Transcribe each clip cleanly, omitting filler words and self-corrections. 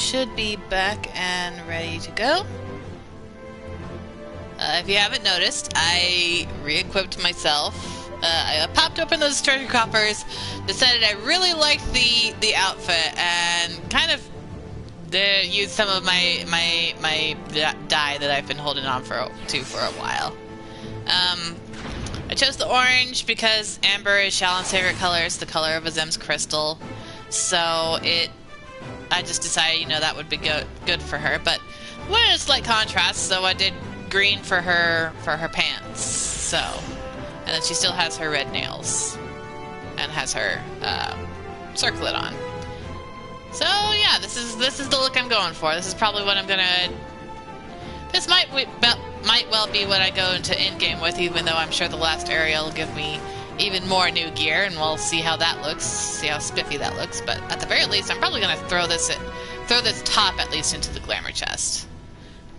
should be back and ready to go. If you haven't noticed, I re-equipped myself. I popped open those treasure coffers, decided I really liked the outfit, and kind of used some of my dye that I've been holding on for a while. I chose the orange because amber is Shallan's favorite color. It's the color of Azem's crystal, so I just decided, you know, that would be good for her. But wanted a slight contrast, so I did green for her pants. So, and then she still has her red nails and has her circlet on. So yeah, this is the look I'm going for. This is probably what I'm gonna. This might well be what I go into endgame with, even though I'm sure the last area will give me even more new gear, and we'll see how that looks, see how spiffy that looks. But at the very least, I'm probably gonna throw this top at least into the glamour chest.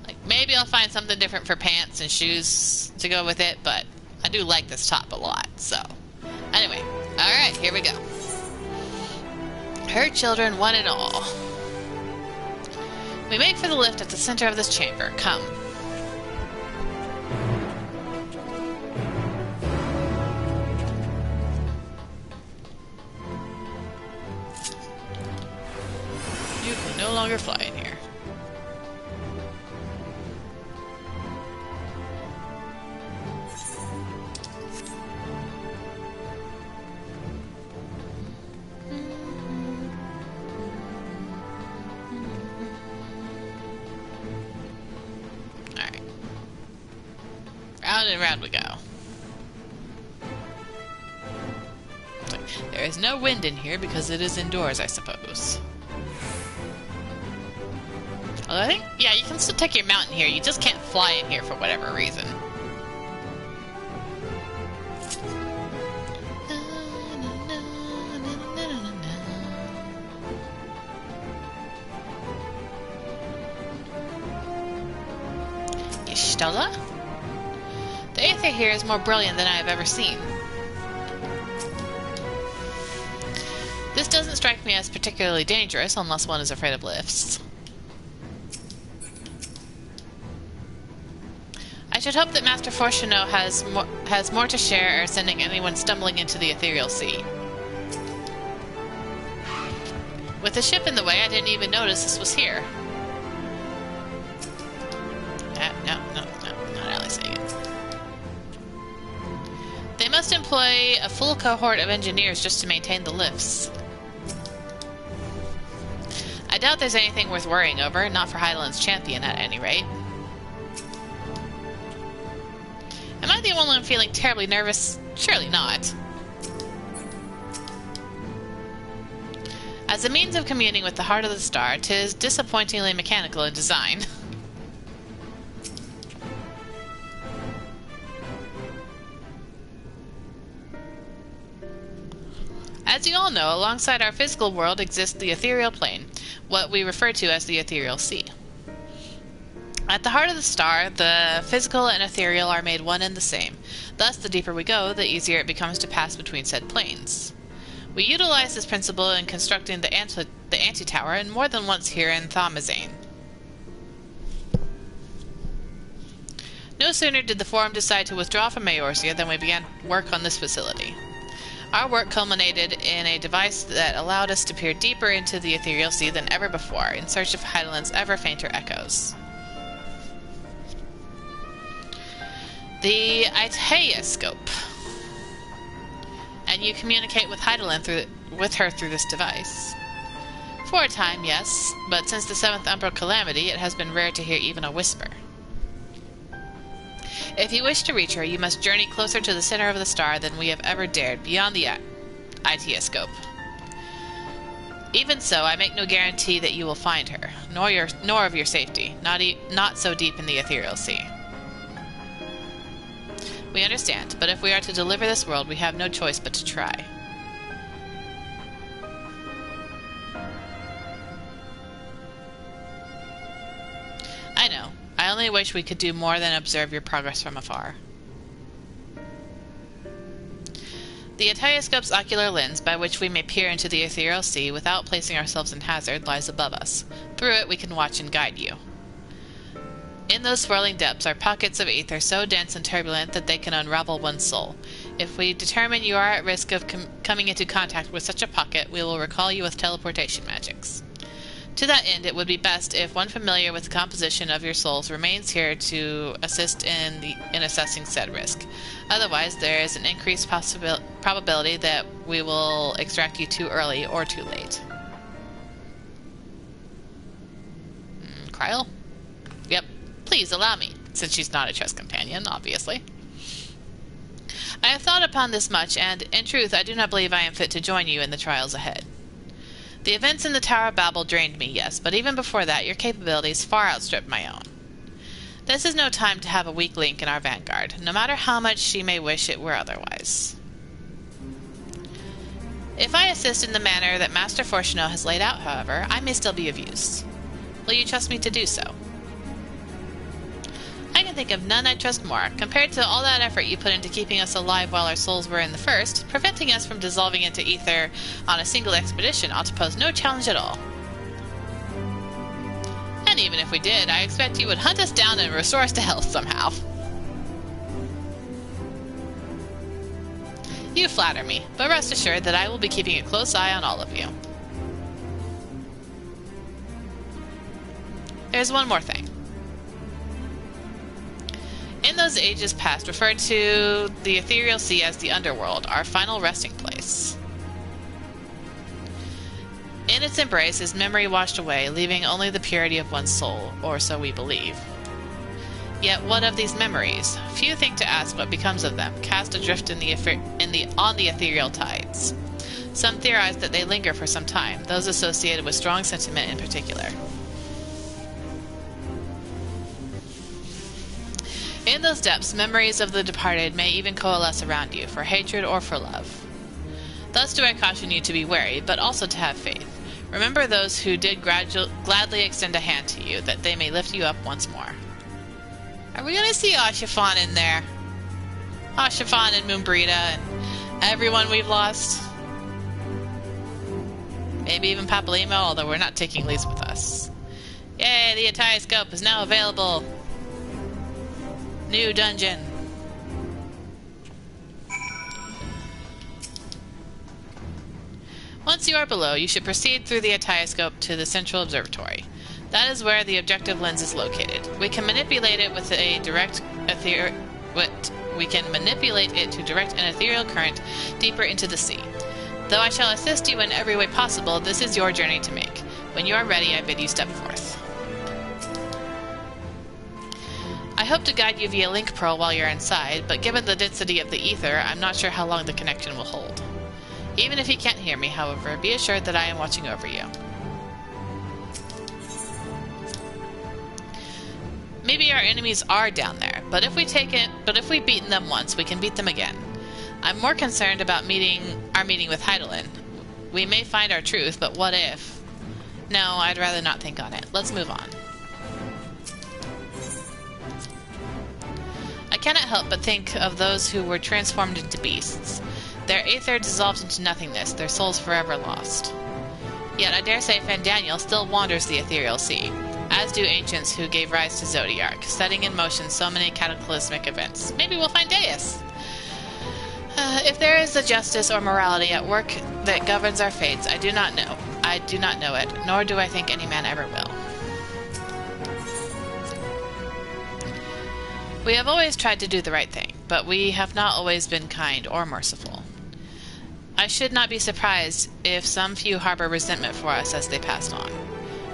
Like maybe I'll find something different for pants and shoes to go with it, but I do like this top a lot. So anyway, all right, here we go. Her children, one and all. We make for the lift at the center of this chamber. Come. You can no longer fly in here. Round and round we go. There is no wind in here because it is indoors, I suppose. Although I think, yeah, you can still take your mount in here. You just can't fly in here for whatever reason. Y'shtola? The aether here is more brilliant than I have ever seen. This doesn't strike me as particularly dangerous unless one is afraid of lifts. I should hope that Master Fortuno has more to share or sending anyone stumbling into the ethereal sea. With the ship in the way, I didn't even notice this was here. No, not really saying it. They must employ a full cohort of engineers just to maintain the lifts. I doubt there's anything worth worrying over, not for Hydaelyn's champion at any rate. Am I the only one feeling terribly nervous? Surely not. As a means of communing with the heart of the star, 'tis disappointingly mechanical in design. As you all know, alongside our physical world exists the ethereal plane, what we refer to as the ethereal sea. At the heart of the star, the physical and ethereal are made one and the same. Thus, the deeper we go, the easier it becomes to pass between said planes. We utilize this principle in constructing the anti-tower, and more than once here in Thaumazein. No sooner did the Forum decide to withdraw from Eorzea than we began work on this facility. Our work culminated in a device that allowed us to peer deeper into the ethereal sea than ever before, in search of Hydaelyn's ever fainter echoes. The Hydaelyn. And you communicate with Hydaelyn with her through this device. For a time, yes, but since the 7th Umbral Calamity, it has been rare to hear even a whisper. If you wish to reach her, you must journey closer to the center of the star than we have ever dared, beyond the Hydaelyn. Even so, I make no guarantee that you will find her, nor of your safety, not so deep in the ethereal sea. We understand, but if we are to deliver this world, we have no choice but to try. I know. I only wish we could do more than observe your progress from afar. The Hydaelyn's ocular lens, by which we may peer into the ethereal sea without placing ourselves in hazard, lies above us. Through it we can watch and guide you. In those swirling depths are pockets of ether so dense and turbulent that they can unravel one's soul. If we determine you are at risk of coming into contact with such a pocket, we will recall you with teleportation magics. To that end, it would be best if one familiar with the composition of your souls remains here to assist in assessing said risk. Otherwise, there is an increased probability that we will extract you too early or too late. Kryl? Yep. Please allow me, since she's not a trust companion, obviously. I have thought upon this much, and, in truth, I do not believe I am fit to join you in the trials ahead. The events in the Tower of Babel drained me, yes, but even before that, your capabilities far outstripped my own. This is no time to have a weak link in our vanguard, no matter how much she may wish it were otherwise. If I assist in the manner that Master Fortuno has laid out, however, I may still be of use. Will you trust me to do so? I can think of none I trust more. Compared to all that effort you put into keeping us alive while our souls were in the first, preventing us from dissolving into ether on a single expedition ought to pose no challenge at all. And even if we did, I expect you would hunt us down and restore us to health somehow. You flatter me, but rest assured that I will be keeping a close eye on all of you. There's one more thing. In those ages past, referred to the ethereal sea as the underworld, our final resting place. In its embrace is memory washed away, leaving only the purity of one's soul, or so we believe. Yet what of these memories? Few think to ask what becomes of them, cast adrift on the ethereal tides. Some theorize that they linger for some time, those associated with strong sentiment in particular. In those depths, memories of the departed may even coalesce around you, for hatred or for love. Thus do I caution you to be wary, but also to have faith. Remember those who did gladly extend a hand to you, that they may lift you up once more. Are we going to see Oshifan in there? Oshifan and Moonbrita and everyone we've lost? Maybe even Papalimo, although we're not taking Lise with us. Yay, the entire scope is now available! New dungeon. Once you are below, you should proceed through the Hydaelyn to the central observatory. That is where the objective lens is located. We can manipulate it with a we can manipulate it to direct an ethereal current deeper into the sea. Though I shall assist you in every way possible, this is your journey to make. When you are ready, I bid you step forth. I hope to guide you via link pearl while you're inside, but given the density of the ether, I'm not sure how long the connection will hold. Even if you can't hear me, however, be assured that I am watching over you. Maybe our enemies are down there, but if we've beaten them once, we can beat them again. I'm more concerned about our meeting with Hydaelyn. We may find our truth, but what if? No, I'd rather not think on it. Let's move on. I cannot help but think of those who were transformed into beasts. Their aether dissolved into nothingness, their souls forever lost. Yet I dare say Fandaniel still wanders the ethereal sea, as do ancients who gave rise to Zodiark, setting in motion so many cataclysmic events. Maybe we'll find Deus! If there is a justice or morality at work that governs our fates, I do not know. I do not know it, nor do I think any man ever will. We have always tried to do the right thing, but we have not always been kind or merciful. I should not be surprised if some few harbor resentment for us as they passed on.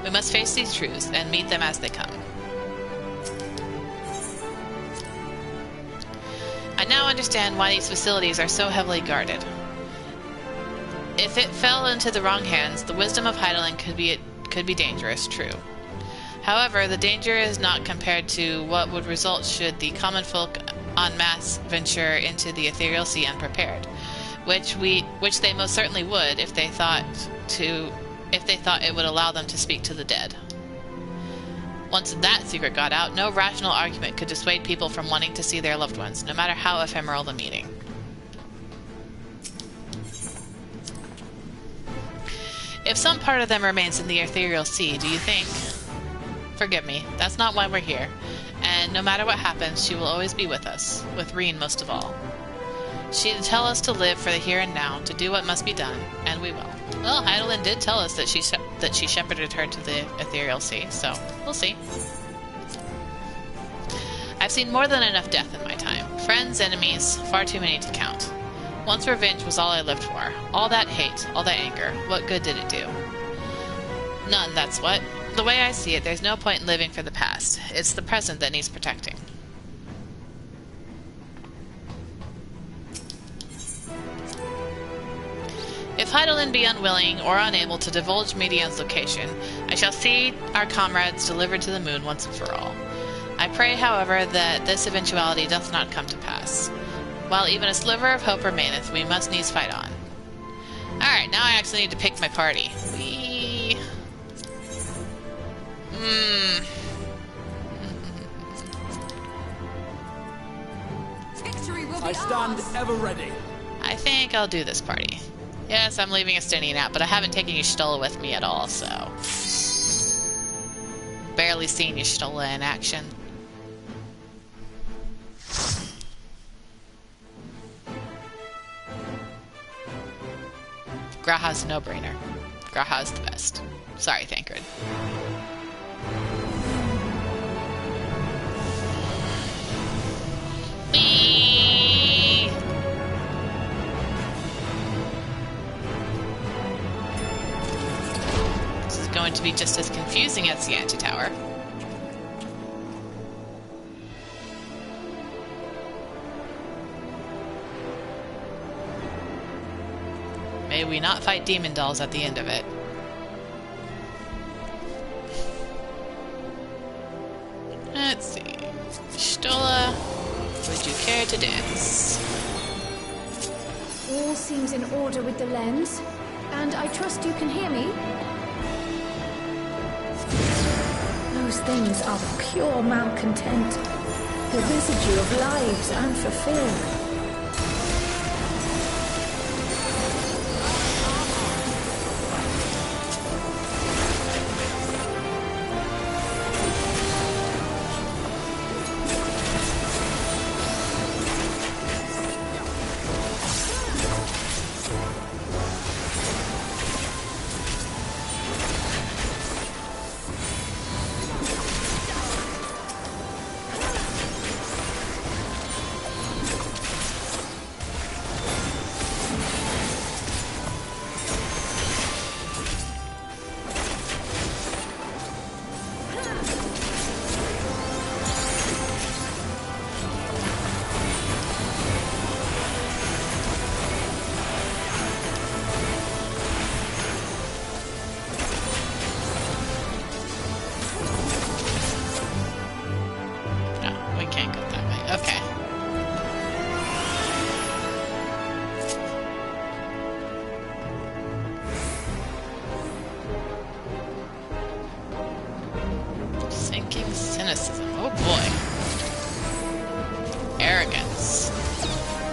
We must face these truths and meet them as they come. I now understand why these facilities are so heavily guarded. If it fell into the wrong hands, the wisdom of Hydaelyn could be dangerous, true. However, the danger is not compared to what would result should the common folk en masse venture into the ethereal sea unprepared, which they most certainly would if they thought it would allow them to speak to the dead. Once that secret got out, no rational argument could dissuade people from wanting to see their loved ones, no matter how ephemeral the meeting. If some part of them remains in the ethereal sea, do you think? Forgive me, that's not why we're here. And no matter what happens, she will always be with us, with Reen most of all. She'd tell us to live for the here and now, to do what must be done, and we will. Well, Hydaelyn did tell us that she shepherded her to the ethereal sea, so we'll see. I've seen more than enough death in my time. Friends, enemies, far too many to count. Once revenge was all I lived for. All that hate, all that anger, what good did it do? None, that's what. The way I see it, there's no point in living for the past. It's the present that needs protecting. If Hydaelyn be unwilling or unable to divulge Medion's location, I shall see our comrades delivered to the moon once and for all. I pray, however, that this eventuality doth not come to pass. While even a sliver of hope remaineth, we must needs fight on. Alright, now I actually need to pick my party. Victory will be I stand ever ready. I think I'll do this party. Yes, I'm leaving Estinian out, but I haven't taken Y'shtola with me at all, so... Barely seen Y'shtola in action. Graha's a no-brainer. Graha's the best. Sorry, Thancred. Whee! This is going to be just as confusing as the anti-tower. May we not fight demon dolls at the end of it. Let's see. Y'shtola, would you care to dance? All seems in order with the lens, and I trust you can hear me. Those things are pure malcontent, the residue of lives unfulfilled.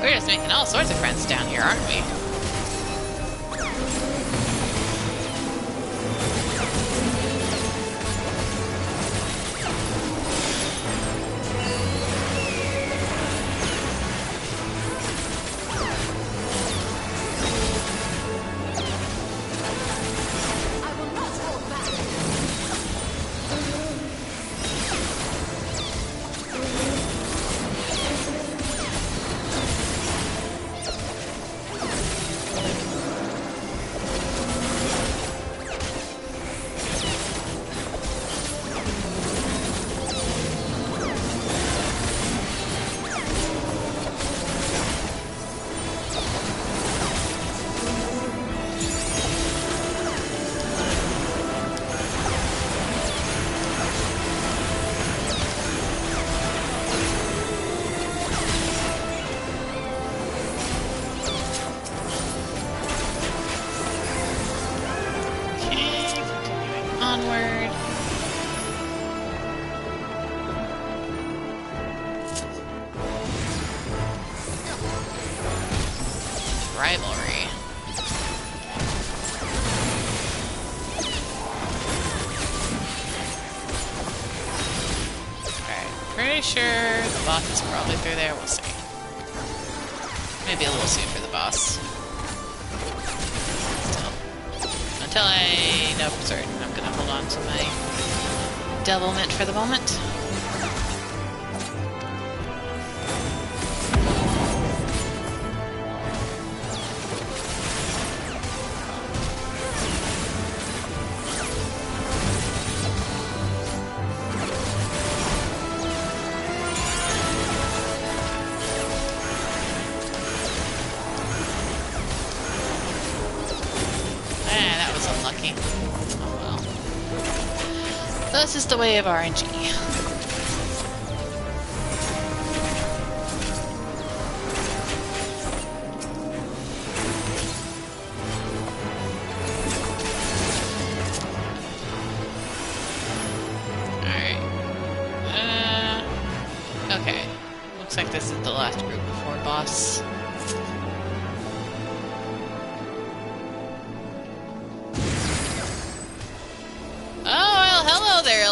We're just making all sorts of friends down here, aren't we? Victory pretty sure the boss is probably through there. We'll see. Maybe a little soon for the boss. Still. Until I know for certain, I'm gonna hold on to my devilment for the moment. This is the way of RNG. Alright. Okay. Looks like this is the last group before boss.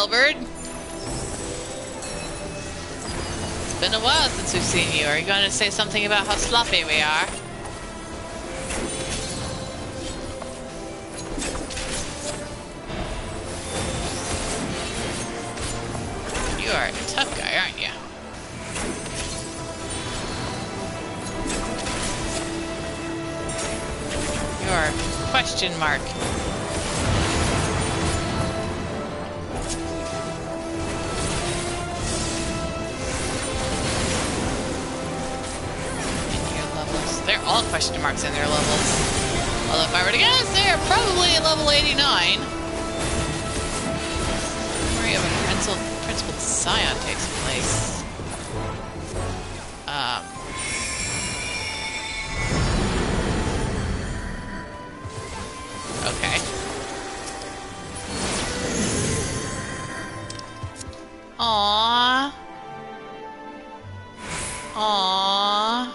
Bird. It's been a while since we've seen you. Are you going to say something about how sloppy we are? You are a tough guy, aren't you? You are question mark. They're all question marks in their levels. Although if I were to guess, they're probably at level 89. Where you have a principal scion takes place. Okay. Aww. Aww.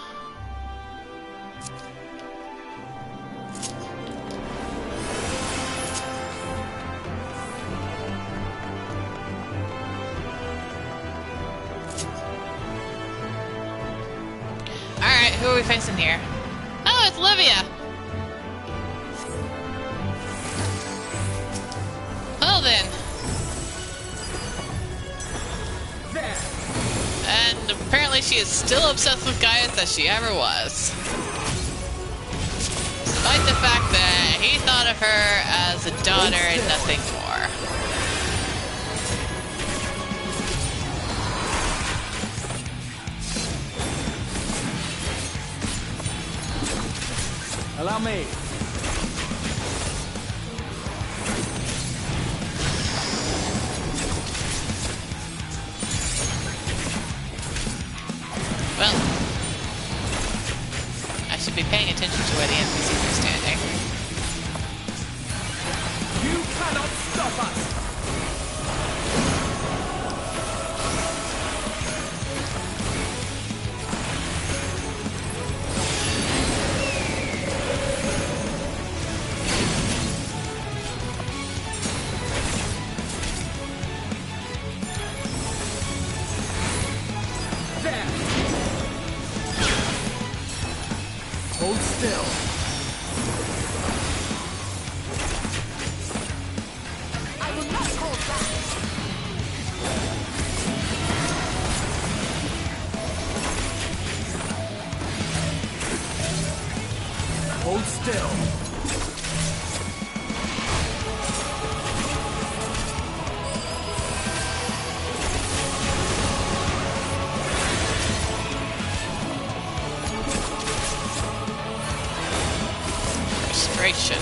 Who are we facing here? Oh, it's Livia! Well then. And apparently she is still obsessed with Gaius as she ever was. Despite the fact that he thought of her as a daughter and nothing more. Allow me. Well, I should be paying attention to where the NPCs are standing. You cannot stop us. Hold still. I will not hold back. Hold still. Frustration.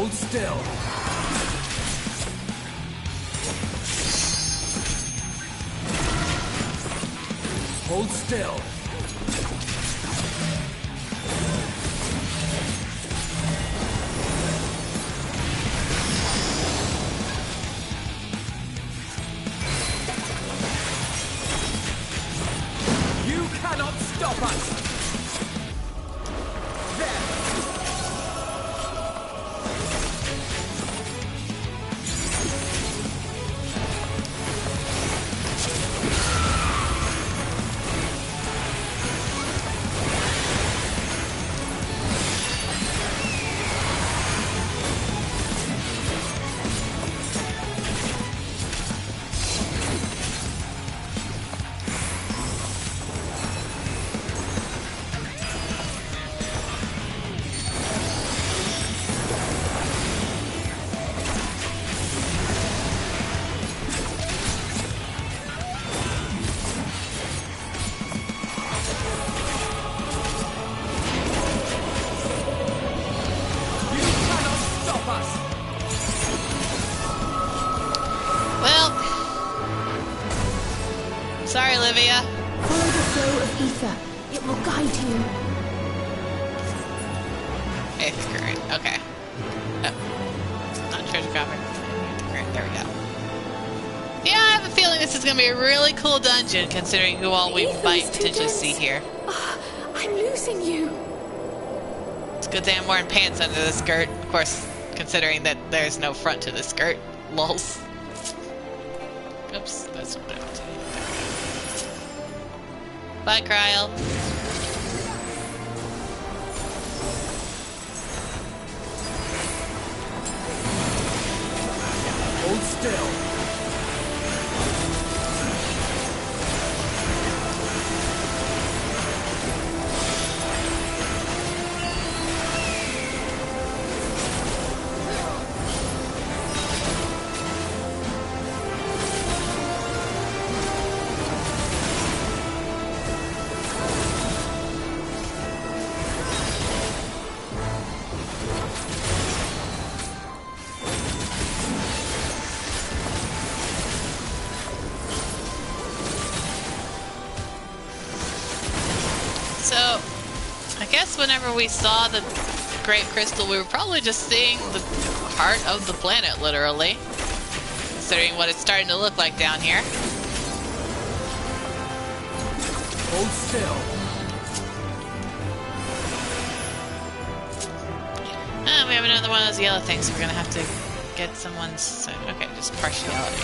Hold still. Hold still. You cannot stop us. Sorry, Livia. Follow the flow of ether. It will guide you. Eighth current. Okay. Oh. Not treasure copper. Great. There we go. Yeah, I have a feeling this is going to be a really cool dungeon, considering who all we might potentially see here. I'm losing you. It's a good thing I'm wearing pants under the skirt. Of course, considering that there's no front to the skirt. Lols. Oops, that's what I have to do. Bye, Kryl. Hold still. So, I guess whenever we saw the Great Crystal, we were probably just seeing the heart of the planet, literally. Considering what it's starting to look like down here. Hold still. We have another one of those yellow things, so we're gonna have to get someone's... Okay, just partiality.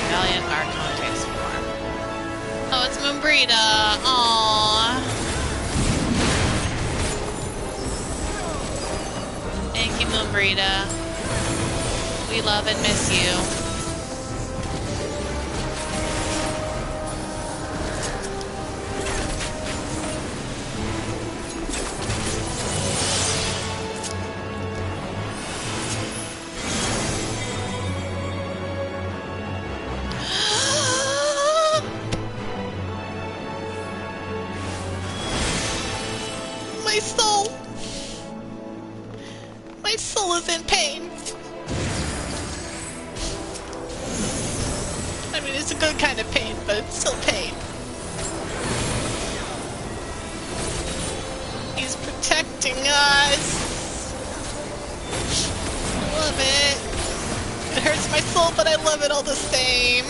Valiant Archonte's form. Oh, it's Moonbrita! Aww. Thank you, Moonbrita. We love and miss you. My soul is in pain. I mean, it's a good kind of pain, but it's still pain. He's protecting us. I love it. It hurts my soul, but I love it all the same.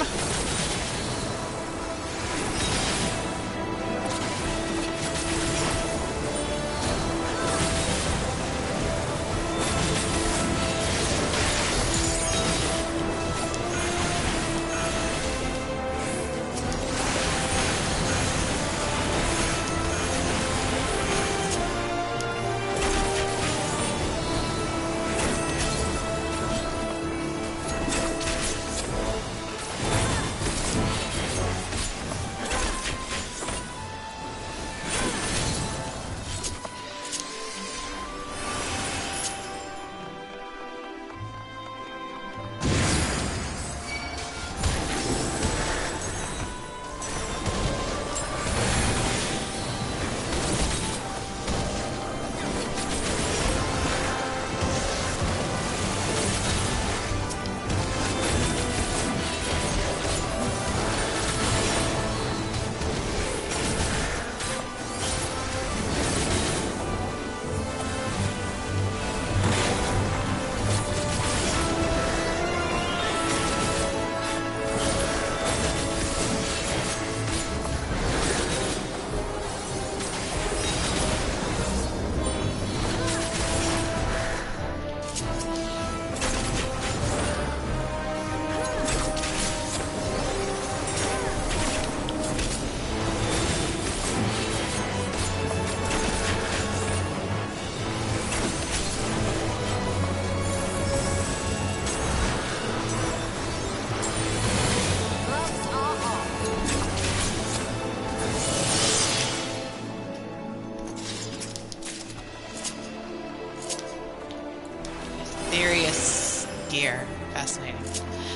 mysterious gear. Fascinating.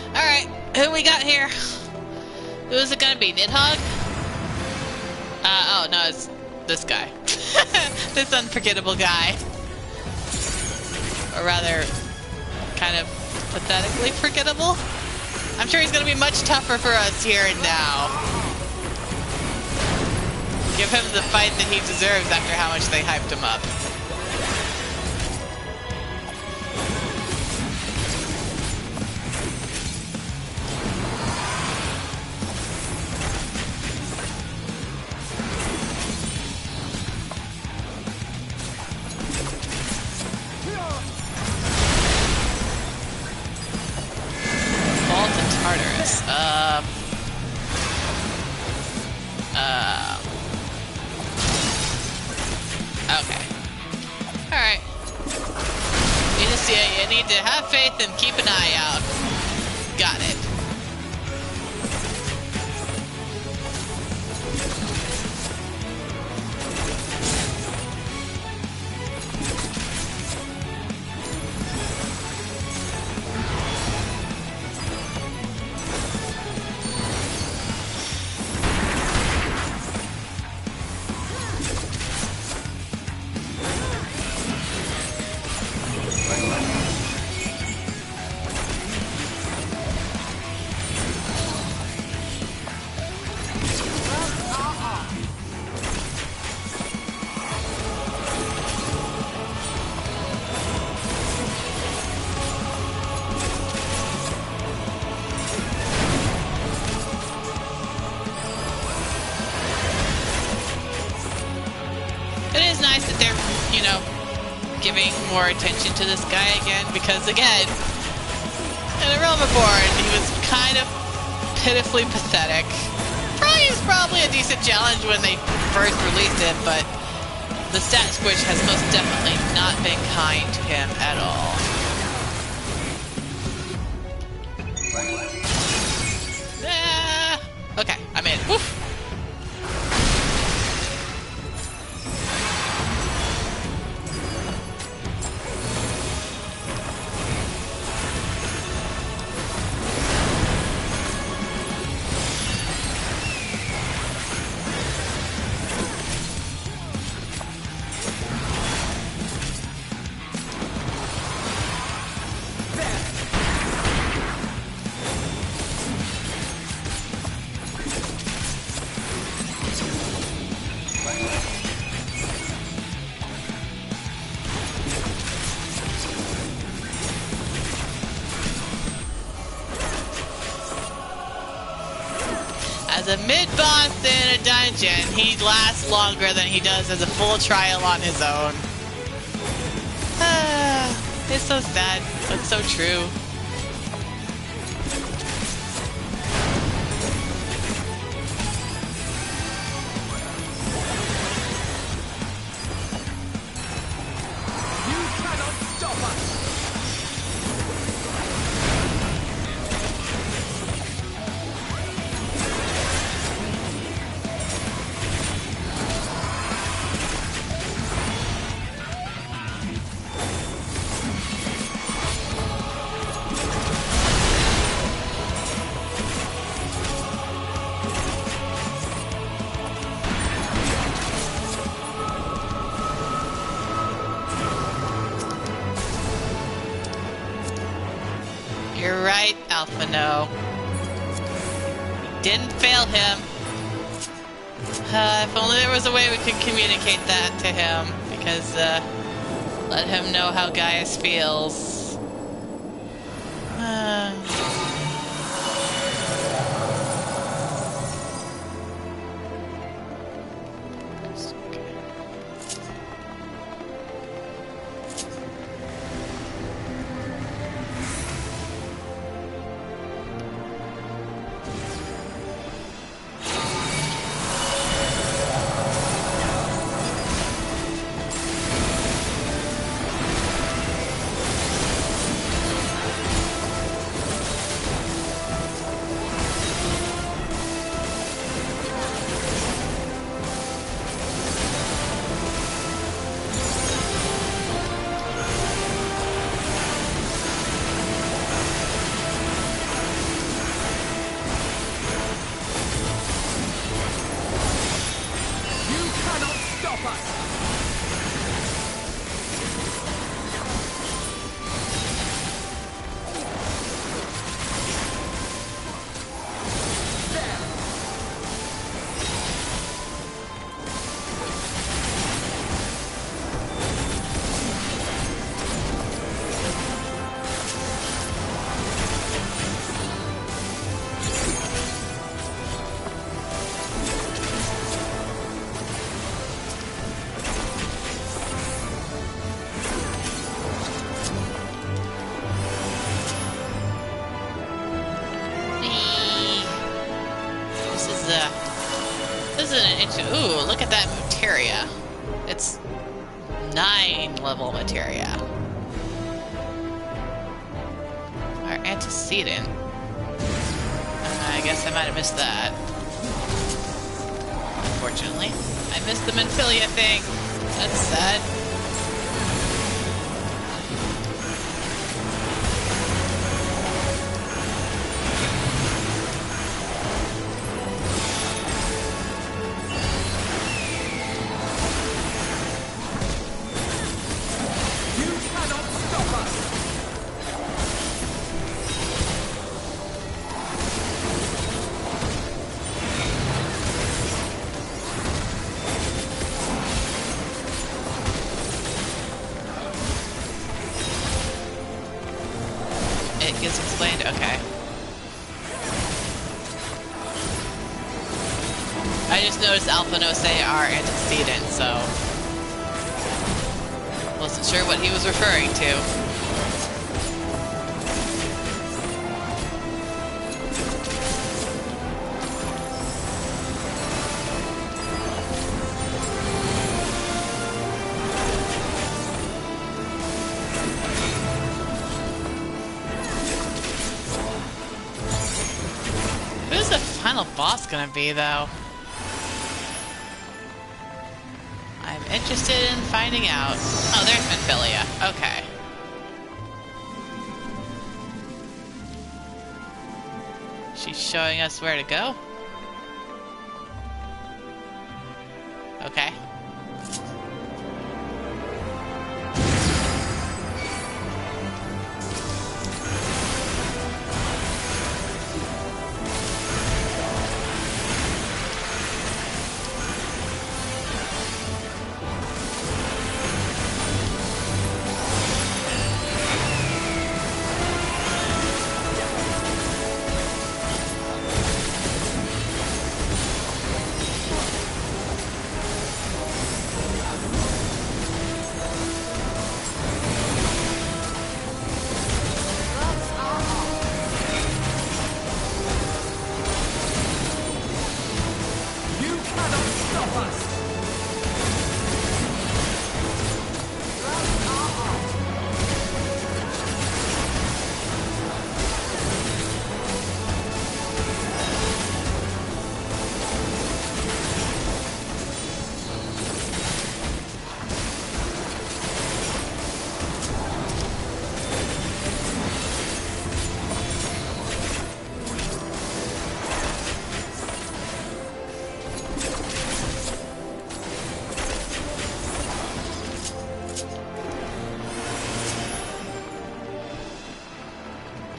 Alright, who we got here? Who is it gonna be? Nidhogg? Oh no, it's this guy. This unforgettable guy. Or rather, kind of pathetically forgettable. I'm sure he's gonna be much tougher for us here and now. Give him the fight that he deserves after how much they hyped him up. Okay. Alright. You need to have faith and keep an eye out. Got it. It is nice that they're, you know, giving more attention to this guy again, because again, in A Realm Reborn, he was kind of pitifully pathetic. He was probably a decent challenge when they first released it, but the stat squish has most definitely not been kind to him at all. Okay, I'm in. Woof. As a mid-boss in a dungeon, he lasts longer than he does as a full trial on his own. It's so sad, but so true. You cannot stop us! You're right, Alpha No. Didn't fail him. If only there was a way we could communicate that to him, because, let him know how Gaius feels. isn't an inch. Ooh, look at that materia. It's 9 level materia. Our antecedent. I guess I might have missed that. Unfortunately. I missed the Menphilia thing. That's sad. It gets explained? Okay. I just noticed Alphanose are antecedent, so wasn't sure what he was referring to. Who's the final boss gonna be, though? I'm interested in finding out. Oh, there's Menphilia. Okay. She's showing us where to go? Okay.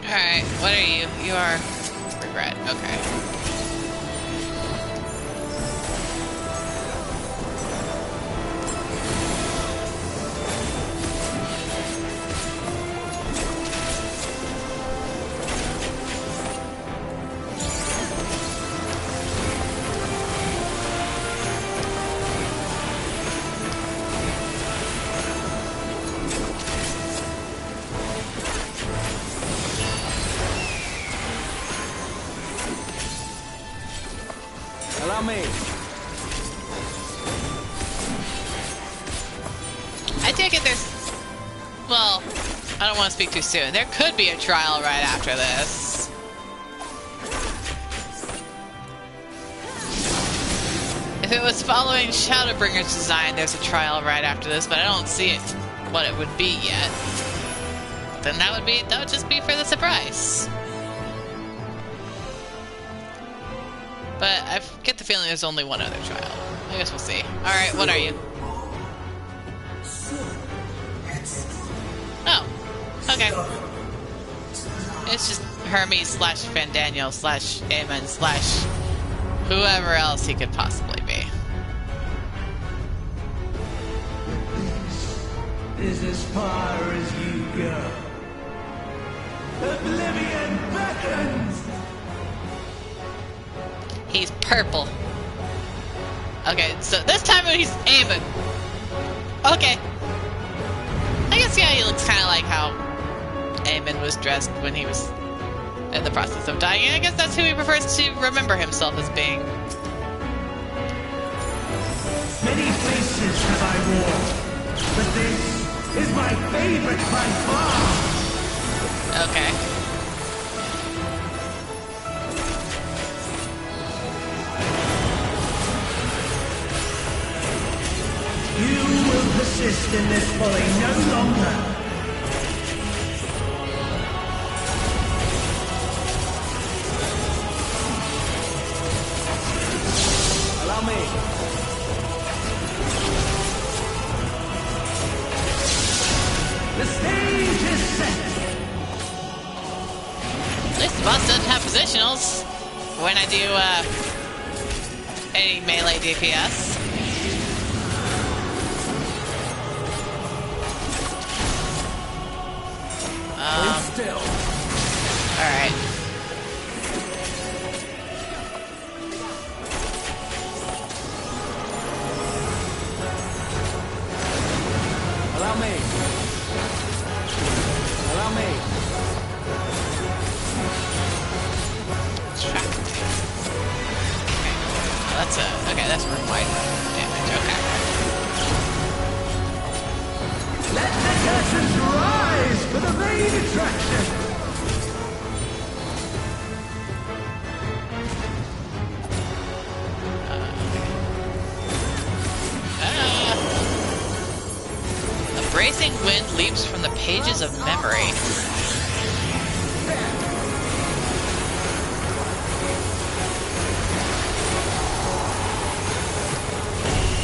Alright, what are you? You are regret. Okay. Allow me. I take it there's... Well, I don't want to speak too soon. There could be a trial right after this. If it was following Shadowbringer's design, there's a trial right after this, but I don't see it, what it would be yet. Then that would just be for the surprise. But I get the feeling there's only one other trial. I guess we'll see. Alright, what are you? Oh. Okay. It's just Hermes slash Fandaniel slash Aemon slash whoever else he could possibly be. Is as far as you go. Oblivion beckons! He's purple. Okay, so this time he's Aemon. Okay. I guess, yeah, he looks kind of like how Aemon was dressed when he was in the process of dying. I guess that's who he prefers to remember himself as being. Many places have I walked, but this is my favorite by far. Okay. You will persist in this folly no longer. Allow me. The stage is set. At least the boss doesn't have positionals when I do any melee DPS. Still. Alright. Allow me. Allow me. Track. Okay. That's okay, that's room-wide damage. Okay. Let the curtains rise for the main attraction. A bracing wind leaps from the pages of memory.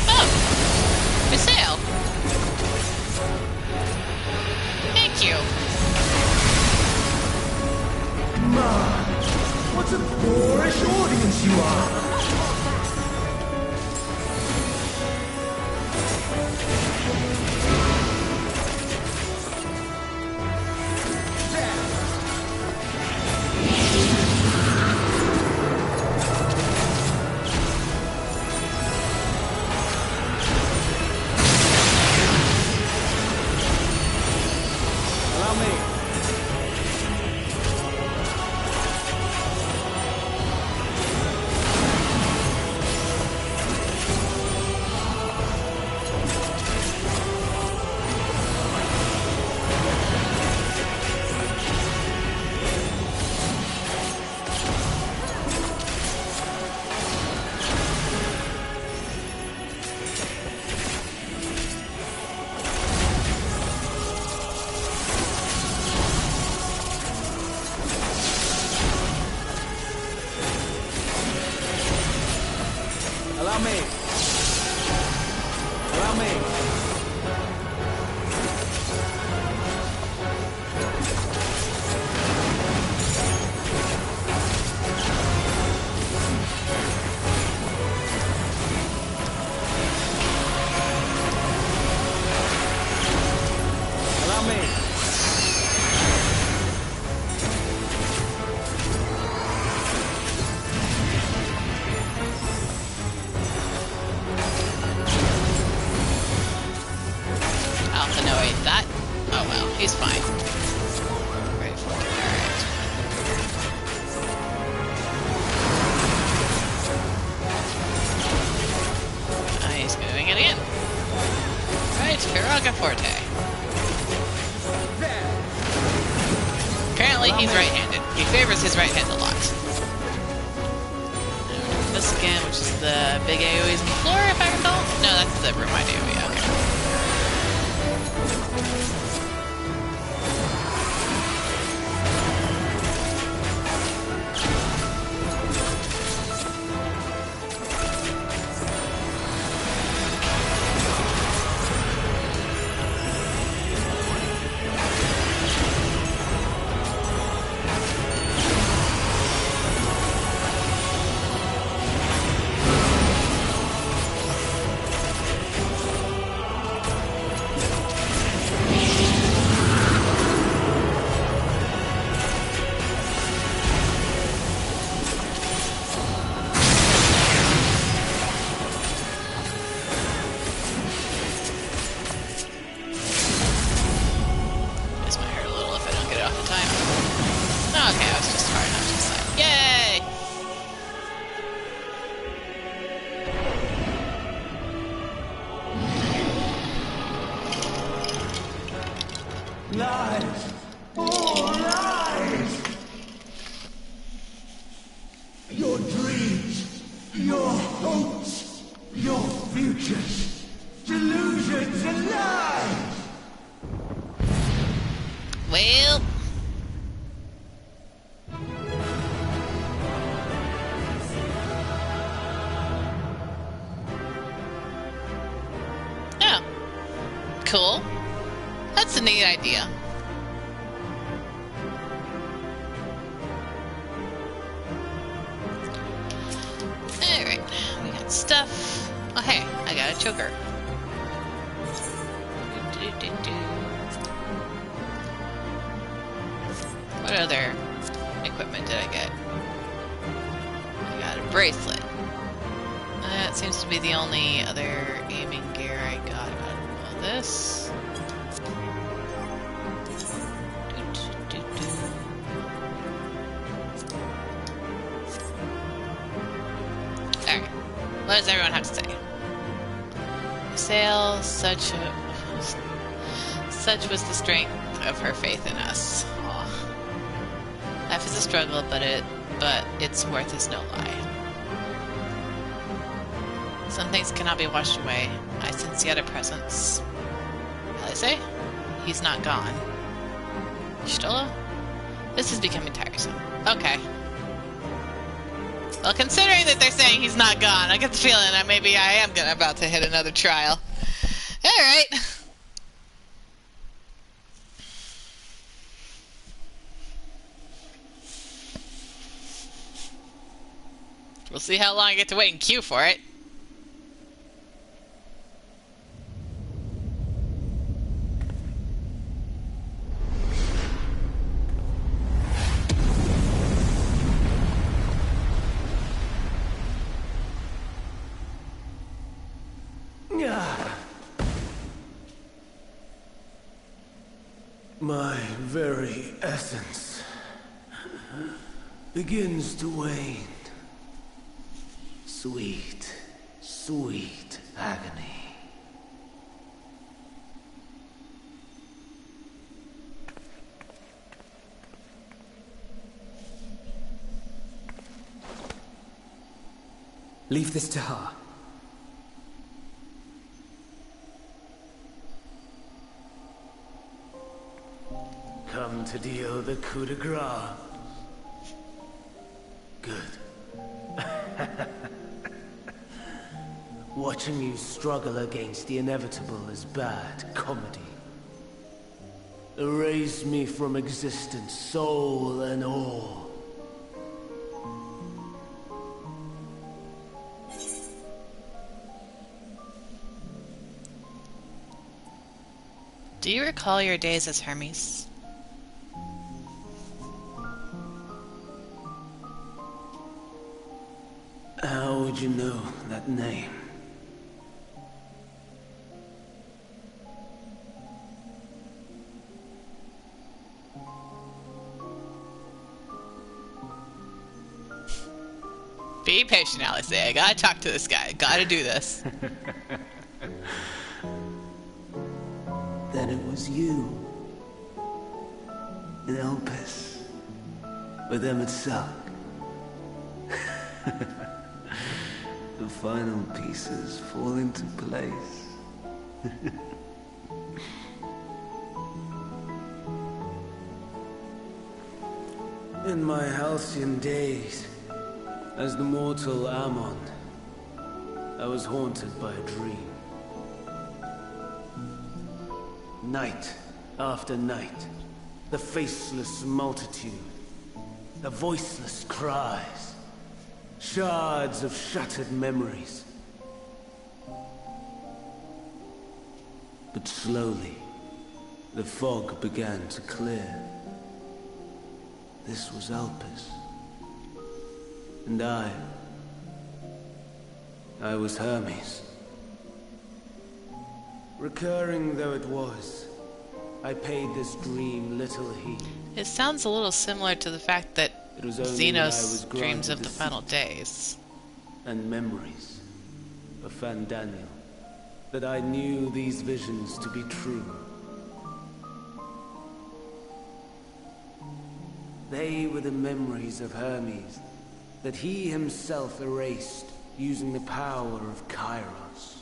Oh! A sail! Thank you! My, what a boorish audience you are. Allow me. Allow me. Allow me. Allow me. I'll have to know that. Oh well, he's fine. Ready for it. Alright. He's moving it again. Right, Firaga Forte. Apparently he's right-handed. He favors his right hand a lot. This again, which is the big AoEs on the floor, if I recall? No, that's the remind AoE, okay. tool. That's a neat idea. Alright, we got stuff. Oh hey, I got a choker. What other equipment did I get? I got a bracelet. That seems to be the only other aiming gear I got out of all this. Alright, what does everyone have to say? Sail, such was the strength of her faith in us. Aww. Life is a struggle, but its worth is no lie. Some things cannot be washed away. I sense yet a presence. How they say? He's not gone. Stola? This is becoming tiresome. Okay. Well, considering that they're saying he's not gone, I get the feeling that maybe I am about to hit another trial. Alright. We'll see how long I get to wait in queue for it. My very essence begins to wane. Sweet, sweet agony. Leave this to her. Come to deal the coup de grace. Good. Watching you struggle against the inevitable is bad comedy. Erase me from existence, soul and all. Do you recall your days as Hermes? How would you know that name? Be patient, Alice. I gotta talk to this guy. I gotta do this. Then it was you. In Elpis. With them at Suck. The final pieces fall into place. In my halcyon days, as the mortal Ammon, I was haunted by a dream. Night after night, the faceless multitude, the voiceless cries, shards of shattered memories. But slowly, the fog began to clear. This was Elpis. And I was Hermes. Recurring though it was, I paid this dream little heed. It sounds a little similar to the fact that It was only when I Xenos was dreams granted of the final days. and memories of Fantaxy that I knew these visions to be true. They were the memories of Hermes that he himself erased using the power of Kairos.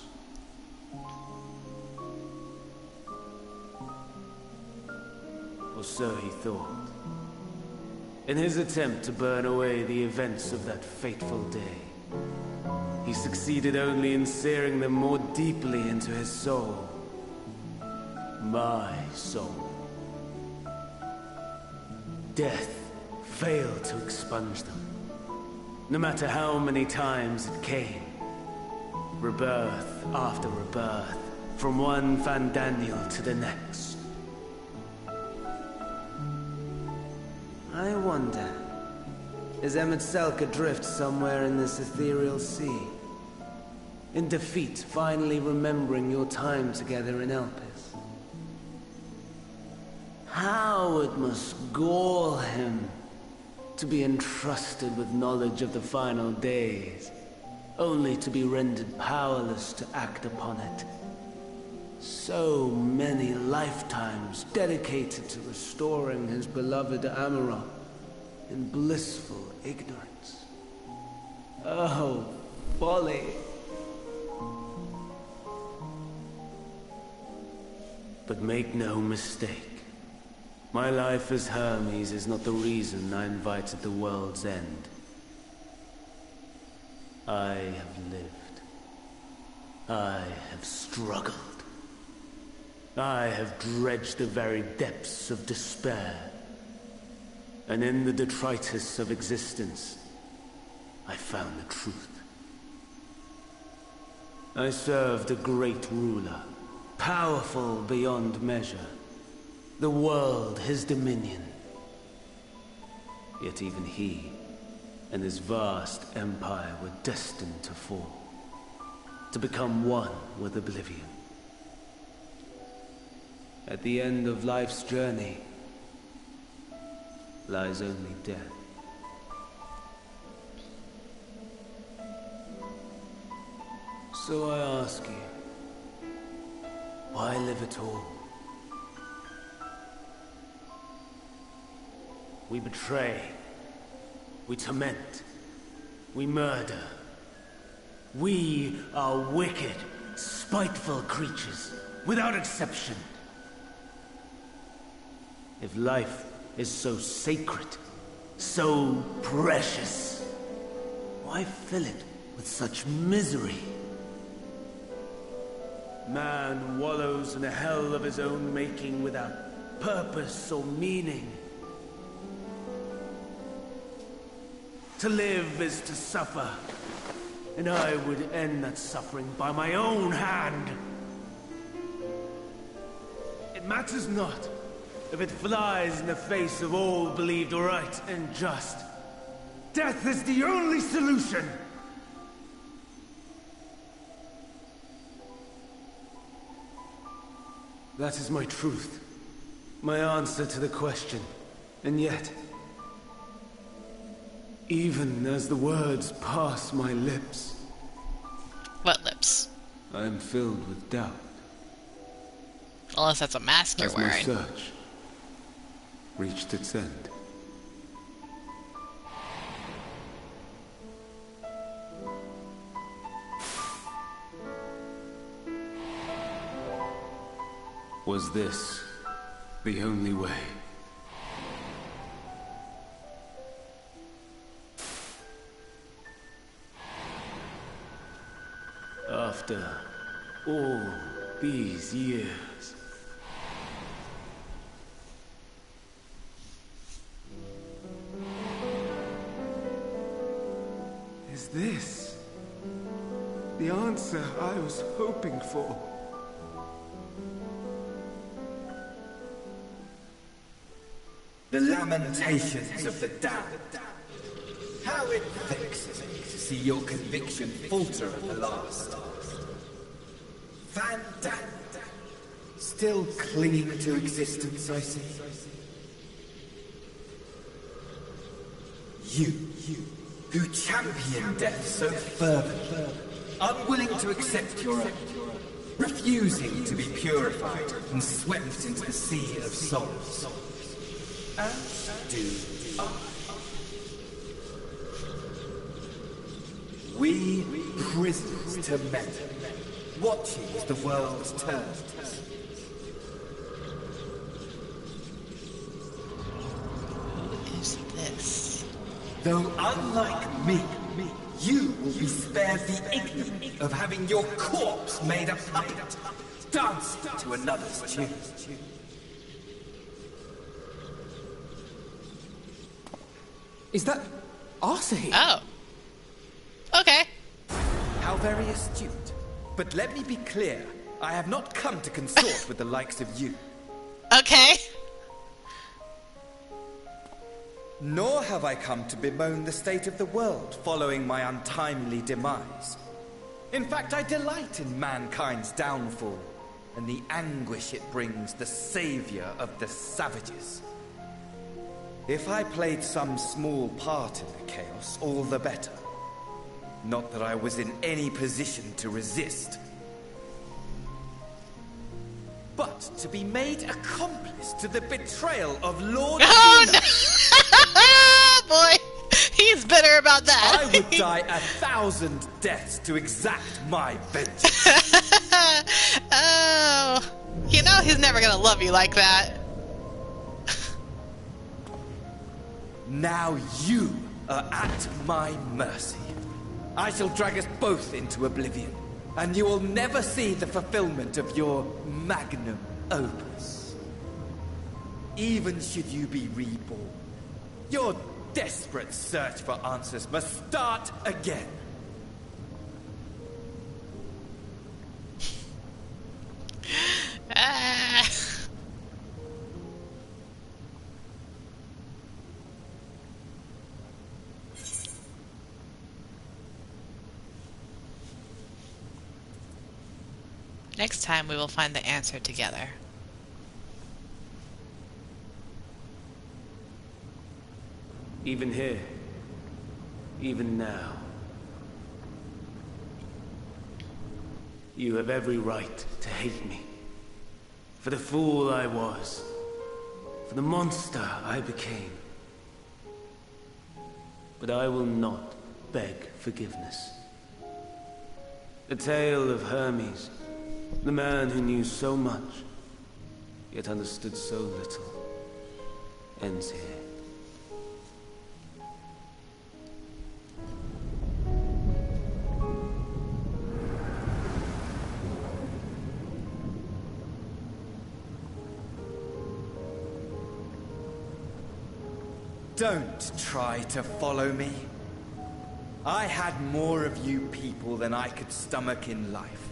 Or so he thought. In his attempt to burn away the events of that fateful day, he succeeded only in searing them more deeply into his soul. my soul. Death failed to expunge them, no matter how many times it came. Rebirth after rebirth, from one Fandaniel to the next. I wonder, is Emet adrift somewhere in this ethereal sea? In defeat, finally remembering your time together in Elpis? How it must gall him to be entrusted with knowledge of the final days, only to be rendered powerless to act upon it. So many lifetimes dedicated to restoring his beloved Amaral in blissful ignorance. Oh, folly! But make no mistake. My life as Hermes is not the reason I invited the world's end. I have lived. I have struggled. I have dredged the very depths of despair. And in the detritus of existence, I found the truth. I served a great ruler, powerful beyond measure. The world his dominion. Yet even he and his vast empire were destined to fall, to become one with oblivion. At the end of life's journey lies only death. So I ask you, why live at all? We betray, we torment, we murder. We are wicked, spiteful creatures, without exception. If life is so sacred, so precious, why fill it with such misery? Man wallows in a hell of his own making without purpose or meaning. To live is to suffer, and I would end that suffering by my own hand. It matters not if it flies in the face of all believed right and just. Death is the only solution! That is my truth, my answer to the question. And yet, even as the words pass my lips... What lips? I am filled with doubt. Unless that's a mask you're wearing. Has my search reached its end? Was this the only way? After all these years... Is this the answer I was hoping for? The lamentations of the damned. How it vexes me to see your conviction falter at the last. Fantaxy. Still clinging to existence, I see. You, who champion death so fervently, unwilling to accept your own, refusing to be purified and swept into the sea of souls. As do I. We prisoners to men, watching as the world turns. Who is this? Though unlike me, you will be spared the ignominy of having your corpse made a puppet, dance to another's tune. Is that Arsahi? Oh. Okay. How very astute. But let me be clear, I have not come to consort with the likes of you. Okay. Nor have I come to bemoan the state of the world following my untimely demise. In fact, I delight in mankind's downfall and the anguish it brings the savior of the savages. If I played some small part in the chaos, all the better. Not that I was in any position to resist. But to be made accomplice to the betrayal of Lord Oh, Zena, no. Boy, he's bitter about that. I would die 1,000 deaths to exact my vengeance. Oh. You know he's never gonna love you like that. Now you are at my mercy. I shall drag us both into oblivion, and you will never see the fulfillment of your magnum opus. Even should you be reborn, your desperate search for answers must start again. Ah. Next time we will find the answer together. Even here, even now, you have every right to hate me. For the fool I was, for the monster I became. But I will not beg forgiveness. The tale of Hermes, the man who knew so much, yet understood so little, ends here. Don't try to follow me. I had more of you people than I could stomach in life.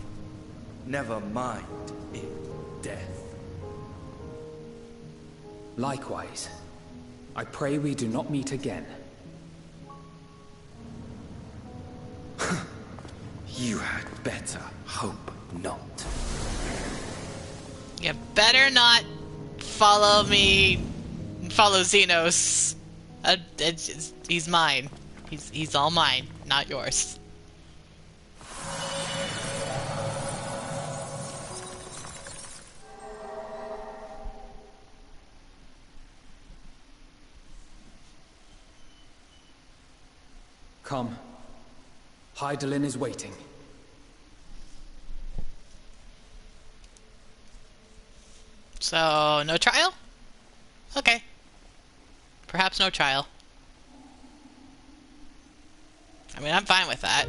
Never mind in death. Likewise. I pray we do not meet again. You had better hope not. You better not follow me. Follow Xenos. He's mine. He's all mine, not yours. Come. Hydaelyn is waiting. So, no trial? Okay. Perhaps no trial. I mean, I'm fine with that.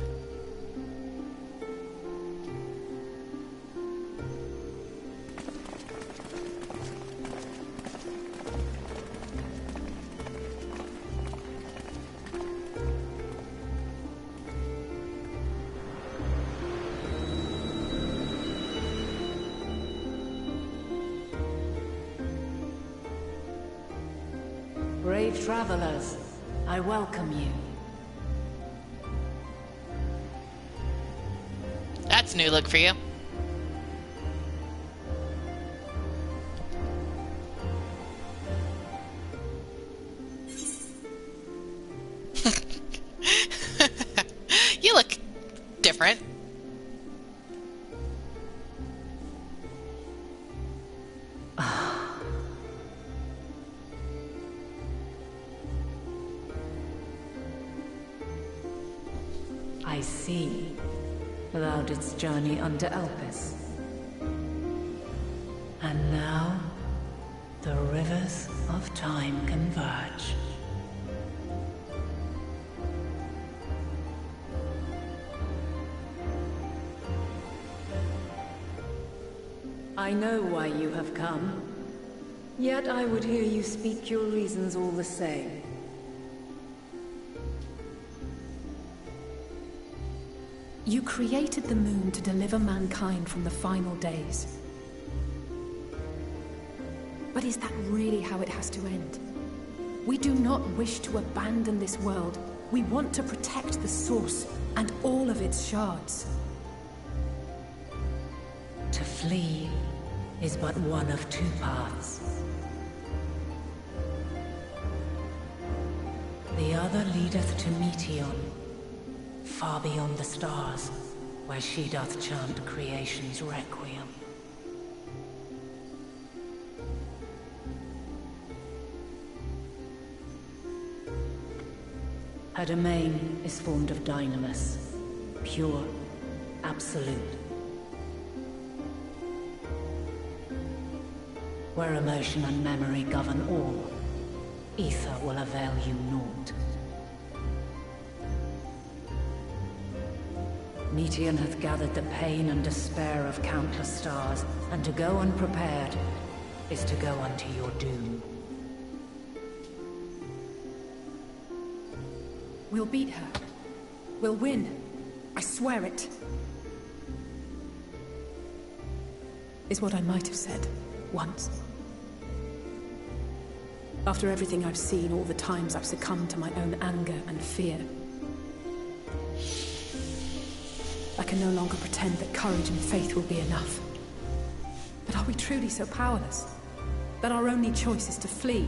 Brave travelers, I welcome you. That's a new look for you. You look different. I see. Thou didst journey under Elpis. And now, the rivers of time converge. I know why you have come. Yet I would hear you speak your reasons all the same. You created the moon to deliver mankind from the final days. But is that really how it has to end? We do not wish to abandon this world. We want to protect the source and all of its shards. To flee is but one of two paths. The other leadeth to Meteion, far beyond the stars, where she doth chant creation's requiem. Her domain is formed of dynamis, pure, absolute. Where emotion and memory govern all, ether will avail you naught. Meteion hath gathered the pain and despair of countless stars, and to go unprepared is to go unto your doom. We'll beat her. We'll win. I swear it. Is what I might have said once. After everything I've seen, all the times I've succumbed to my own anger and fear. I can no longer pretend that courage and faith will be enough. But are we truly so powerless? That our only choice is to flee?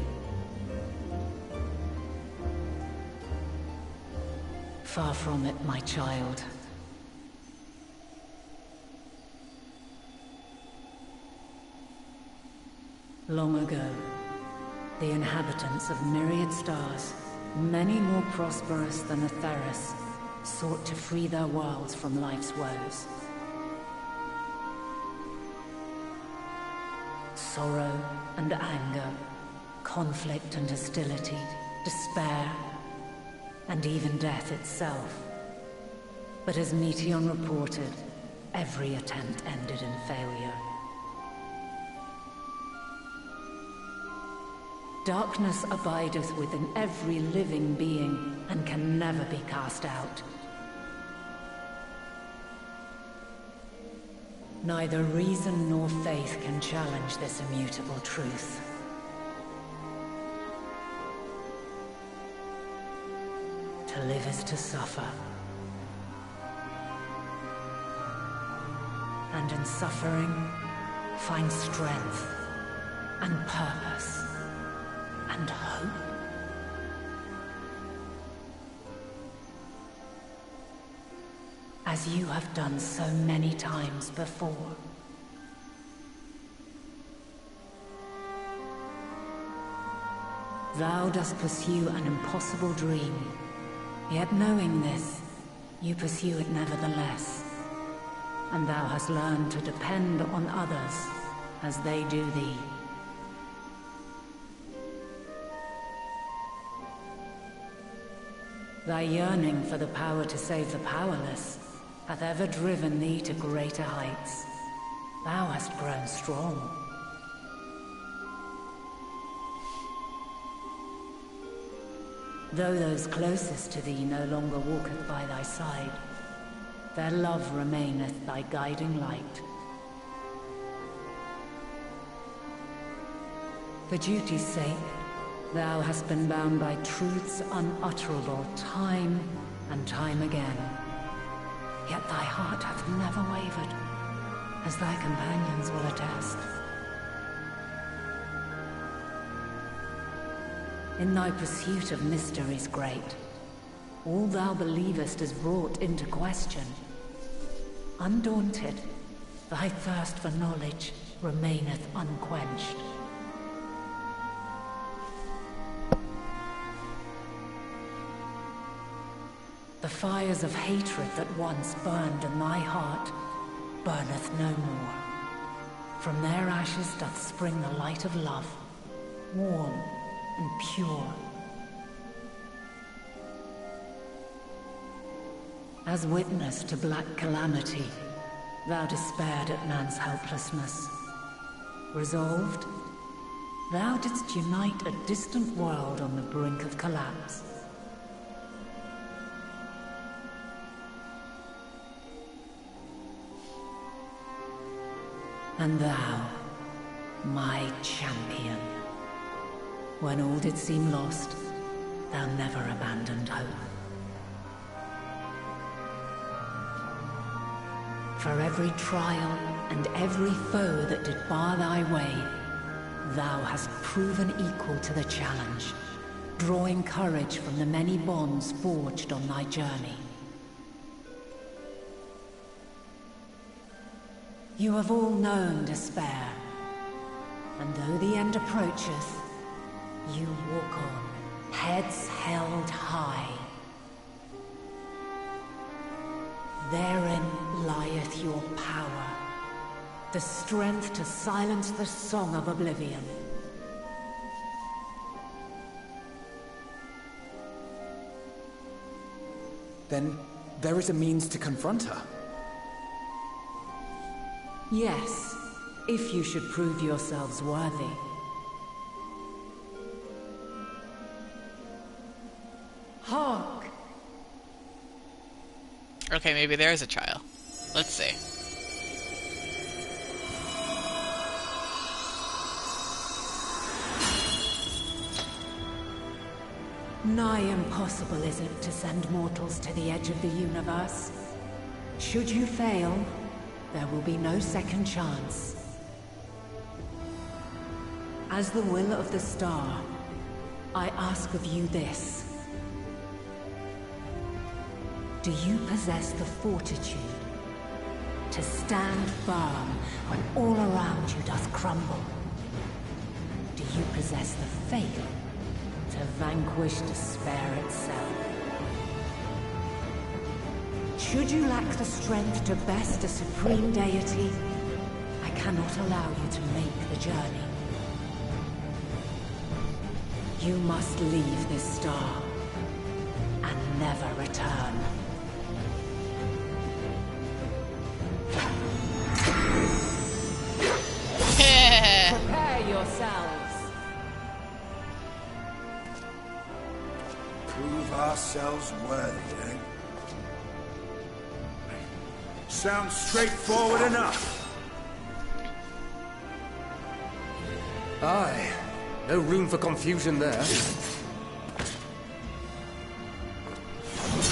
Far from it, my child. Long ago, the inhabitants of myriad stars, many more prosperous than Atheris, sought to free their worlds from life's woes. Sorrow and anger, conflict and hostility, despair, and even death itself. But as Meteion reported, every attempt ended in failure. Darkness abideth within every living being, and can never be cast out. Neither reason nor faith can challenge this immutable truth. To live is to suffer. And in suffering, find strength and purpose and hope. As you have done so many times before. Thou dost pursue an impossible dream. Yet knowing this, you pursue it nevertheless. And thou hast learned to depend on others as they do thee. Thy yearning for the power to save the powerless hath ever driven thee to greater heights. Thou hast grown strong. Though those closest to thee no longer walketh by thy side, their love remaineth thy guiding light. For duty's sake, thou hast been bound by truths unutterable time and time again. Yet thy heart hath never wavered, as thy companions will attest. In thy pursuit of mysteries great, all thou believest is brought into question. Undaunted, thy thirst for knowledge remaineth unquenched. The fires of hatred that once burned in thy heart burneth no more. From their ashes doth spring the light of love, warm and pure. As witness to black calamity, thou despaired at man's helplessness, Resolved? Thou didst unite a distant world on the brink of collapse. And thou, my champion. When all did seem lost, thou never abandoned hope. For every trial and every foe that did bar thy way, thou hast proven equal to the challenge, drawing courage from the many bonds forged on thy journey. You have all known despair, and though the end approacheth, you walk on, heads held high. Therein lieth your power, the strength to silence the song of oblivion. Then there is a means to confront her. Yes, if you should prove yourselves worthy. Hark! Okay, maybe there is a trial. Let's see. Nigh impossible is it to send mortals to the edge of the universe. Should you fail, there will be no second chance. As the will of the star, I ask of you this. Do you possess the fortitude to stand firm when all around you doth crumble? Do you possess the faith to vanquish despair itself? Should you lack the strength to best a supreme deity, I cannot allow you to make the journey. You must leave this star and never return. Prepare yourselves. Prove ourselves worthy, eh? Sounds straightforward enough. Aye. No room for confusion there.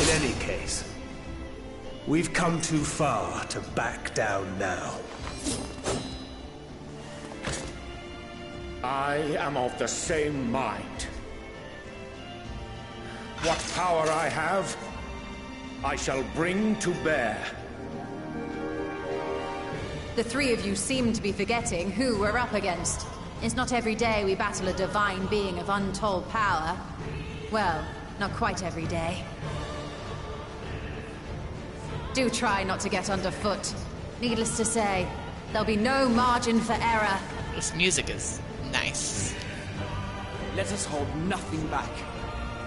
In any case, we've come too far to back down now. I am of the same mind. What power I have, I shall bring to bear. The three of you seem to be forgetting who we're up against. It's not every day we battle a divine being of untold power. Well, not quite every day. Do try not to get underfoot. Needless to say, there'll be no margin for error. This music is nice. Let us hold nothing back.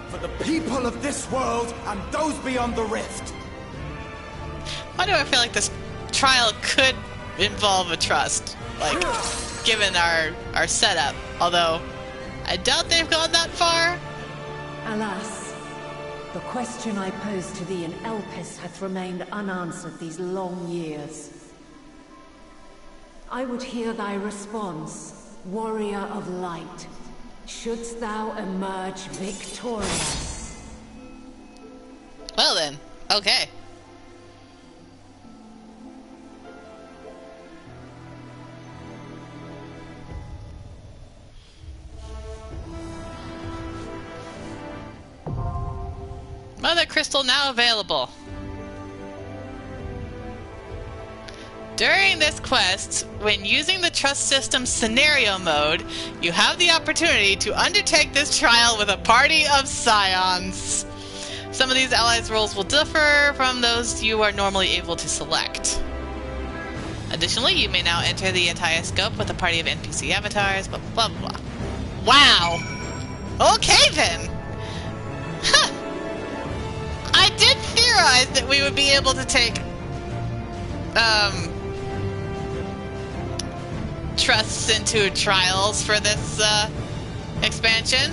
For the people of this world and those beyond the rift. Why do I feel like this trial could involve a trust? Like, given our setup. Although, I doubt they've gone that far. Alas, the question I posed to thee in Elpis hath remained unanswered these long years. I would hear thy response, warrior of light. Shouldst thou emerge victorious? Well then, okay. Mother Crystal now available. During this quest, when using the Trust System scenario mode, you have the opportunity to undertake this trial with a party of scions. Some of these allies' roles will differ from those you are normally able to select. Additionally, you may now enter the entire scope with a party of NPC avatars, blah blah blah. Wow! Okay then! Huh! I did theorize that we would be able to take, trusts into trials for this expansion.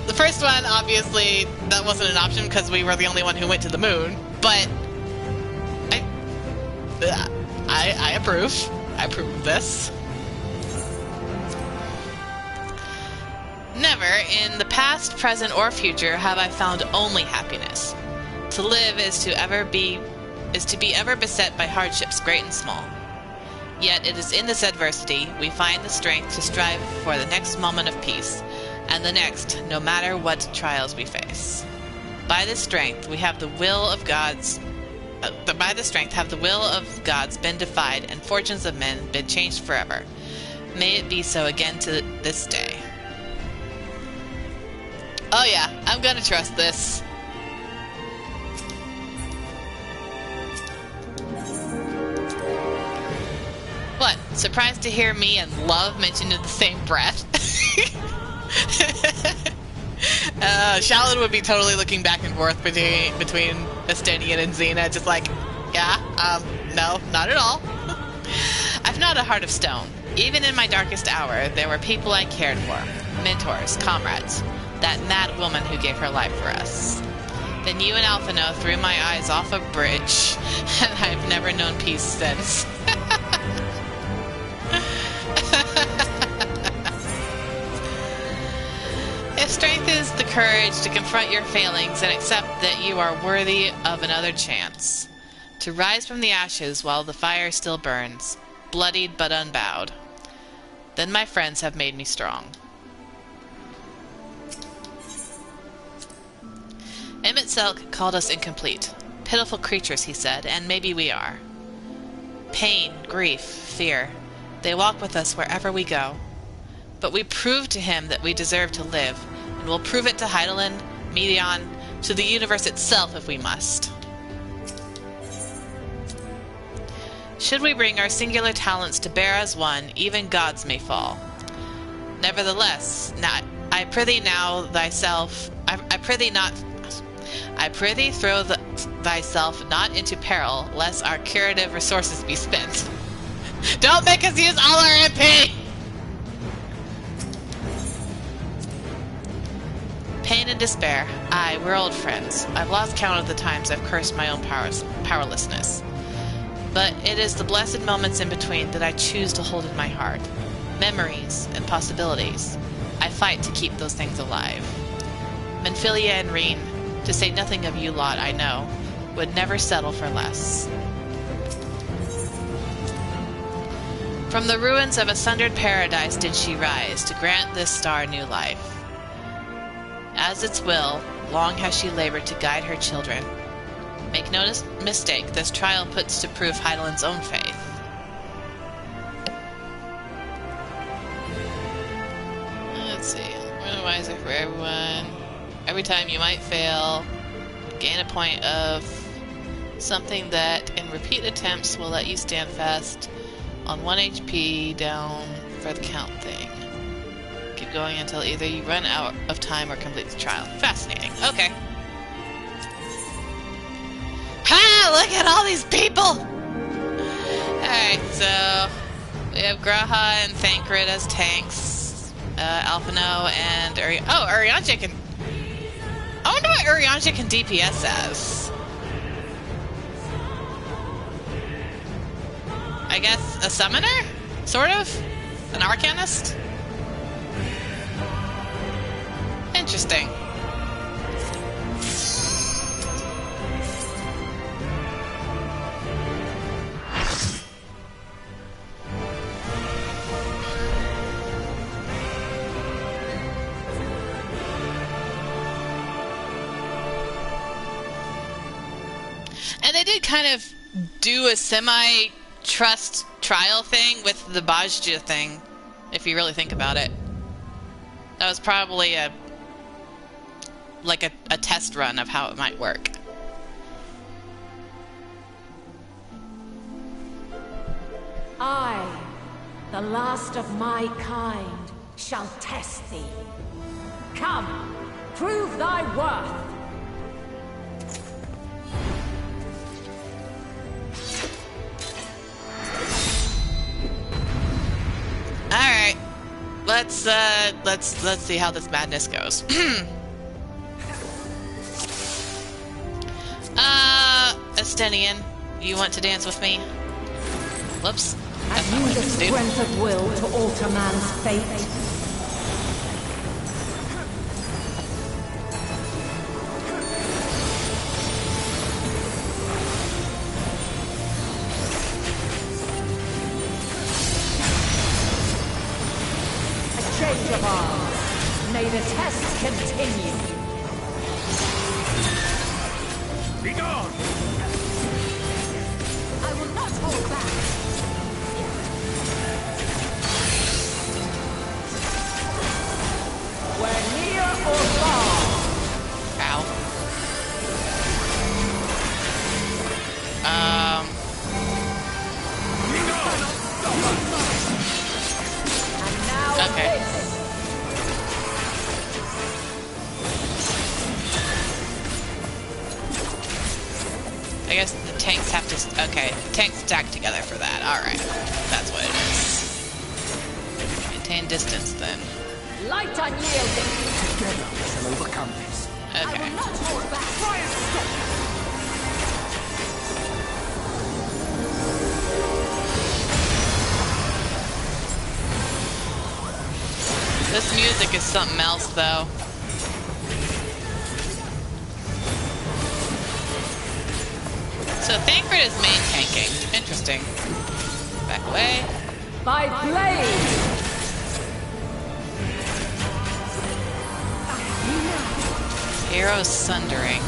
The first one, obviously, that wasn't an option because we were the only one who went to the moon. But I approve. I approve of this. Never, in the past, present, or future, have I found only happiness. To live is to be ever beset by hardships, great and small. Yet it is in this adversity we find the strength to strive for the next moment of peace, and the next, no matter what trials we face. By this strength we have the will of God's been defied, and fortunes of men been changed forever. May it be so again to this day. Oh yeah, I'm gonna trust this. What? Surprised to hear me and love mentioned in the same breath? Shalyn would be totally looking back and forth between Estonian and Xena, just like, yeah, no, not at all. I've not a heart of stone. Even in my darkest hour, there were people I cared for. Mentors, comrades. That mad woman who gave her life for us. Then you and Alphino threw my eyes off a bridge, and I've never known peace since. If strength is the courage to confront your failings and accept that you are worthy of another chance, to rise from the ashes while the fire still burns, bloodied but unbowed, then my friends have made me strong. Emmett Selk called us incomplete. Pitiful creatures, he said, and maybe we are. Pain, grief, fear, they walk with us wherever we go. But we prove to him that we deserve to live, and we'll prove it to Hydaelyn, Medion, to the universe itself if we must. Should we bring our singular talents to bear as one, even gods may fall. Nevertheless, I prithee now thyself, I prithee throw thyself not into peril, lest our curative resources be spent. Don't make us use all our MP! Pain and despair. Aye, we're old friends. I've lost count of the times I've cursed my own powerlessness. But it is the blessed moments in between that I choose to hold in my heart. Memories and possibilities. I fight to keep those things alive. Menphilia and Reen, to say nothing of you lot I know, would never settle for less. From the ruins of a sundered paradise did she rise, to grant this star new life. As its will, long has she labored to guide her children. Make no mistake, this trial puts to proof Hydaelyn's own faith. Let's see. Randomizer for everyone. Every time you might fail, gain a point of something that in repeat attempts will let you stand fast on 1 HP down for the count thing. Keep going until either you run out of time or complete the trial. Fascinating. Okay. Ha! Look at all these people! Alright, so we have Graha and Thancred as tanks. Alphino and Urianger can... I wonder what Urianger can DPS as. I guess a summoner? Sort of? An arcanist? Interesting. And they did kind of do a semi-trust trial thing with the Bajja thing, if you really think about it. That was probably a test run of how it might work. I, the last of my kind, shall test thee. Come, prove thy worth. let's see how this madness goes. Estenian, you want to dance with me? Whoops. That's not Have what you I the meant to do. strength of will to alter man's fate? Change of arms. May the test continue. Be gone! I will not hold back. We're near or far. Ow. And now Okay. this. I guess the tanks have to... Okay, the tanks stack together for that. Alright. That's what it is. Maintain distance, then. Light unyielding. Together we shall overcome this. Okay. Not hold back. This music is something else, though. So Thancred is main tanking. Interesting. Back away. By blade. Arrows sundering.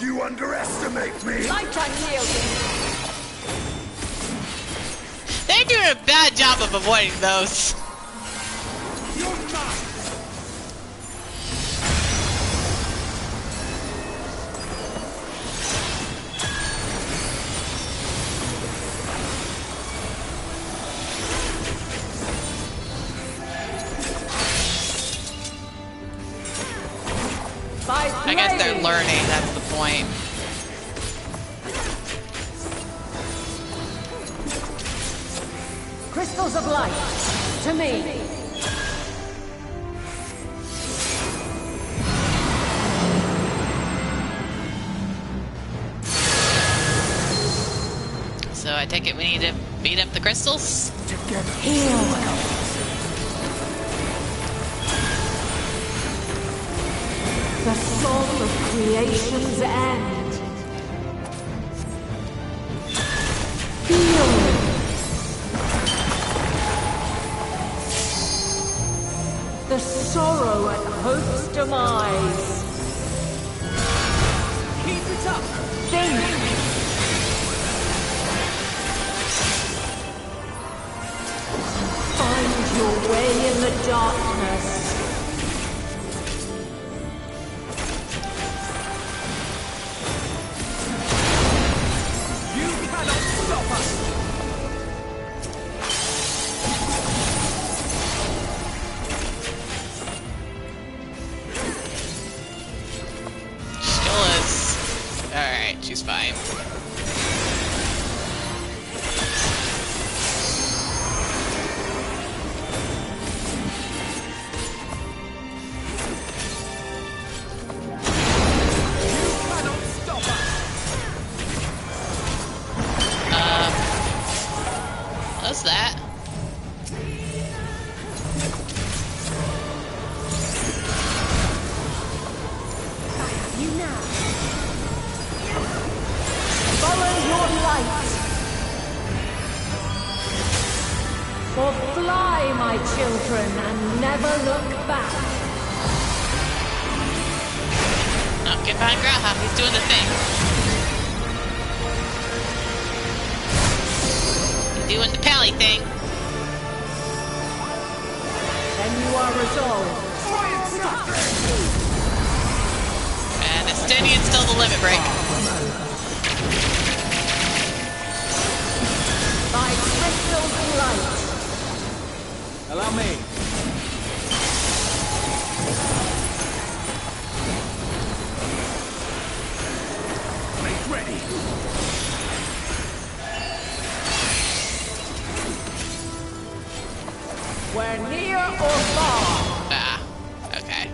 You underestimate me! Light unyielding. They're doing a bad job of avoiding those. You're mine! By blade. I guess they're learning, that's the point. Crystals of light. To me. So I take it we need to beat up the crystals? Together. The soul of creation's end. Feel. The sorrow at hope's demise. Keep it up. Think. Find your way in the darkness. You cannot stop us! Still is. Alright, she's fine. What's that? You now. Follow your light. Or fly, my children, and never look back. Oh, get behind Graha. He's doing the thing. He's doing the pally thing. Then you are resolved. And Estenian's still the limit break. By crystal light. Allow me. Make ready. We're near or far. Ah, okay.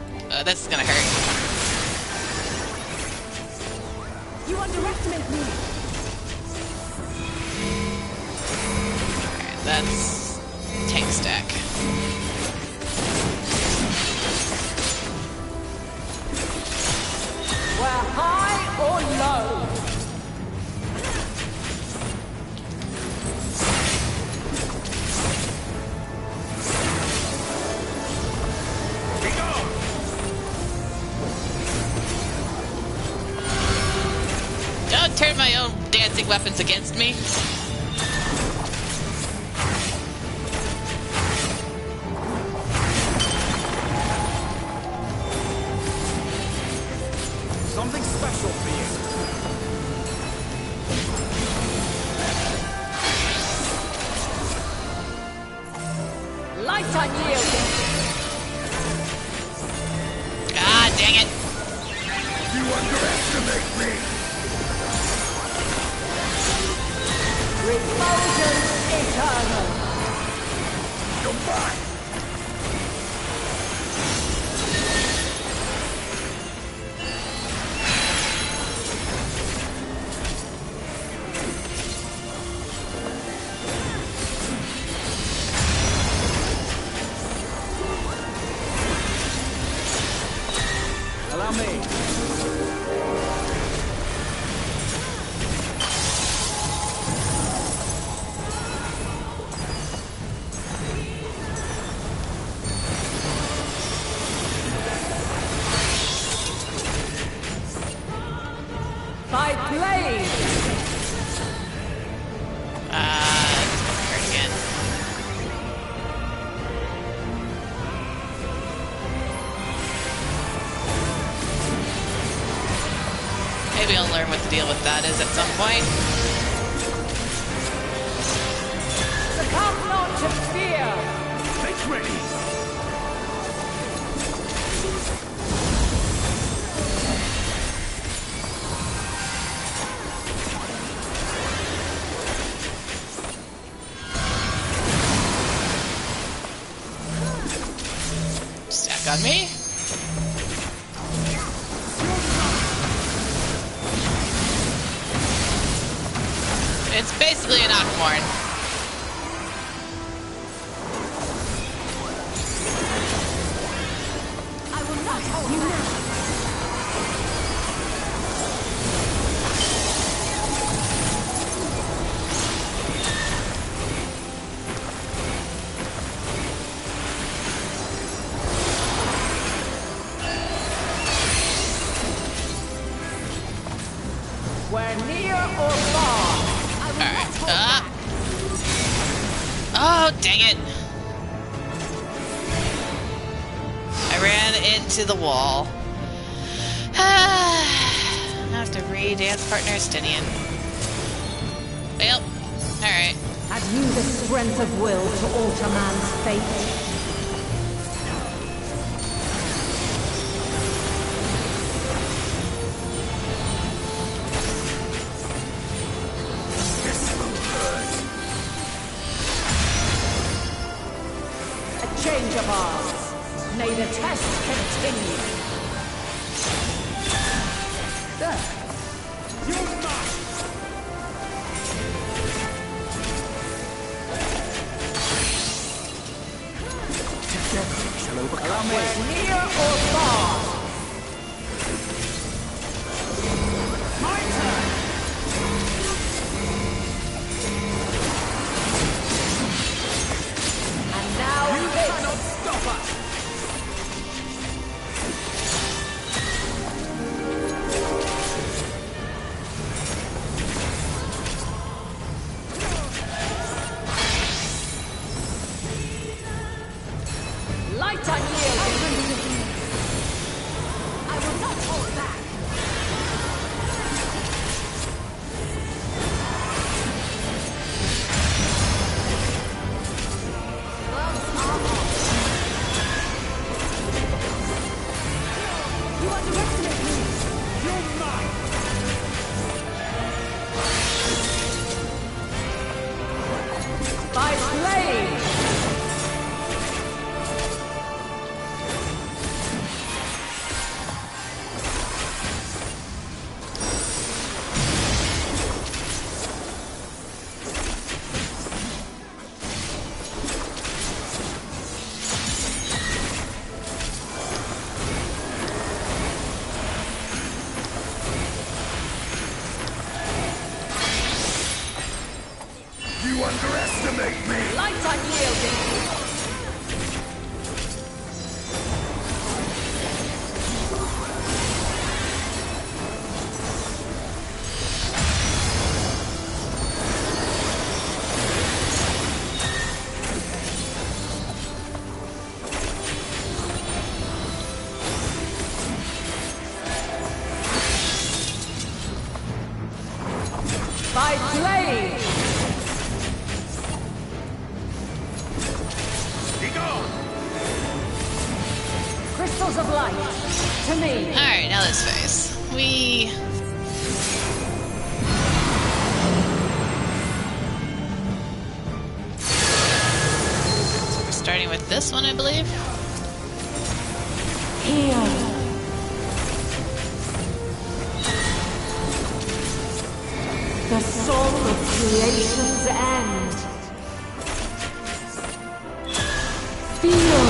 This is gonna hurt. You underestimate me. Alright, that's tank stack. We're high or low. Don't turn my own dancing weapons against me. Something special for you. Light unyielding. God dang it. You underestimate me. Refulgence eternal. Goodbye. Allow me. By blade. Hurt again. Maybe I'll learn what the deal with that is at some point. Succumb not to fear. Make ready. Stack on me. It's basically an Aquamorn. I will not hold you now. We're near or far. Alright. Oh, dang it. I ran into the wall. I have to re-dance partner Stinian. Well, alright. Have you the strength of will to alter man's fate? A change of arms. May the test continue. Allow me. We're near or far. My turn. And now You this. cannot stop us. Light unyielding. I will not hold back. crystals of light to me. Alright, now this phase. So we're starting with this one, I believe. Here. The song of creation's end. Feel.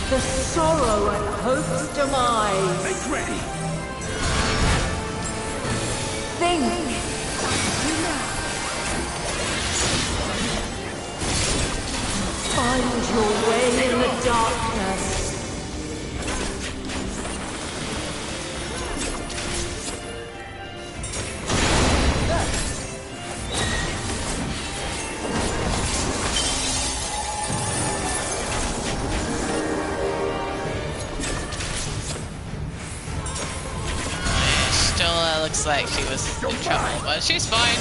The sorrow at hope's demise. Make ready. Think. Find your way in the darkness. Still looks like she was in trouble, but she's fine.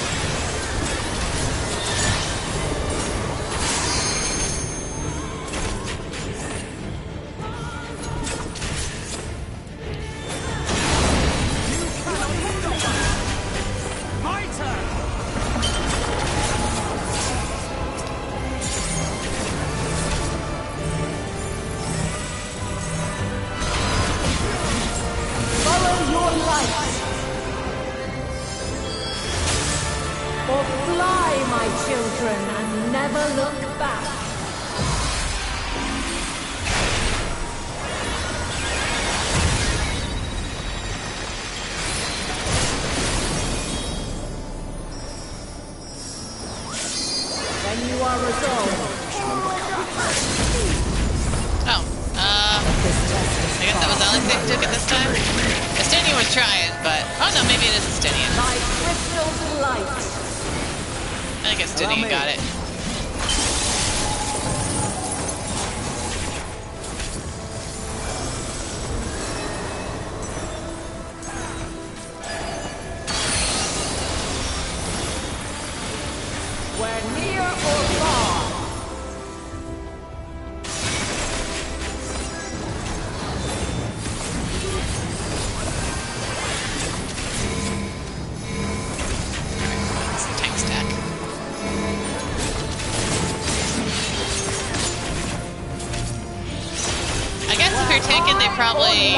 Or fly, my children, and never look back. When you are resolved. Oh, I guess that was Alexei who took it this time? Estinian was trying, but... Oh no, maybe it is Estinian. My crystals light. I think Estinian got it. We're near or far. It's the tank stack. I guess if you're tanking, they probably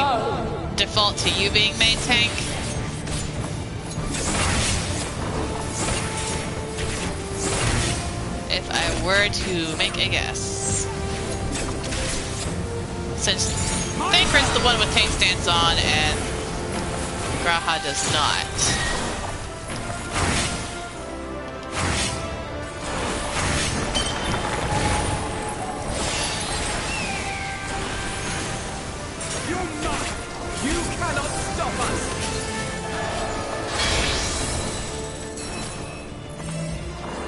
default to you being main tank. If I were to make a guess. Since Thancred's the one with tank stance on and Graha does not. You cannot stop us!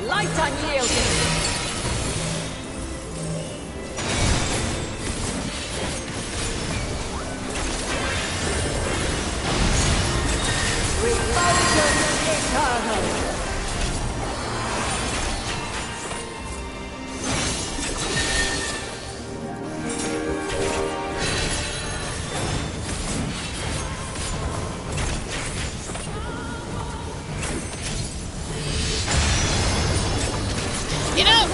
Light unyielding. Refulgence eternal. You know,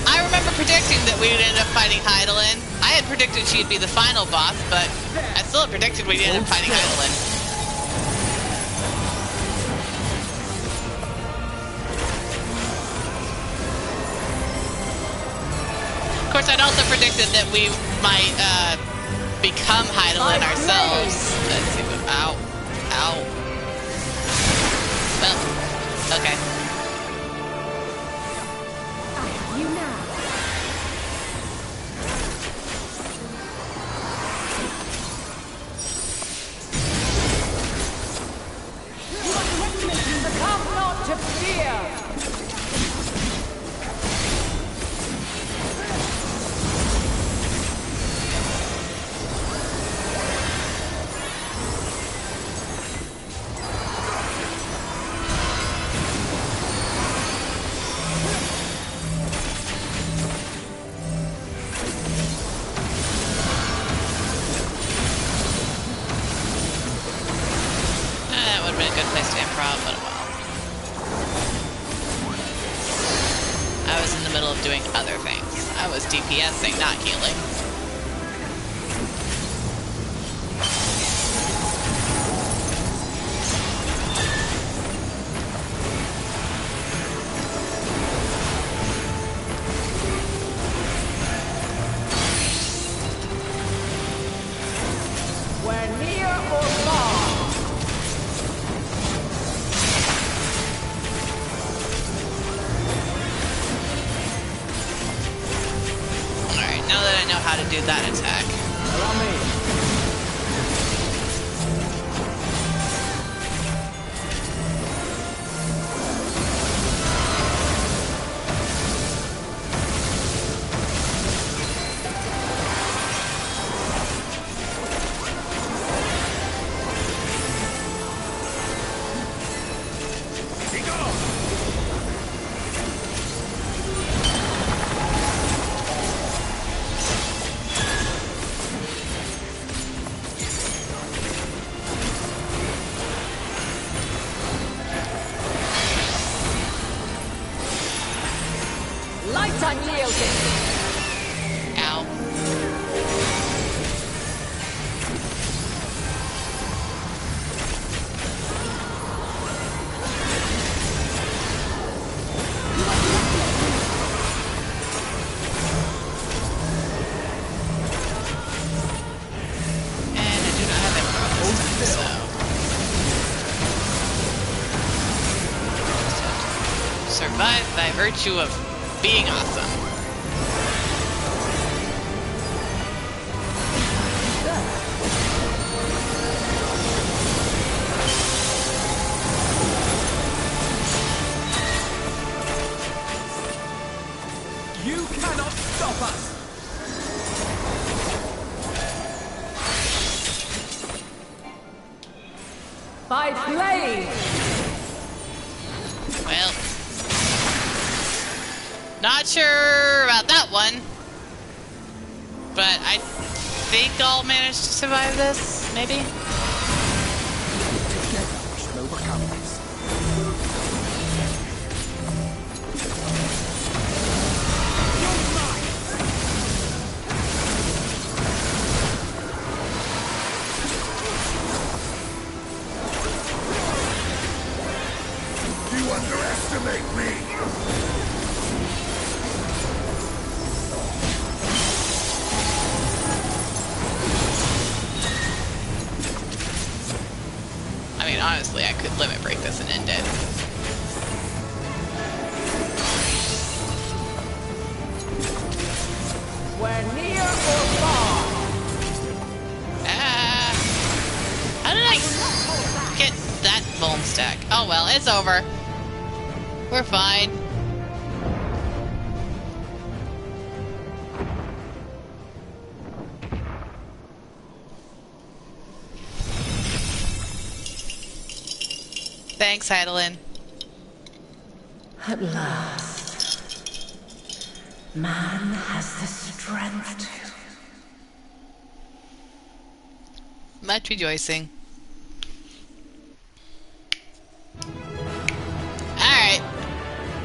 I remember predicting that we would end up fighting Hydaelyn. I had predicted she'd be the final boss, but I still had predicted we'd end up fighting Hydaelyn. Of course, I'd also predicted that we might become Hydaelyn ourselves. Let's see. Ow. Ow. Well, okay. You now. Succumb not to fear. the middle of doing other things. I was DPSing, not healing. Do that attack. Allow me. Survive by virtue of being awesome. You cannot stop us! By flame! Well, not sure about that one, but I think I'll manage to survive this, maybe? Together we shall overcome this. You underestimate me! I mean, honestly, I could limit break this and end it. We're near or far. How did I get that bone stack? Oh well, it's over. We're fine. Thanks, Hydaelyn. At last, man has the strength to. Much rejoicing. Alright.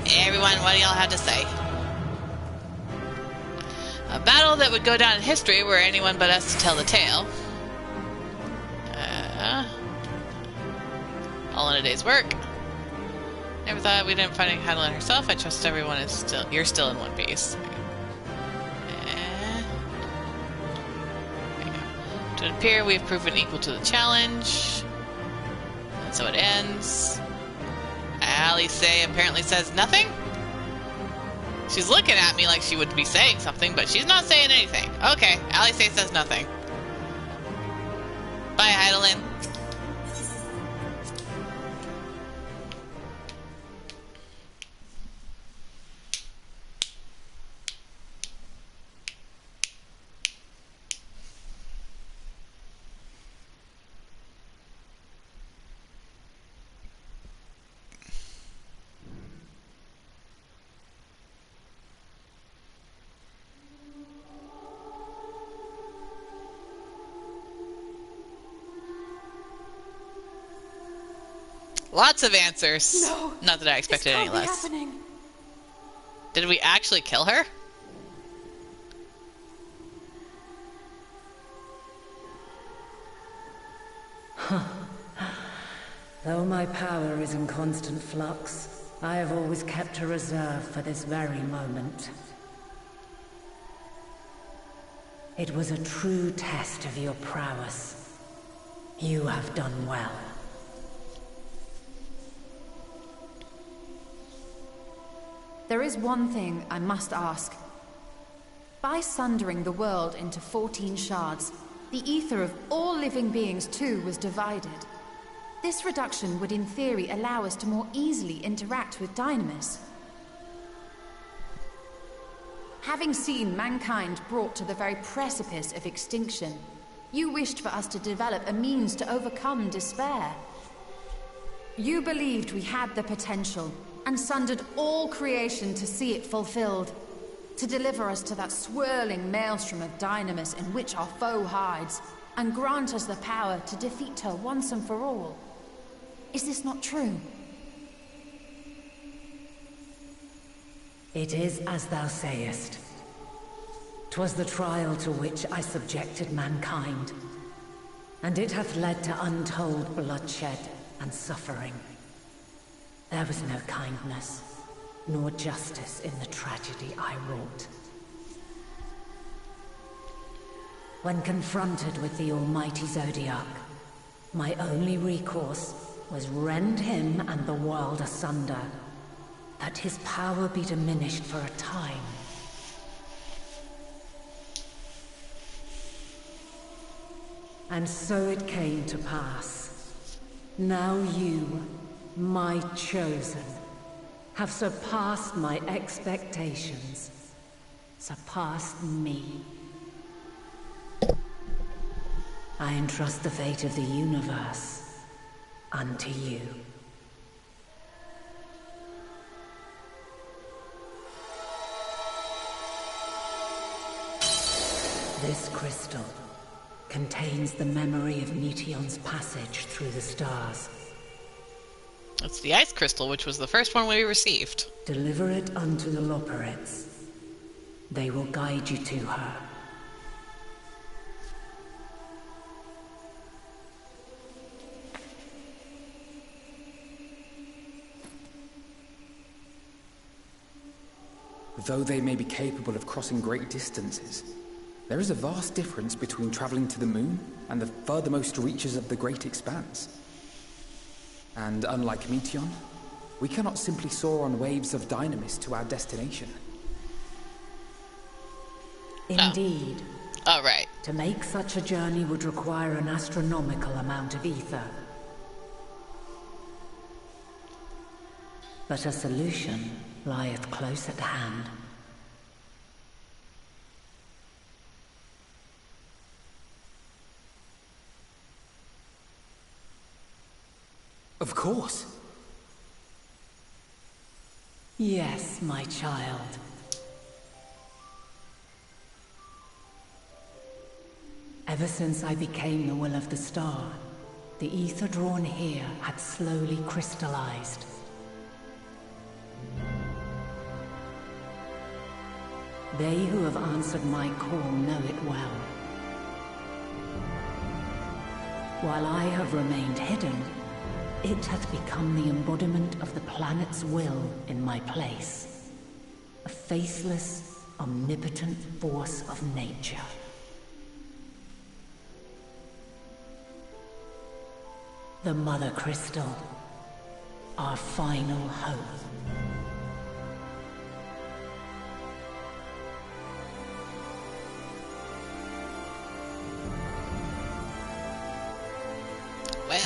Everyone, what do y'all have to say? A battle that would go down in history were anyone but us to tell the tale. All in a day's work. Never thought we didn't find Hydaelyn herself. I trust everyone is still. You're still in one piece. There you go. To appear, we've proven equal to the challenge. And so it ends. Alice apparently says nothing. She's looking at me like she would be saying something, but she's not saying anything. Okay, Alice says nothing. Bye, Hydaelyn. Lots of answers. No, not that I expected any less. Happening. Did we actually kill her? Though my power is in constant flux, I have always kept a reserve for this very moment. It was a true test of your prowess. You have done well. There is one thing I must ask. By sundering the world into 14 shards, the ether of all living beings too was divided. This reduction would in theory allow us to more easily interact with Dynamis. Having seen mankind brought to the very precipice of extinction, you wished for us to develop a means to overcome despair. You believed we had the potential, and sundered all creation to see it fulfilled. To deliver us to that swirling maelstrom of Dynamis in which our foe hides, and grant us the power to defeat her once and for all. Is this not true? It is as thou sayest. 'Twas the trial to which I subjected mankind, and it hath led to untold bloodshed and suffering. There was no kindness, nor justice in the tragedy I wrought. When confronted with the almighty Zodiac, my only recourse was rend him and the world asunder, that his power be diminished for a time. And so it came to pass. Now you, my chosen, have surpassed my expectations, surpassed me. I entrust the fate of the universe unto you. This crystal contains the memory of Meteion's passage through the stars. It's the ice crystal, which was the first one we received. Deliver it unto the Loporrits. They will guide you to her. Though they may be capable of crossing great distances, there is a vast difference between traveling to the moon and the furthermost reaches of the great expanse. And unlike Meteion, we cannot simply soar on waves of Dynamis to our destination. Indeed. Oh, right. To make such a journey would require an astronomical amount of ether. But a solution lieth close at hand. Of course. Yes, my child. Ever since I became the will of the star, the ether drawn here had slowly crystallized. They who have answered my call know it well. While I have remained hidden, it hath become the embodiment of the planet's will in my place. A faceless, omnipotent force of nature. The Mother Crystal, our final hope.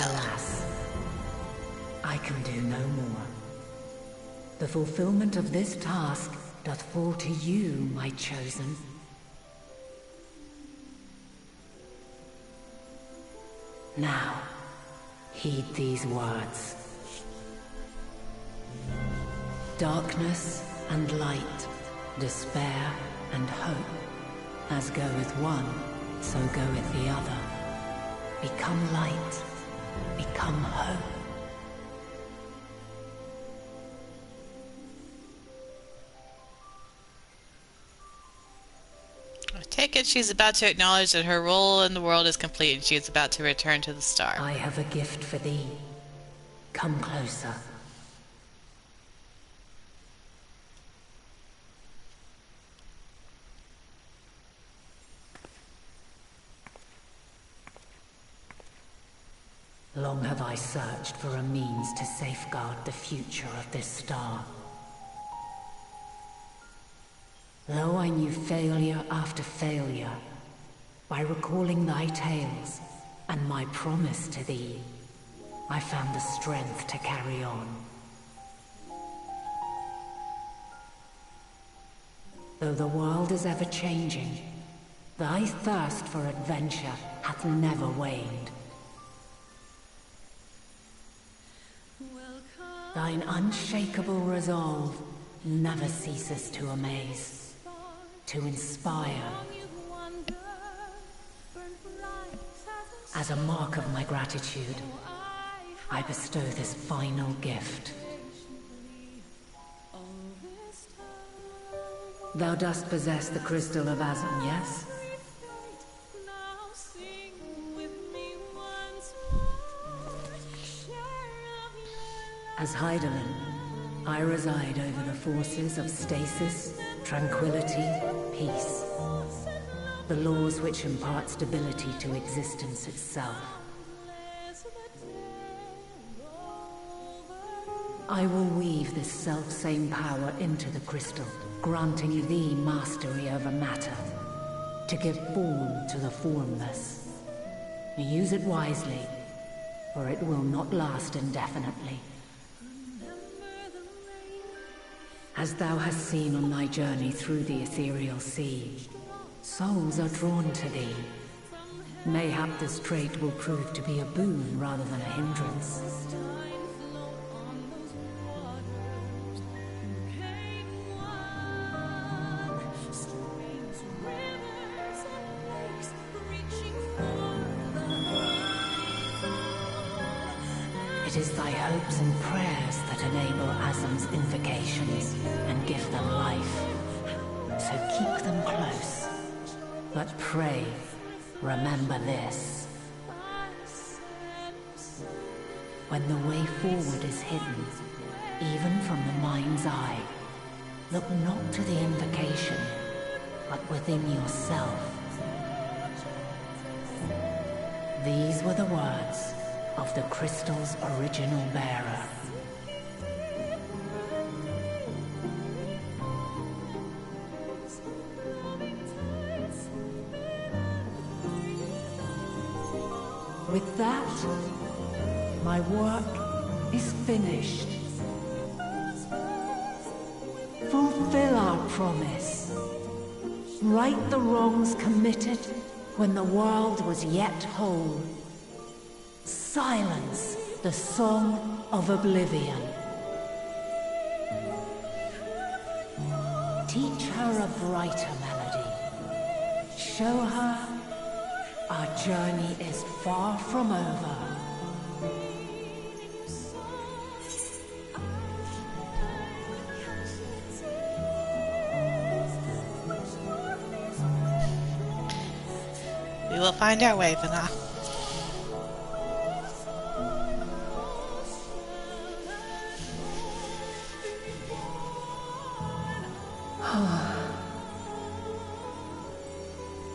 Alas, I can do no more. The fulfillment of this task doth fall to you, my chosen. Now, heed these words. Darkness and light, despair and hope, as goeth one, so goeth the other. Become light, become hope. take it she's about to acknowledge that her role in the world is complete and she is about to return to the star. I have a gift for thee. Come closer. Long have I searched for a means to safeguard the future of this star. Though I knew failure after failure, by recalling thy tales and my promise to thee, I found the strength to carry on. Though the world is ever changing, thy thirst for adventure hath never waned. Thine unshakable resolve never ceases to amaze, to inspire. As a mark of my gratitude, I bestow this final gift. Thou dost possess the crystal of Azum, yes? As Hydaelyn, I reside over the forces of stasis, tranquility, peace. The laws which impart stability to existence itself. I will weave this self-same power into the crystal, granting thee mastery over matter, to give form to the formless. Use it wisely, for it will not last indefinitely. As thou hast seen on thy journey through the ethereal sea, souls are drawn to thee. Mayhap this trait will prove to be a boon rather than a hindrance. It is thy hopes and prayers that enable Azum's invocations and give them life. So keep them close. But pray, remember this. When the way forward is hidden, even from the mind's eye, look not to the invocation, but within yourself. These were the words of the crystal's original bearer. With that, my work is finished. Fulfill our promise. Right the wrongs committed when the world was yet whole. Silence the song of oblivion. Teach her a brighter melody. Show her our journey is far from over. We will find our way, Vana.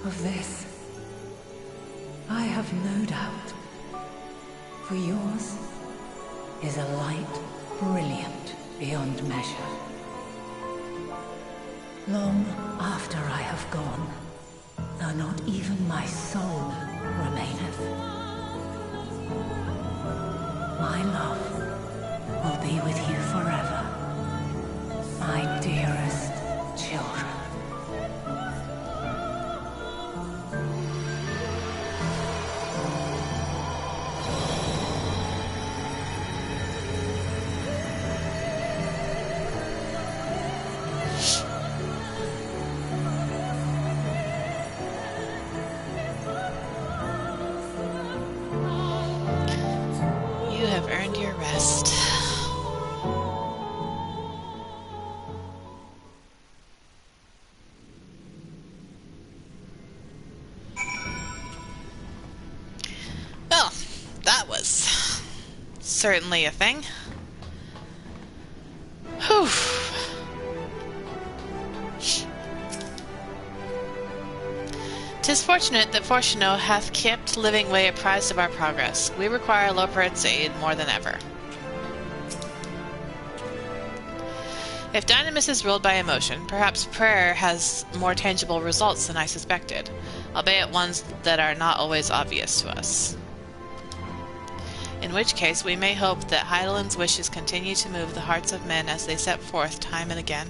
Of this, I have no doubt, for yours is a light brilliant beyond measure. Long after I have gone, though not even my soul remaineth, my love will be with you forever, my dearest children. You have earned your rest. certainly a thing. Whew. 'Tis fortunate that Fortuno hath kept living way apprised of our progress. We require Loperit's aid more than ever. If Dynamis is ruled by emotion, perhaps prayer has more tangible results than I suspected, albeit ones that are not always obvious to us. In which case, we may hope that Hydaelyn's wishes continue to move the hearts of men as they set forth time and again.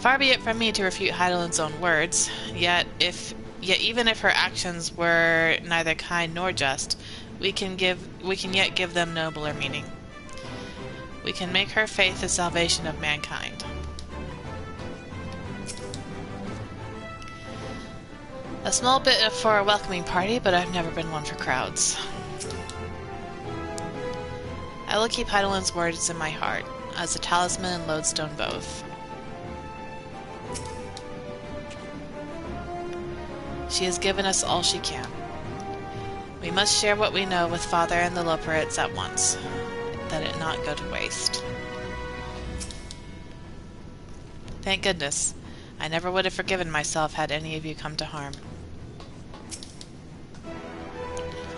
Far be it from me to refute Hydaelyn's own words, yet even if her actions were neither kind nor just, we can yet give them nobler meaning. We can make her faith the salvation of mankind. A small bit for a welcoming party, but I've never been one for crowds. I will keep Hydaelyn's words in my heart, as a talisman and lodestone both. She has given us all she can. We must share what we know with Father and the Loperits at once, that it not go to waste. Thank goodness. I never would have forgiven myself had any of you come to harm.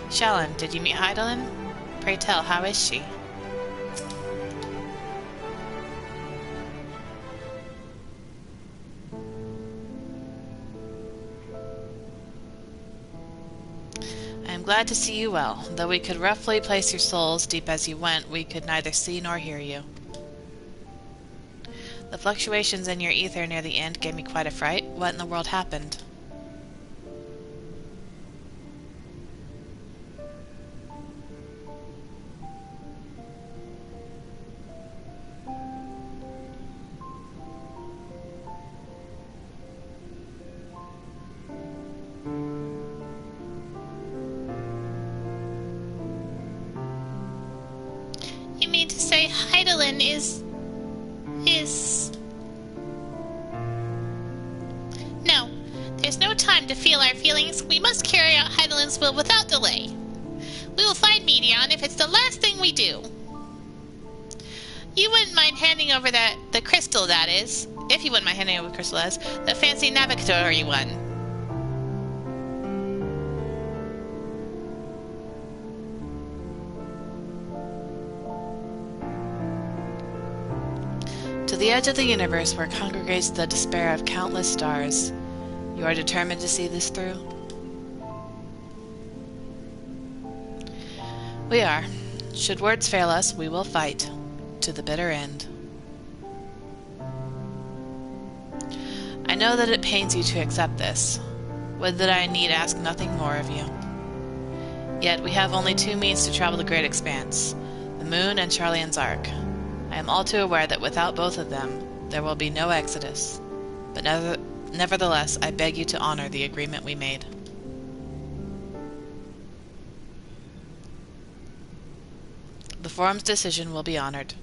Shallan, did you meet Hydaelyn? Pray tell, how is she? I am glad to see you well. Though we could roughly place your souls deep as you went, we could neither see nor hear you. The fluctuations in your ether near the end gave me quite a fright. What in the world happened? You mean to say Hydaelyn is... No, there's no time to feel our feelings. We must carry out Hydaelyn's will without delay. We will find Medion if it's the last thing we do. You wouldn't mind handing over the crystal, that is. If you wouldn't mind handing over the crystal, that is. The fancy navigatory one. To the edge of the universe where congregates the despair of countless stars, you are determined to see this through? We are. Should words fail us, we will fight, to the bitter end. I know that it pains you to accept this. Would that I need ask nothing more of you. Yet we have only two means to travel the great expanse, the moon and Charlian's Ark. I am all too aware that without both of them, there will be no exodus, but nevertheless, I beg you to honor the agreement we made. The Forum's decision will be honored.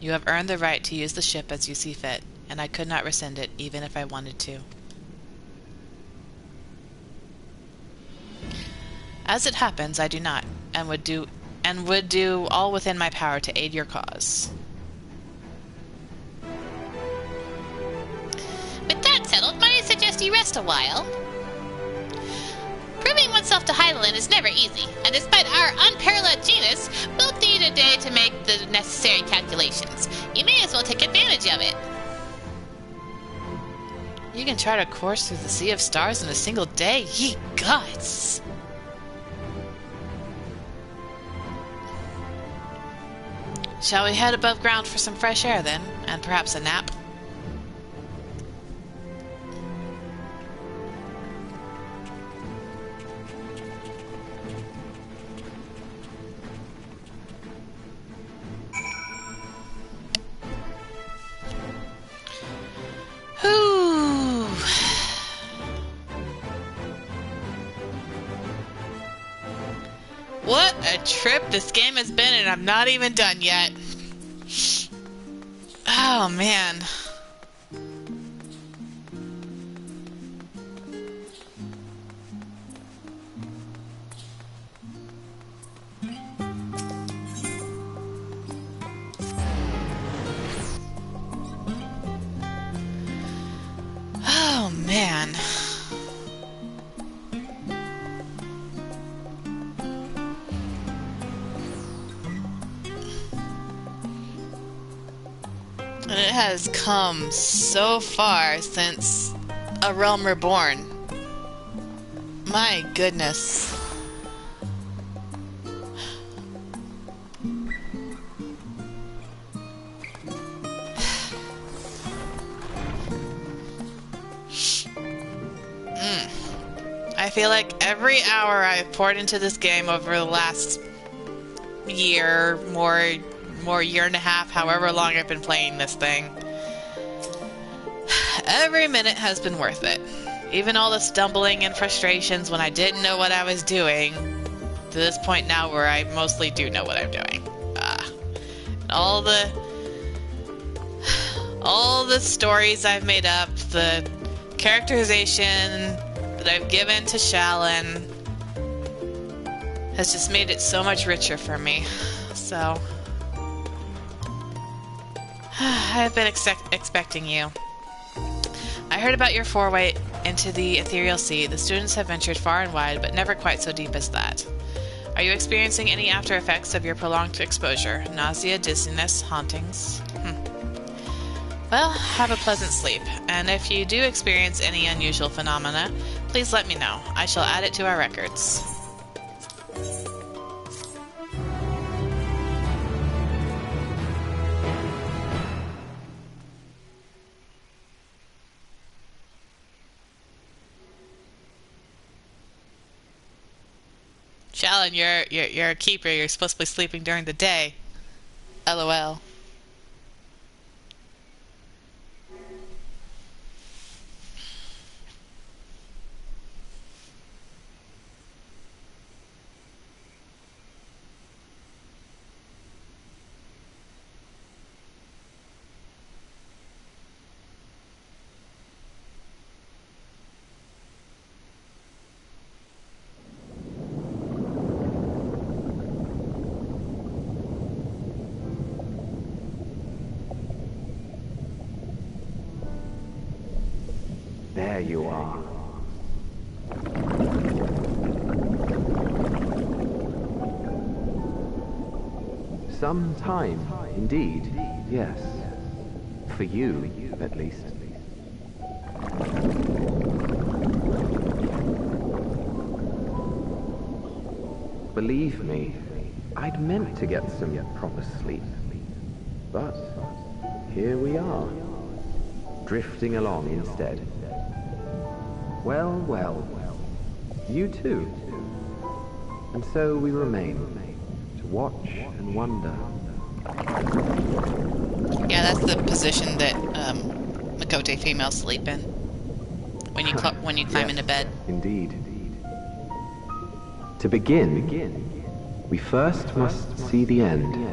You have earned the right to use the ship as you see fit, and I could not rescind it even if I wanted to. As it happens, I do not, and would do all within my power to aid your cause. With that settled, might I suggest you rest a while? Proving oneself to Hydaelyn is never easy, and despite our unparalleled genius, we'll need a day to make the necessary calculations. You may as well take advantage of it. You can chart a course through the sea of stars in a single day? Ye gods! Shall we head above ground for some fresh air then, and perhaps a nap? Whew. What a trip this game has been, and I'm not even done yet. Oh, man. man. And it has come so far since A Realm Reborn. My goodness. I feel like every hour I've poured into this game over the last year, more year and a half, however long I've been playing this thing, every minute has been worth it. Even all the stumbling and frustrations when I didn't know what I was doing, to this point now where I mostly do know what I'm doing. And all the stories I've made up, the characterization that I've given to Shalyn has just made it so much richer for me. So I've been expecting you. I heard about your foray into the ethereal sea. The students have ventured far and wide, but never quite so deep as that. Are you experiencing any after effects of your prolonged exposure? Nausea, dizziness, hauntings? Well, have a pleasant sleep, and if you do experience any unusual phenomena, please let me know. I shall add it to our records. Shalyn, you're a keeper. You're supposed to be sleeping during the day. LOL. There you are. Some time, indeed, yes. For you, at least. Believe me, I'd meant to get some proper sleep. But here we are, drifting along instead. Well, well, you too. And so we remain, to watch and wonder. Yeah, that's the position that Makote females sleep in. When you climb into bed. Indeed. To begin, we first must see the end.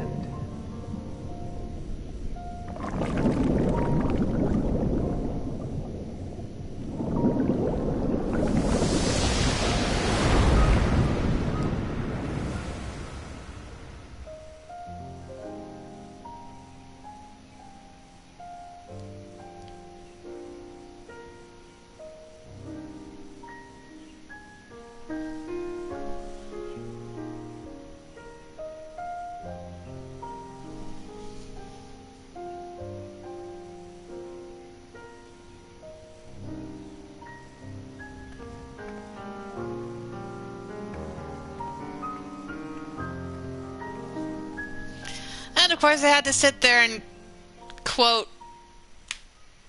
And of course I had to sit there and quote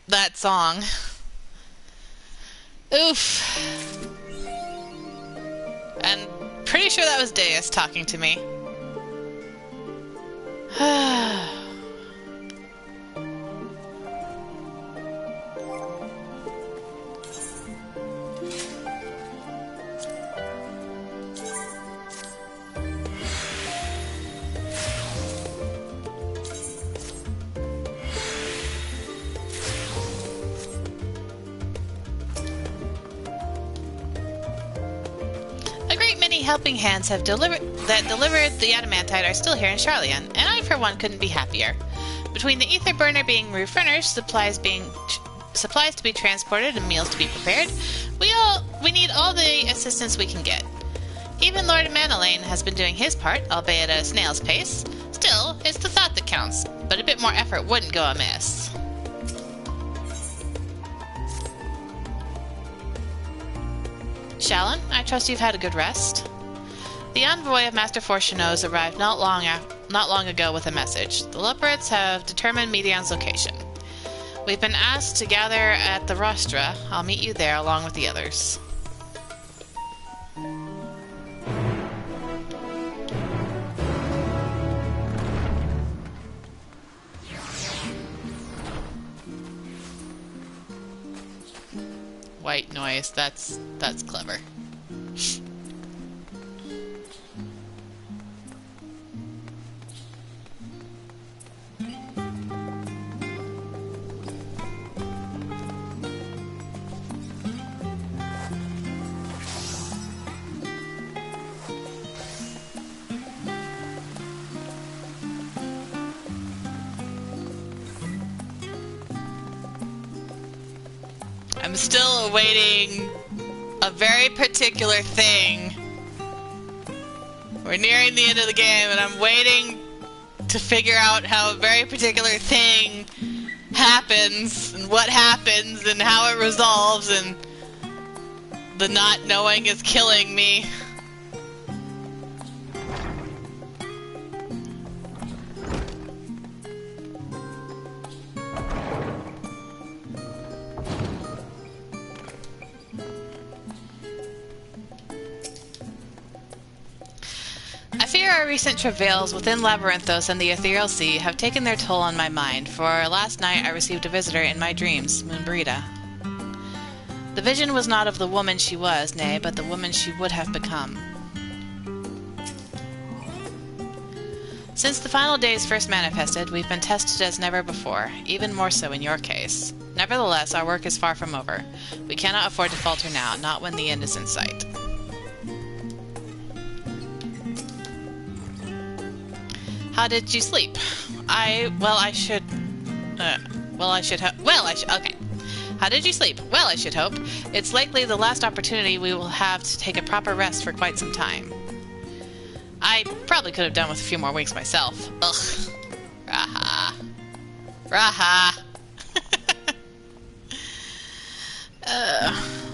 that song. Oof. And pretty sure that was Deus talking to me. Helping hands have delivered the adamantite are still here in Charlian, and I for one couldn't be happier. Between the ether burner being refurnished, supplies being supplies to be transported and meals to be prepared. We need all the assistance we can get. Even Lord Manolane has been doing his part, albeit at a snail's pace. Still, it's the thought that counts, but a bit more effort wouldn't go amiss. Shallan, I trust you've had a good rest. The envoy of Master Fortuno's arrived not long ago with a message. The Leopards have determined Medion's location. We've been asked to gather at the Rostra. I'll meet you there along with the others. White noise, that's clever. I'm still awaiting a very particular thing. We're nearing the end of the game, and I'm waiting to figure out how a very particular thing happens, and what happens, and how it resolves, and the not knowing is killing me. I fear our recent travails within Labyrinthos and the Ethereal Sea have taken their toll on my mind, for last night I received a visitor in my dreams, Moonbrita. The vision was not of the woman she was, nay, but the woman she would have become. Since the final days first manifested, we've been tested as never before, even more so in your case. Nevertheless, our work is far from over. We cannot afford to falter now, not when the end is in sight. How did you sleep? Okay. How did you sleep? Well, I should hope. It's likely the last opportunity we will have to take a proper rest for quite some time. I probably could have done with a few more weeks myself. Ugh. Raha. Raha.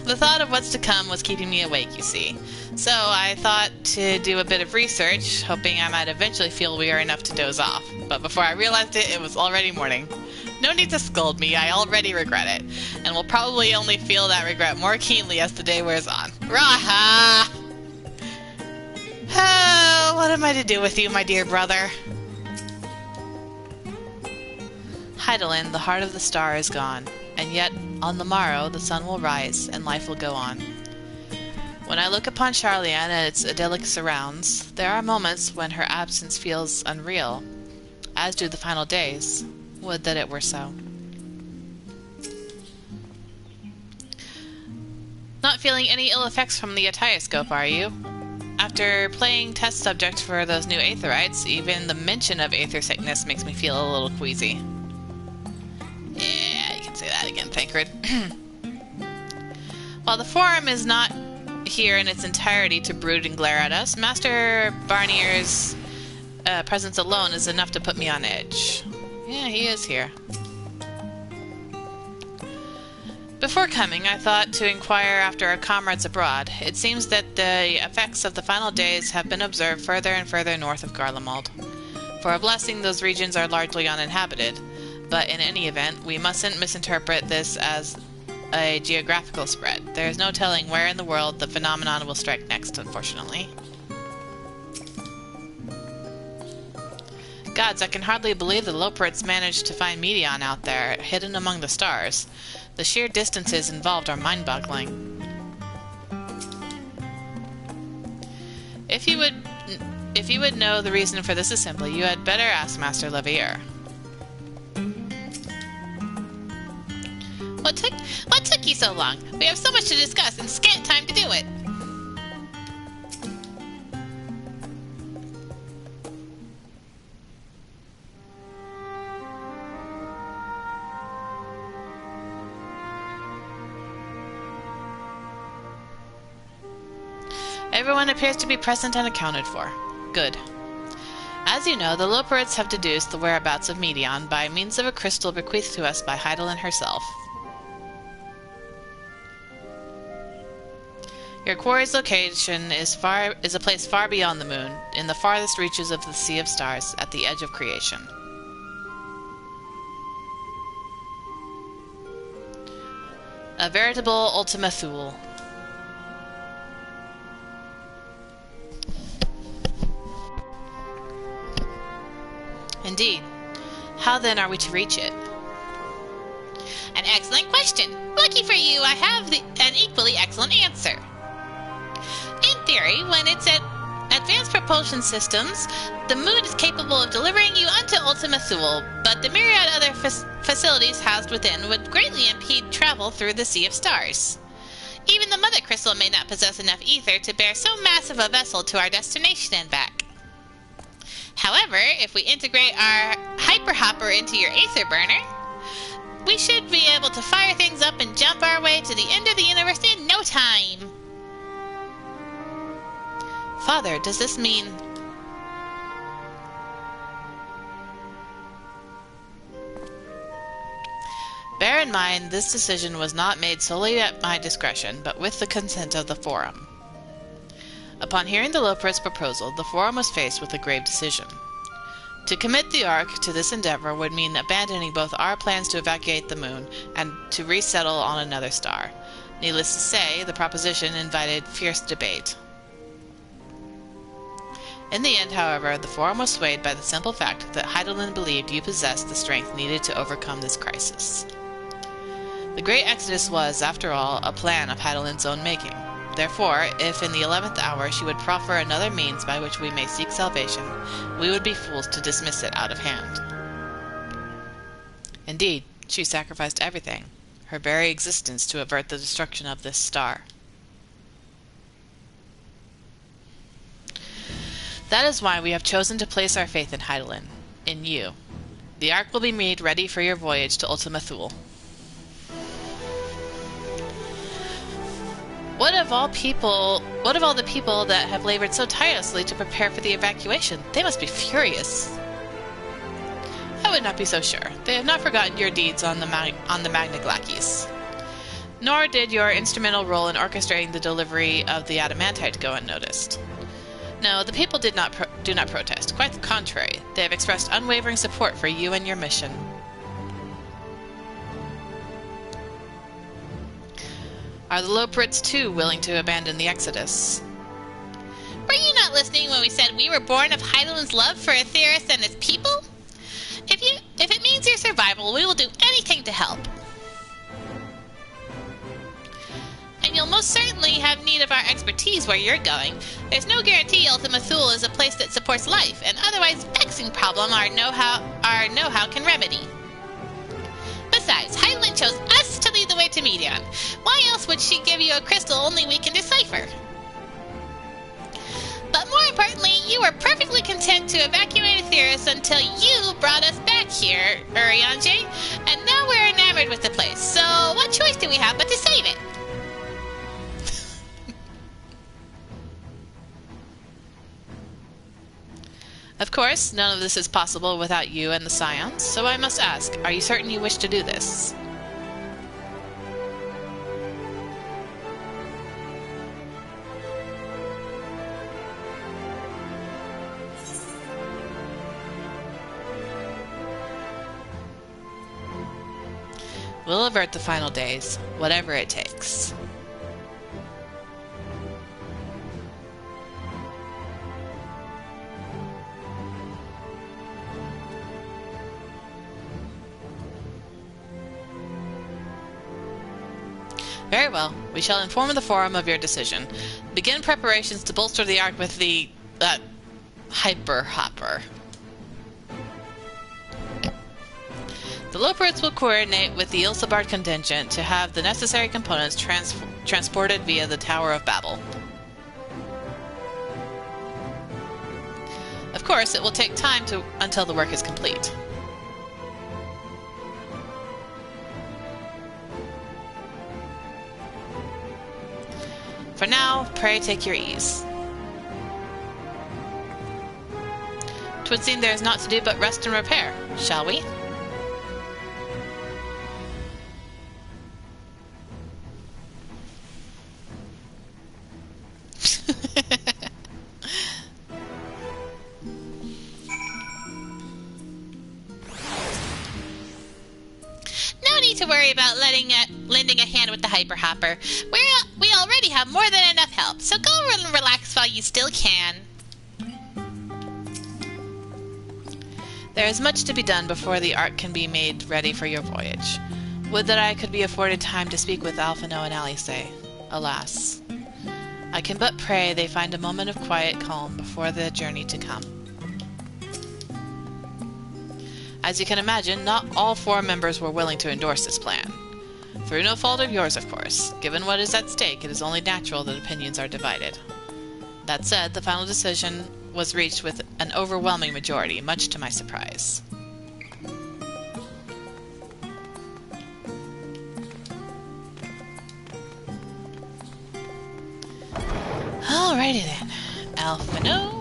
The thought of what's to come was keeping me awake, you see. So I thought to do a bit of research, hoping I might eventually feel weary enough to doze off. But before I realized it, it was already morning. No need to scold me, I already regret it. And will probably only feel that regret more keenly as the day wears on. Raha! Oh, what am I to do with you, my dear brother? Hydaelyn, the heart of the star, is gone. And yet, on the morrow, the sun will rise, and life will go on. When I look upon Sharlayan and its idyllic surrounds, there are moments when her absence feels unreal, as do the final days. Would that it were so. Not feeling any ill effects from the Atioscope, are you? After playing test subject for those new Aetherites, even the mention of Aether sickness makes me feel a little queasy. Yeah, you can say that again, Thancred. While the Forum is not here in its entirety to brood and glare at us, Master Barnier's presence alone is enough to put me on edge. Yeah, he is here. Before coming, I thought to inquire after our comrades abroad. It seems that the effects of the final days have been observed further and further north of Garlemald. For a blessing, those regions are largely uninhabited, but in any event, we mustn't misinterpret this as a geographical spread. There is no telling where in the world the phenomenon will strike next, unfortunately. Gods, I can hardly believe the Loporits managed to find Medion out there, hidden among the stars. The sheer distances involved are mind-boggling. If you would know the reason for this assembly, you had better ask Master Levier. What took you so long? We have so much to discuss and scant time to do it. Everyone appears to be present and accounted for. Good. As you know, the Loperids have deduced the whereabouts of Medion by means of a crystal bequeathed to us by Hydaelyn herself. Your quarry's location is a place far beyond the moon, in the farthest reaches of the Sea of Stars, at the edge of creation. A veritable Ultima Thule. Indeed. How then are we to reach it? An excellent question. Lucky for you, I have an equally excellent answer. In theory, when it's at advanced propulsion systems, the moon is capable of delivering you unto Ultima Thule, but the myriad other facilities housed within would greatly impede travel through the Sea of Stars. Even the Mother Crystal may not possess enough ether to bear so massive a vessel to our destination and back. However, if we integrate our Hyper Hopper into your Aether Burner, we should be able to fire things up and jump our way to the end of the universe in no time. Father, does this mean... Bear in mind, this decision was not made solely at my discretion, but with the consent of the Forum. Upon hearing the Loperid's proposal, the Forum was faced with a grave decision. To commit the Ark to this endeavor would mean abandoning both our plans to evacuate the moon and to resettle on another star. Needless to say, the proposition invited fierce debate. In the end, however, the Forum was swayed by the simple fact that Hydaelyn believed you possessed the strength needed to overcome this crisis. The Great Exodus was, after all, a plan of Hydaelyn's own making. Therefore, if in the 11th hour she would proffer another means by which we may seek salvation, we would be fools to dismiss it out of hand. Indeed, she sacrificed everything, her very existence, to avert the destruction of this star. That is why we have chosen to place our faith in Hydaelyn, in you. The Ark will be made ready for your voyage to Ultima Thule. What of all the people that have labored so tirelessly to prepare for the evacuation? They must be furious. I would not be so sure. They have not forgotten your deeds on the Magna Glacis. Nor did your instrumental role in orchestrating the delivery of the adamantite go unnoticed. No, the people do not protest. Quite the contrary. They have expressed unwavering support for you and your mission. Are the Loperids, too, willing to abandon the Exodus? Were you not listening when we said we were born of Hydaelyn's love for Aetheris and his people? If it means your survival, we will do anything to help. And you'll most certainly have need of our expertise where you're going. There's no guarantee Ultima Thule is a place that supports life, and otherwise vexing problem our know-how can remedy. Besides, Hydaelyn chose us to lead the way to Medion. Why else would she give you a crystal only we can decipher? But more importantly, you were perfectly content to evacuate Aetheris until you brought us back here, Urianger, and now we're enamored with the place. So what choice do we have but to save it? Of course, none of this is possible without you and the Scions, so I must ask, are you certain you wish to do this? We'll avert the final days, whatever it takes. Very well. We shall inform the Forum of your decision. Begin preparations to bolster the Ark with the... Hyper Hopper. The Loperids will coordinate with the Ilsabard contingent to have the necessary components transported via the Tower of Babel. Of course, it will take time until the work is complete. For now, pray take your ease. 'Twould seem there is naught to do but rest and repair. Shall we? No need to worry about lending a hand with the hyper hopper. We already have more than enough help, so go and relax while you still can. There is much to be done before the Ark can be made ready for your voyage. Would that I could be afforded time to speak with Alphino and Alice. Alas. I can but pray they find a moment of quiet calm before the journey to come. As you can imagine, not all 4 members were willing to endorse this plan. Through no fault of yours, of course. Given what is at stake, it is only natural that opinions are divided. That said, the final decision was reached with an overwhelming majority, much to my surprise. Alrighty then. Alphino.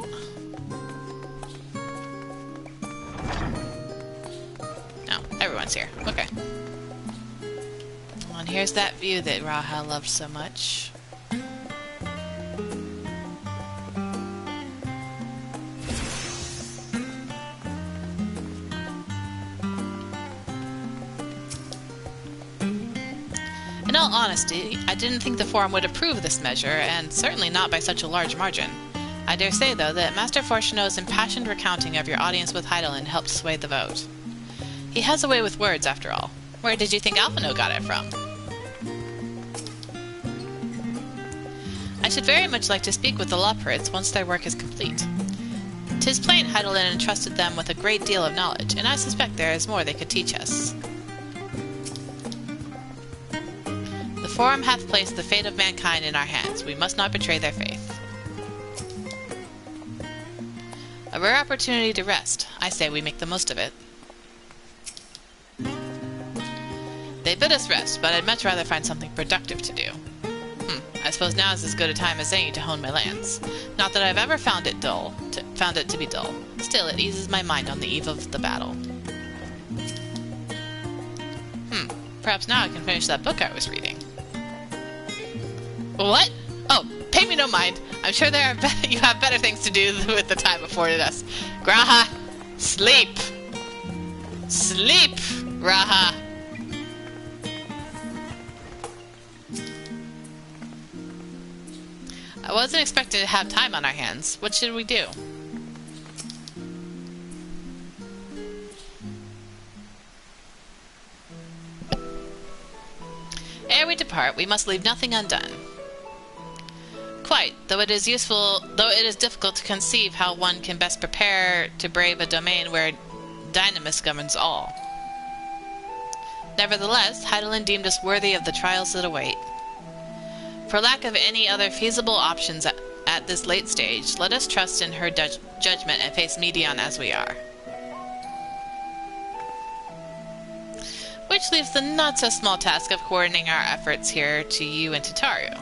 Everyone's here. Okay. And here's that view that Raha loved so much. In all honesty, I didn't think the Forum would approve this measure, and certainly not by such a large margin. I dare say, though, that Master Fortuno's impassioned recounting of your audience with Hydaelyn helped sway the vote. He has a way with words, after all. Where did you think Alphino got it from? I should very much like to speak with the Loperids once their work is complete. 'Tis plain Hydaelyn entrusted them with a great deal of knowledge, and I suspect there is more they could teach us. The Forum hath placed the fate of mankind in our hands. We must not betray their faith. A rare opportunity to rest. I say we make the most of it. They bid us rest, but I'd much rather find something productive to do. I suppose now is as good a time as any to hone my lance. Not that I've ever found it to be dull. Still, it eases my mind on the eve of the battle. Perhaps now I can finish that book I was reading. What? Oh, pay me no mind. I'm sure you have better things to do with the time afforded us. Graha, sleep! Sleep, Raha! I wasn't expecting to have time on our hands. What should we do? Ere we depart, we must leave nothing undone. Quite, though it is difficult to conceive how one can best prepare to brave a domain where Dynamis governs all. Nevertheless, Hydaelyn deemed us worthy of the trials that await. For lack of any other feasible options at this late stage, let us trust in her judgment and face Medion as we are. Which leaves the not-so-small task of coordinating our efforts here to you and to Taru.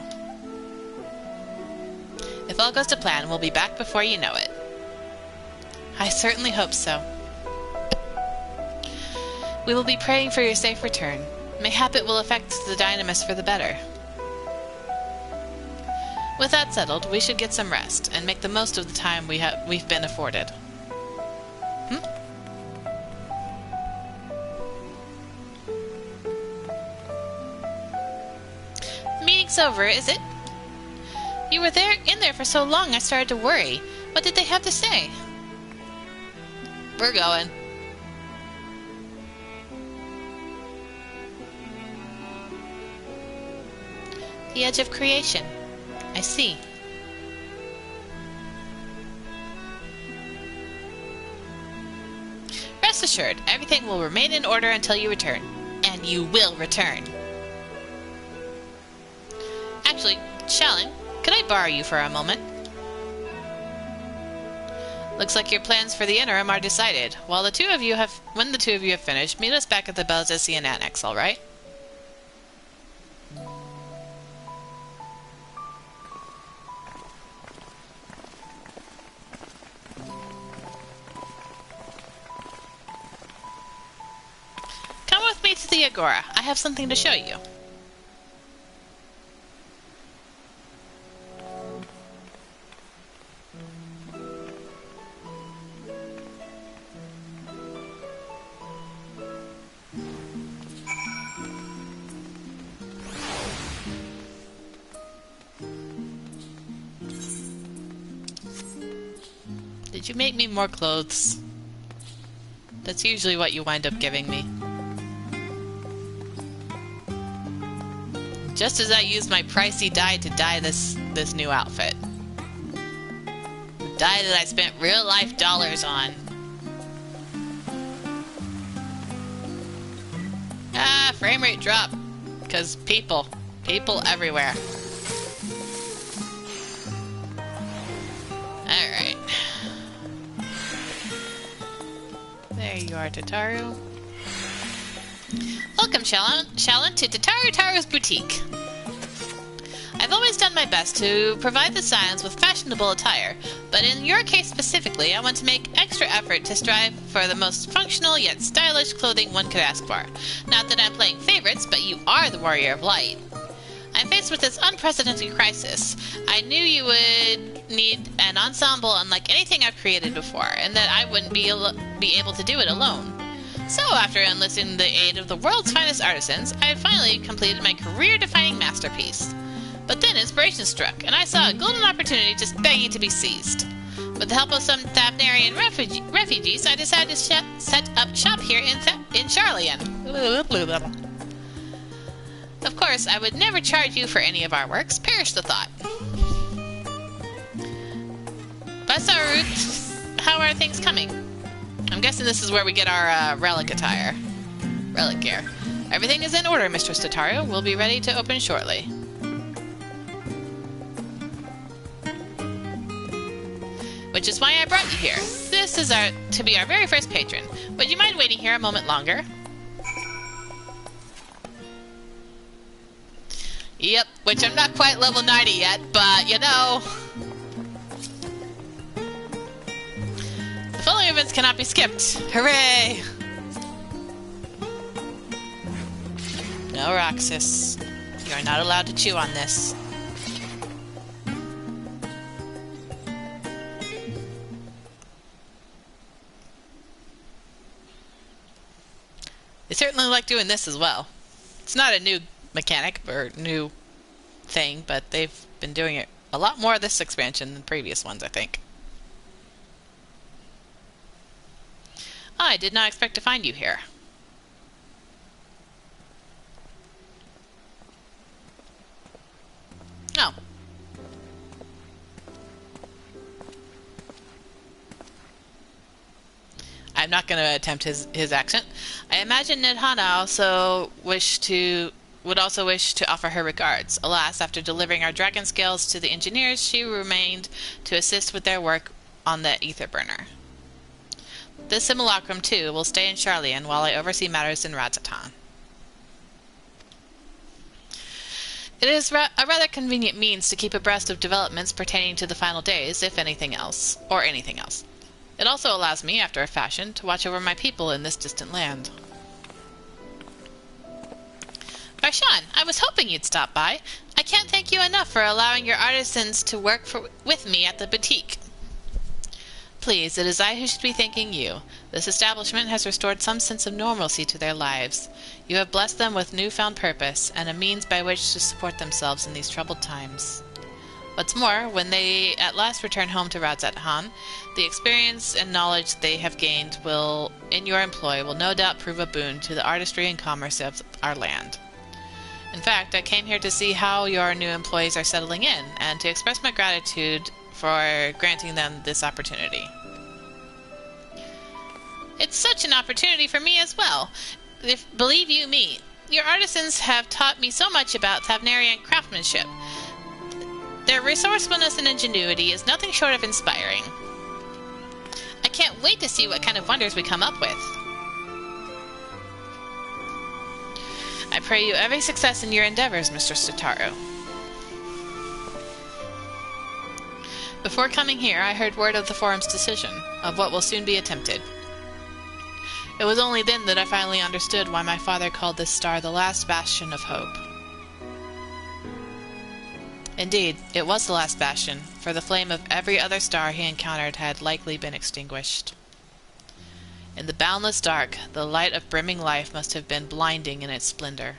If all goes to plan, we'll be back before you know it. I certainly hope so. We will be praying for your safe return. Mayhap it will affect the Dynamis for the better. With that settled, we should get some rest, and make the most of the time we've been afforded. The meeting's over, is it? You were in there for so long I started to worry. What did they have to say? We're going. The edge of creation. I see. Rest assured, everything will remain in order until you return. And you will return. Actually, Shalyn, could I borrow you for a moment? Looks like your plans for the interim are decided. When the two of you have finished, meet us back at the Belzessian Annex, alright? to the Agora. I have something to show you. Did you make me more clothes? That's usually what you wind up giving me. Just as I used my pricey dye to dye this new outfit. The dye that I spent real life dollars on. Ah, frame rate drop. Because people everywhere. Alright. There you are, Tataru. Welcome, Shalon, to Tataru's boutique. I've always done my best to provide the Scions with fashionable attire, but in your case specifically, I want to make extra effort to strive for the most functional yet stylish clothing one could ask for. Not that I'm playing favorites, but you are the Warrior of Light. I'm faced with this unprecedented crisis. I knew you would need an ensemble unlike anything I've created before, and that I wouldn't be able to do it alone. So, after enlisting the aid of the world's finest artisans, I finally completed my career-defining masterpiece. But then inspiration struck, and I saw a golden opportunity just begging to be seized. With the help of some Thavnarian refugees, I decided to set up shop here in Sharlayan. Of course, I would never charge you for any of our works. Perish the thought. Basarut, how are things coming? I'm guessing this is where we get our relic attire. Relic gear. Everything is in order, Mistress Tataru. We'll be ready to open shortly. Which is why I brought you here. This is to be our very first patron. Would you mind waiting here a moment longer? Yep, which I'm not quite level 90 yet, but you know. The following events cannot be skipped. Hooray! No, Roxas. You are not allowed to chew on this. They certainly like doing this as well. It's not a new mechanic or new thing, but they've been doing it a lot more this expansion than previous ones, I think. I did not expect to find you here. Oh. I'm not going to attempt his accent. I imagine Nidhana would also wish to offer her regards. Alas, after delivering our dragon scales to the engineers, she remained to assist with their work on the ether burner. This simulacrum, too, will stay in Sharlayan while I oversee matters in Radzatan. It is a rather convenient means to keep abreast of developments pertaining to the final days, if anything else, or anything else. It also allows me, after a fashion, to watch over my people in this distant land. Varshan, I was hoping you'd stop by. I can't thank you enough for allowing your artisans to work with me at the boutique. Please, it is I who should be thanking you. This establishment has restored some sense of normalcy to their lives. You have blessed them with newfound purpose, and a means by which to support themselves in these troubled times. What's more, when they at last return home to Radzatan, the experience and knowledge they have gained in your employ will no doubt prove a boon to the artistry and commerce of our land. In fact, I came here to see how your new employees are settling in, and to express my gratitude for granting them this opportunity. It's such an opportunity for me as well. Believe you me, your artisans have taught me so much about Thavnarian craftsmanship. Their resourcefulness and ingenuity is nothing short of inspiring. I can't wait to see what kind of wonders we come up with. I pray you every success in your endeavors, Mr. Tataru. Before coming here, I heard word of the forum's decision, of what will soon be attempted. It was only then that I finally understood why my father called this star the last bastion of hope. Indeed, it was the last bastion, for the flame of every other star he encountered had likely been extinguished. In the boundless dark, the light of brimming life must have been blinding in its splendor.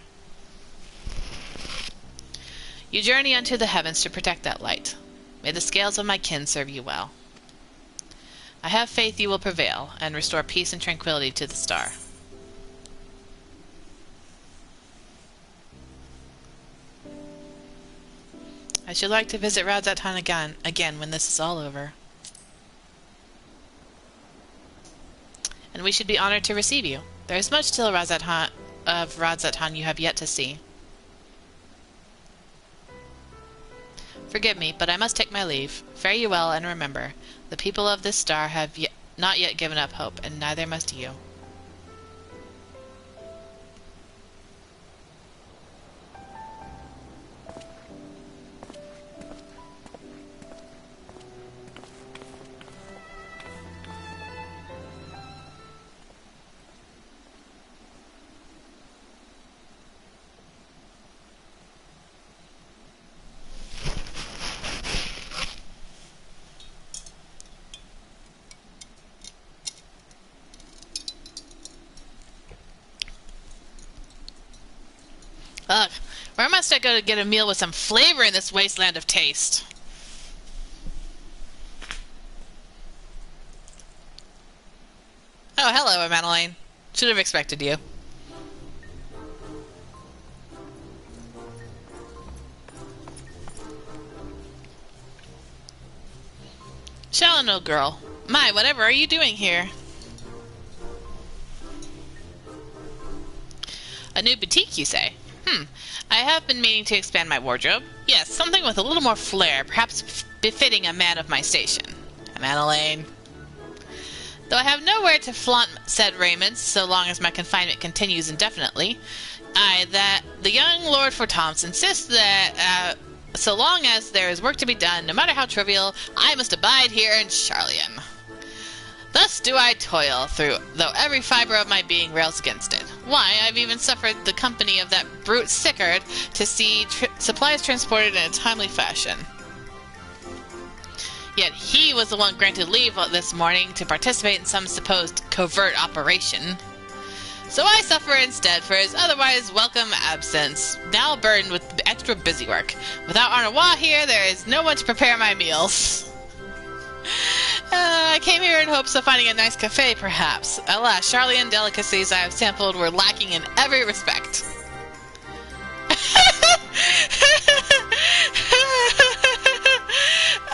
You journey unto the heavens to protect that light. May the scales of my kin serve you well. I have faith you will prevail, and restore peace and tranquility to the star. I should like to visit Radzatan again when this is all over. And we should be honored to receive you. There is much still of Radzatan you have yet to see. Forgive me, but I must take my leave. Fare you well, and remember, the people of this star have not yet given up hope, and neither must you. Ugh, where must I go to get a meal with some flavor in this wasteland of taste? Oh, hello, Hydaelyn. Should have expected you. Shallow, old girl. My, whatever are you doing here? A new boutique, you say? I have been meaning to expand my wardrobe. Yes, something with a little more flair, perhaps befitting a man of my station. Hydaelyn. Though I have nowhere to flaunt said raiments, so long as my confinement continues indefinitely, the young Lord Fortomps insists that, so long as there is work to be done, no matter how trivial, I must abide here in Sharlayan. Thus do I toil through, though every fiber of my being rails against it. Why, I've even suffered the company of that brute Sickard to see supplies transported in a timely fashion. Yet he was the one granted leave this morning to participate in some supposed covert operation. So I suffer instead for his otherwise welcome absence, now burdened with extra busy work. Without Arnawa here, there is no one to prepare my meals. I came here in hopes of finding a nice cafe, perhaps. Alas, Sharlayan delicacies I have sampled were lacking in every respect.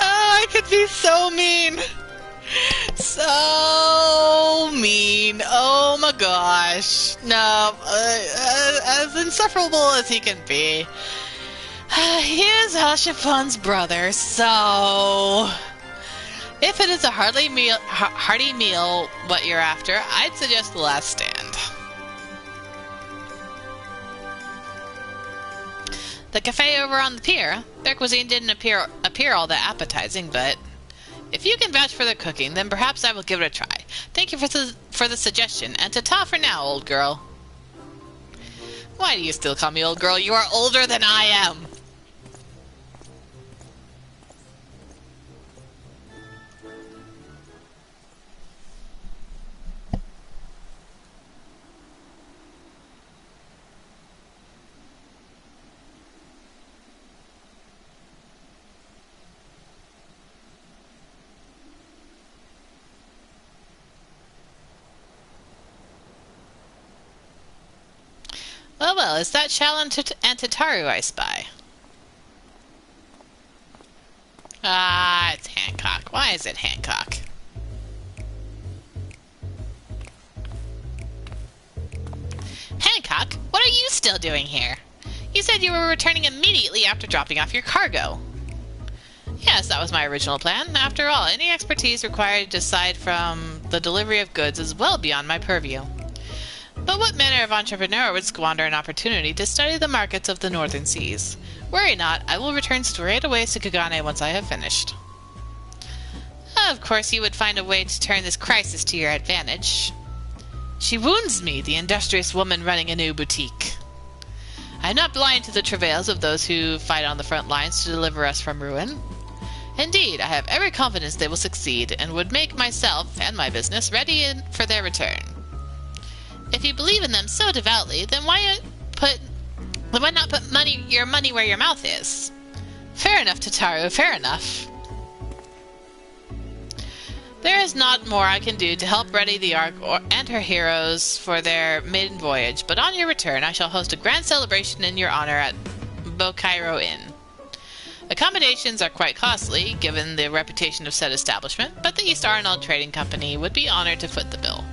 Oh, I could be so mean. So mean. Oh my gosh. No, as insufferable as he can be. He is Hashipun's brother, so... If it is a hearty meal what you're after, I'd suggest the last stand. The cafe over on the pier. Their cuisine didn't appear all that appetizing, but if you can vouch for their cooking, then perhaps I will give it a try. Thank you for the suggestion, and ta-ta for now, old girl. Why do you still call me old girl? You are older than I am. Well, is that Shallan and Tataru I spy? Ah, it's Hancock. Why is it Hancock? Hancock, what are you still doing here? You said you were returning immediately after dropping off your cargo. Yes, that was my original plan. After all, any expertise required aside from the delivery of goods is well beyond my purview. But what manner of entrepreneur would squander an opportunity to study the markets of the northern seas? Worry not, I will return straight away to Kagane once I have finished. Of course, you would find a way to turn this crisis to your advantage. She wounds me, the industrious woman running a new boutique. I am not blind to the travails of those who fight on the front lines to deliver us from ruin. Indeed, I have every confidence they will succeed, and would make myself and my business ready for their return. If you believe in them so devoutly, then why not put your money where your mouth is? Fair enough, Tataru, fair enough. There is not more I can do to help ready the Ark and her heroes for their maiden voyage, but on your return I shall host a grand celebration in your honor at Bokairo Inn. Accommodations are quite costly, given the reputation of said establishment, but the East Arnold Trading Company would be honored to foot the bill.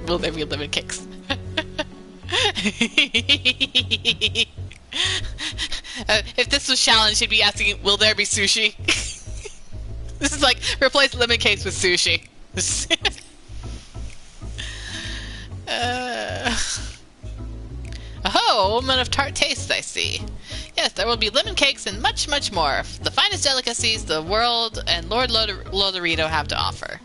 Will there be lemon cakes? If this was Shallon, she'd be asking, will there be sushi? This is like, replace lemon cakes with sushi. Oh, a woman of tart tastes, I see. Yes, there will be lemon cakes and much, much more. The finest delicacies the world and Lord Lodorito have to offer.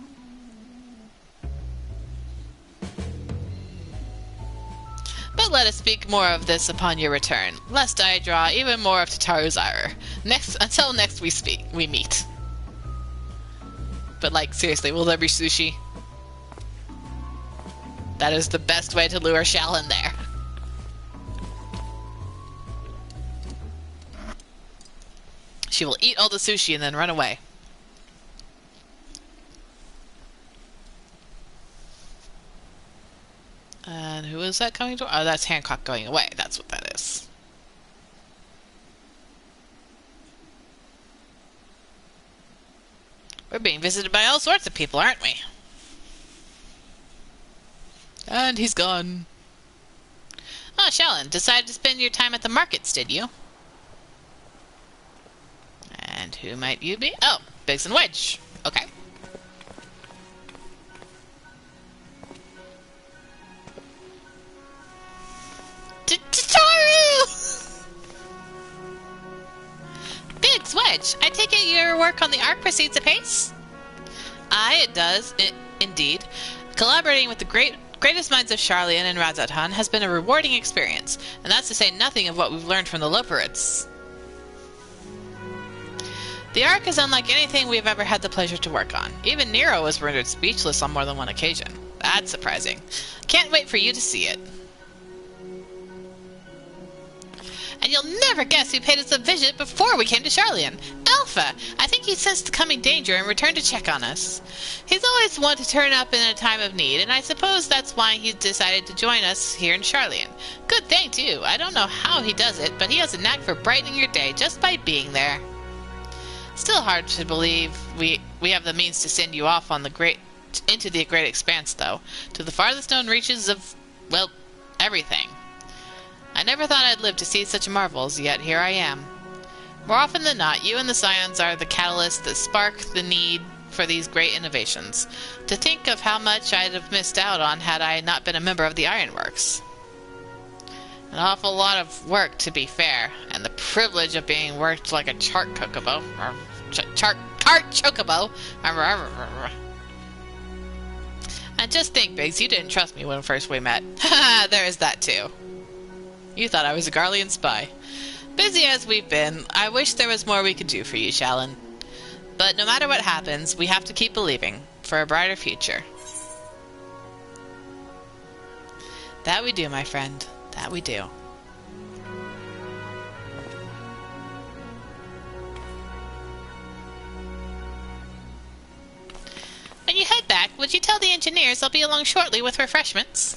But let us speak more of this upon your return, lest I draw even more of Tataru's ire. Until next we meet. But like, seriously, will there be sushi? That is the best way to lure Shallon there. She will eat all the sushi and then run away. And who is that coming to? Oh, that's Hancock going away. That's what that is. We're being visited by all sorts of people, aren't we? And he's gone. Oh, Shallon, decided to spend your time at the markets, did you? And who might you be? Oh, Biggs and Wedge. Okay. Tataru! Biggs, Wedge, I take it your work on the Ark proceeds apace? Aye, it does, indeed. Collaborating with the greatest minds of Sharlayan and Razadhan has been a rewarding experience, and that's to say nothing of what we've learned from the Loperids. The Ark is unlike anything we've ever had the pleasure to work on. Even Nero was rendered speechless on more than one occasion. That's surprising. Can't wait for you to see it. And you'll never guess who paid us a visit before we came to Sharlayan. Alpha! I think he sensed the coming danger and returned to check on us. He's always one to turn up in a time of need, and I suppose that's why he decided to join us here in Sharlayan. Good thing, too. I don't know how he does it, but he has a knack for brightening your day just by being there. Still hard to believe we have the means to send you off on into the great expanse, though, to the farthest known reaches of, well, everything. I never thought I'd live to see such marvels, yet here I am. More often than not, you and the Scions are the catalyst that spark the need for these great innovations. To think of how much I'd have missed out on had I not been a member of the Ironworks. An awful lot of work, to be fair, and the privilege of being worked like a chart chocobo. Tart chocobo. And just think, Biggs, you didn't trust me when first we met. Haha, there is that too. You thought I was a Garlean spy. Busy as we've been, I wish there was more we could do for you, Shallon. But no matter what happens, we have to keep believing, for a brighter future. That we do, my friend. That we do. When you head back, would you tell the engineers I'll be along shortly with refreshments?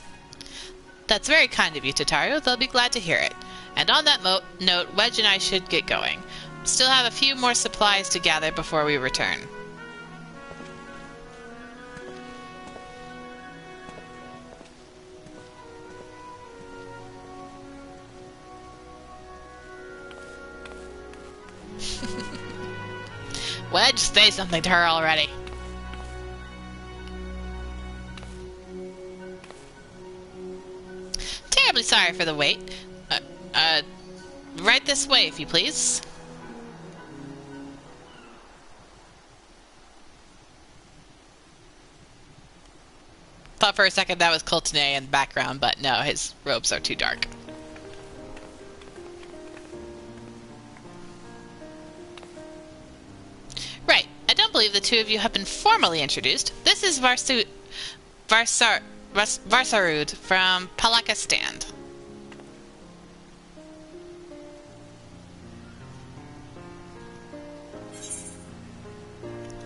That's very kind of you, Tataru. They'll be glad to hear it. And on that note, Wedge and I should get going. Still have a few more supplies to gather before we return. Wedge, say something to her already. Terribly sorry for the wait. Right this way, if you please. Thought for a second that was Coulternay in the background, but no, his robes are too dark. Right. I don't believe the two of you have been formally introduced. This is Varsarud from Palakistan.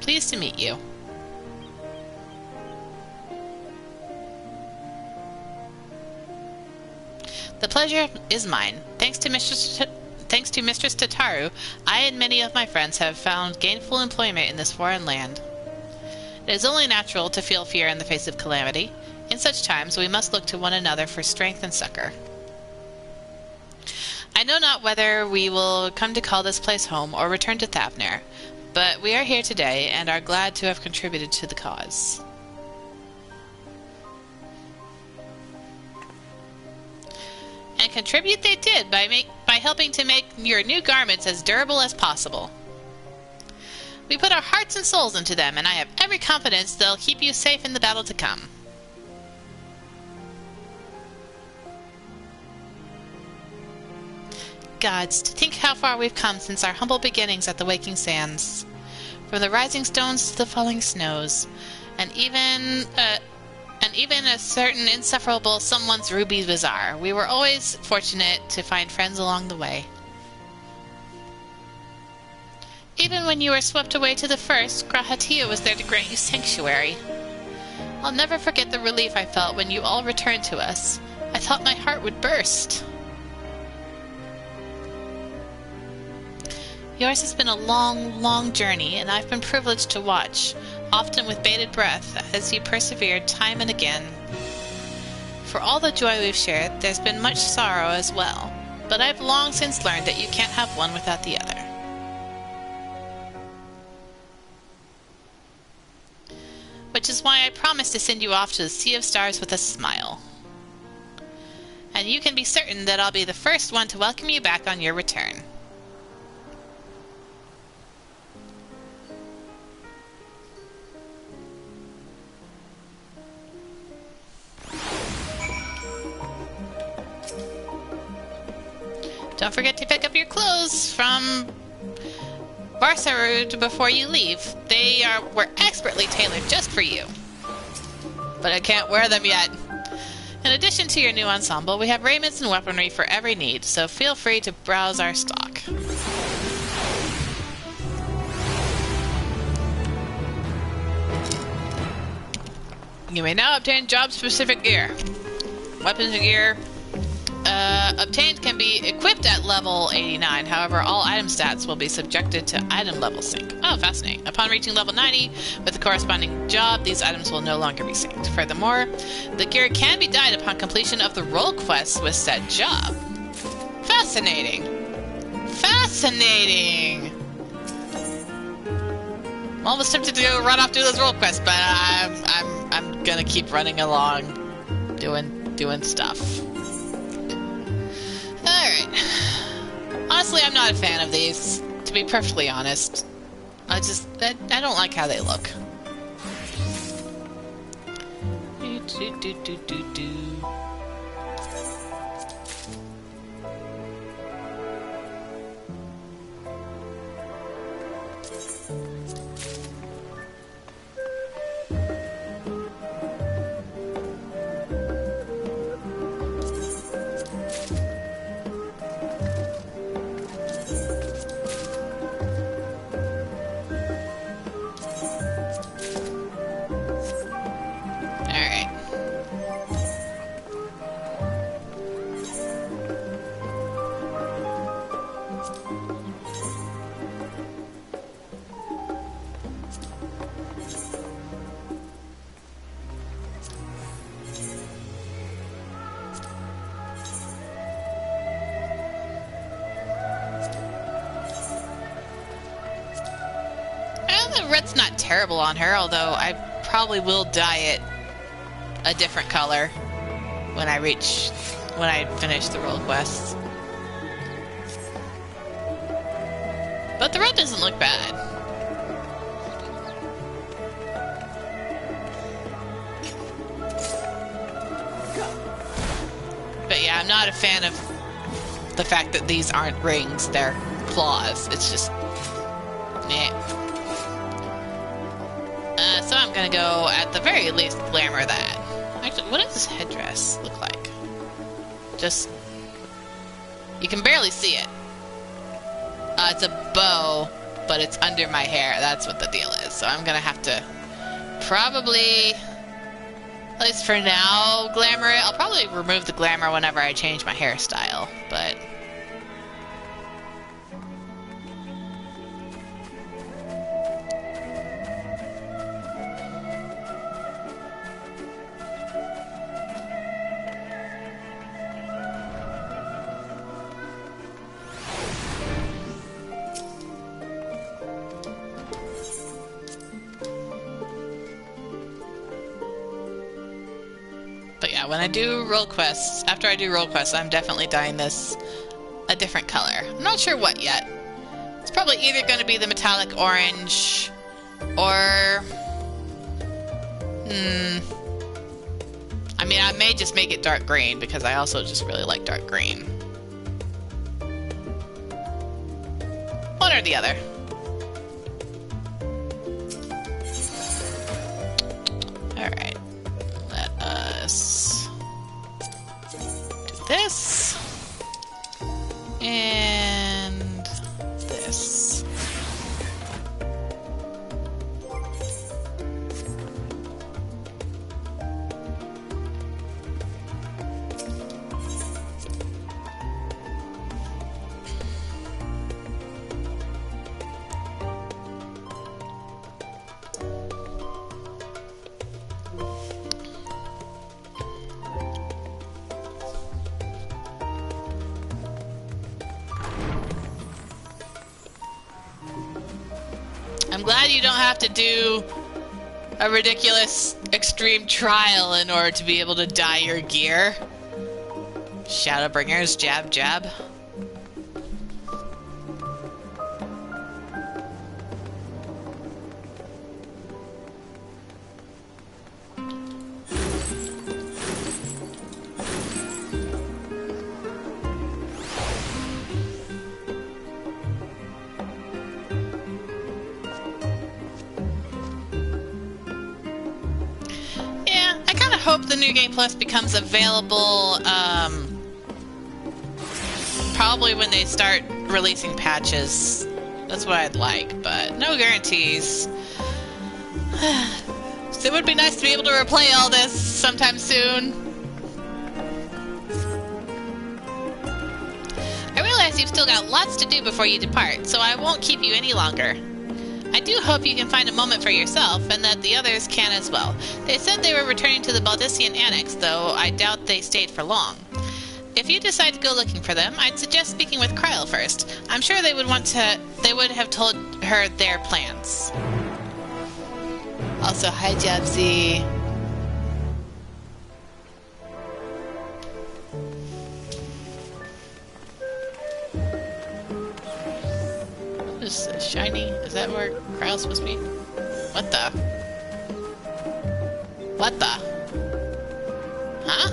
Pleased to meet you. The pleasure is mine. Thanks to Mistress Tataru, I and many of my friends have found gainful employment in this foreign land. It is only natural to feel fear in the face of calamity. In such times, we must look to one another for strength and succor. I know not whether we will come to call this place home or return to Thavner, but we are here today and are glad to have contributed to the cause. And contribute they did by helping to make your new garments as durable as possible. We put our hearts and souls into them, and I have every confidence they'll keep you safe in the battle to come. Gods, to think how far we've come since our humble beginnings at the Waking Sands. From the rising stones to the falling snows, and even a certain insufferable someone's ruby bazaar. We were always fortunate to find friends along the way. Even when you were swept away to the first, Grahatia was there to grant you sanctuary. I'll never forget the relief I felt when you all returned to us. I thought my heart would burst. Yours has been a long, long journey, and I've been privileged to watch, often with bated breath, as you persevered time and again. For all the joy we've shared, there's been much sorrow as well, but I've long since learned that you can't have one without the other. Which is why I promised to send you off to the Sea of Stars with a smile. And you can be certain that I'll be the first one to welcome you back on your return. Don't forget to pick up your clothes from Varsarud before you leave. Were expertly tailored just for you. But I can't wear them yet. In addition to your new ensemble, we have raiments and weaponry for every need, so feel free to browse our stock. You may now obtain job-specific gear. Weapons and gear obtained can be equipped at level 89. However, all item stats will be subjected to item level sync. Oh, fascinating. Upon reaching level 90 with the corresponding job, these items will no longer be synced. Furthermore, the gear can be dyed upon completion of the role quests with said job. Fascinating. Fascinating. I'm almost tempted to go run off to those role quests, but I'm gonna keep running along, doing stuff. Alright. Honestly, I'm not a fan of these, to be perfectly honest. I don't like how they look. Red's not terrible on her, although I probably will dye it a different color when I finish the role quests. But the red doesn't look bad. But yeah, I'm not a fan of the fact that these aren't rings, they're claws. It's just... nah. So I'm gonna go, at the very least, glamour that. Actually, what does this headdress look like? Just... you can barely see it. It's a bow, but it's under my hair. That's what the deal is. So I'm gonna have to probably, at least for now, glamour it. I'll probably remove the glamour whenever I change my hairstyle, but... But yeah, when I do role quests, after I do role quests, I'm definitely dyeing this a different color. I'm not sure what yet. It's probably either going to be the metallic orange, or... I mean, I may just make it dark green, because I also just really like dark green. One or the other. Alright. Let us do this. And this. I'm glad you don't have to do a ridiculous extreme trial in order to be able to dye your gear. Shadowbringers, jab, jab. Hope the New Game Plus becomes available probably when they start releasing patches. That's what I'd like, but no guarantees. So it would be nice to be able to replay all this sometime soon. I realize you've still got lots to do before you depart, so I won't keep you any longer. I do hope you can find a moment for yourself, and that the others can as well. They said they were returning to the Baldician Annex, though I doubt they stayed for long. If you decide to go looking for them, I'd suggest speaking with Kryl first. I'm sure they would have told her their plans. Also, hi Jabsy. Is this shiny? Is that where Kryl's supposed to be? What the? What the? Huh?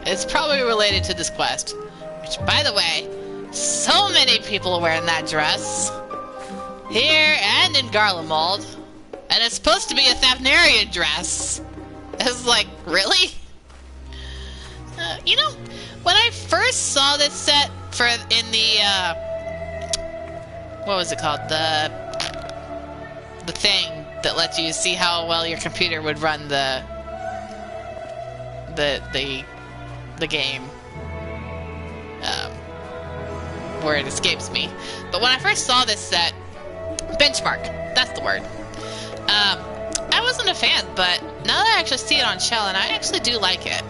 It's probably related to this quest. Which, by the way, so many people are wearing that dress. Here and in Garlemald. And it's supposed to be a Thavnarian dress. It's like, really? You know, when I first saw this set in the, what was it called? The thing that lets you see how well your computer would run the game. Where it escapes me. But when I first saw this set, benchmark, that's the word. I wasn't a fan, but now that I actually see it on Shell, and I actually do like it.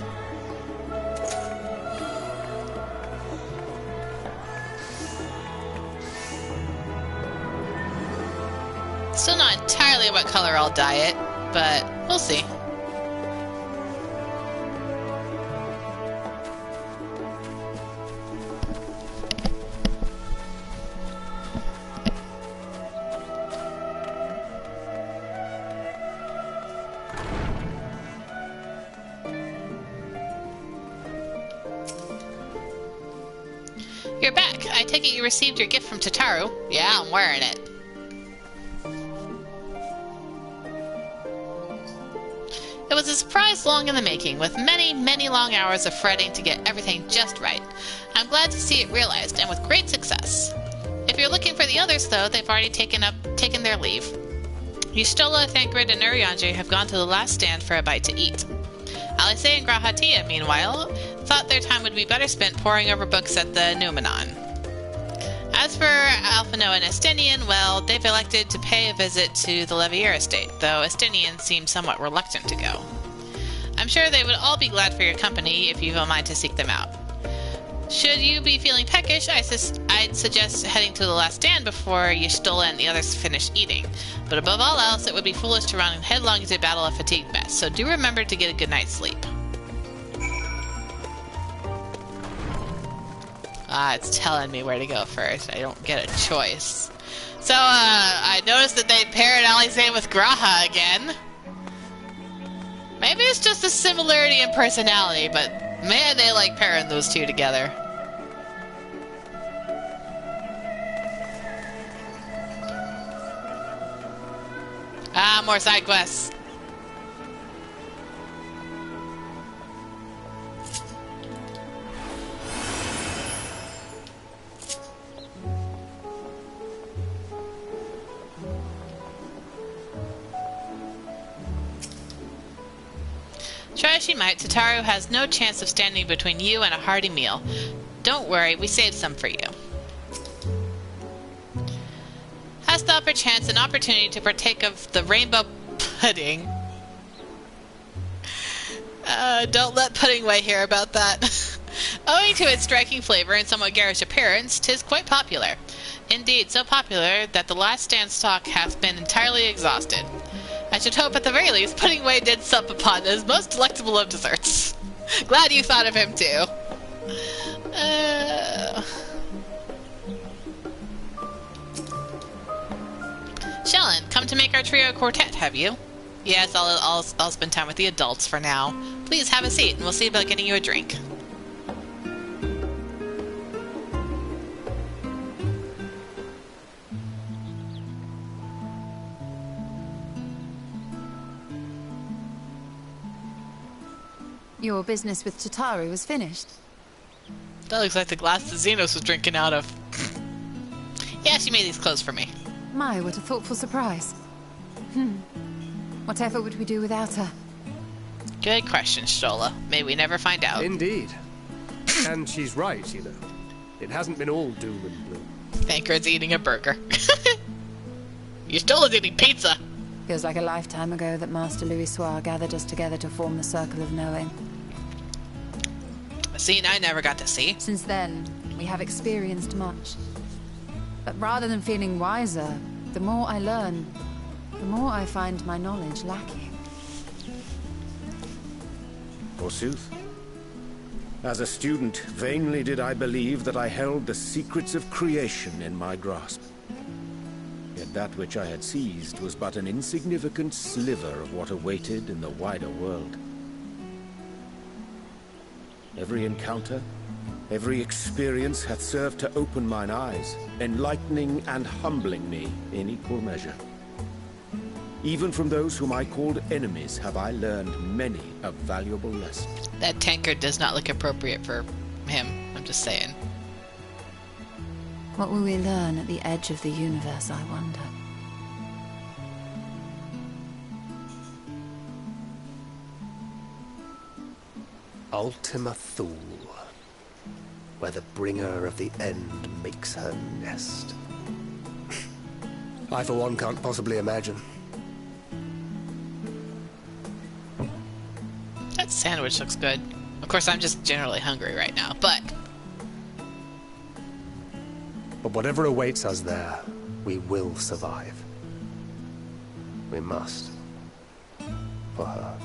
Still not entirely what color I'll dye it, but we'll see. You're back. I take it you received your gift from Tataru. Yeah, I'm wearing it. It was a surprise long in the making, with many, many long hours of fretting to get everything just right. I'm glad to see it realized, and with great success. If you're looking for the others, though, they've already taken their leave. Yustola, Thancred, and Urianger have gone to the last stand for a bite to eat. Alice and Grahatia, meanwhile, thought their time would be better spent poring over books at the Numenon. As for Alphino and Estinian, well, they've elected to pay a visit to the Levier estate, though Estinian seemed somewhat reluctant to go. I'm sure they would all be glad for your company if you've a mind to seek them out. Should you be feeling peckish, I'd suggest heading to the last stand before Yustola and the others finish eating. But above all else, it would be foolish to run headlong into battle a fatigue mess, so do remember to get a good night's sleep. It's telling me where to go first. I don't get a choice. So, I noticed that they paired Alice with Graha again. Maybe it's just a similarity in personality, but man, they like pairing those two together. More side quests. Try as she might, Tataru has no chance of standing between you and a hearty meal. Don't worry, we saved some for you. Hast thou perchance an opportunity to partake of the rainbow pudding? Don't let Puddingway hear about that. Owing to its striking flavor and somewhat garish appearance, 'tis quite popular. Indeed, so popular that the last stand stock hath been entirely exhausted. I should hope at the very least Puddingway did sup upon his most delectable of desserts. Glad you thought of him too. Shellen, come to make our trio quartet, have you? Yes, I'll spend time with the adults for now. Please have a seat and we'll see about getting you a drink. Your business with Tataru was finished. That looks like the glass that Xenos was drinking out of. Yeah, she made these clothes for me. My, what a thoughtful surprise. Whatever would we do without her? Good question, Stola. May we never find out. Indeed. And she's right, you know. It hasn't been all doom and gloom. Thancred's eating a burger. Stola's eating pizza. Feels like a lifetime ago that Master Louis Soir gathered us together to form the Circle of Knowing. A scene I never got to see. Since then, we have experienced much. But rather than feeling wiser, the more I learn, the more I find my knowledge lacking. Forsooth. As a student, vainly did I believe that I held the secrets of creation in my grasp. Yet that which I had seized was but an insignificant sliver of what awaited in the wider world. Every encounter, every experience hath served to open mine eyes, enlightening and humbling me in equal measure. Even from those whom I called enemies have I learned many a valuable lesson. That tankard does not look appropriate for him, I'm just saying. What will we learn at the edge of the universe, I wonder? Ultima Thule, where the bringer of the end makes her nest. I, for one, can't possibly imagine. That sandwich looks good. Of course, I'm just generally hungry right now, but whatever awaits us there, we will survive. We must. For her.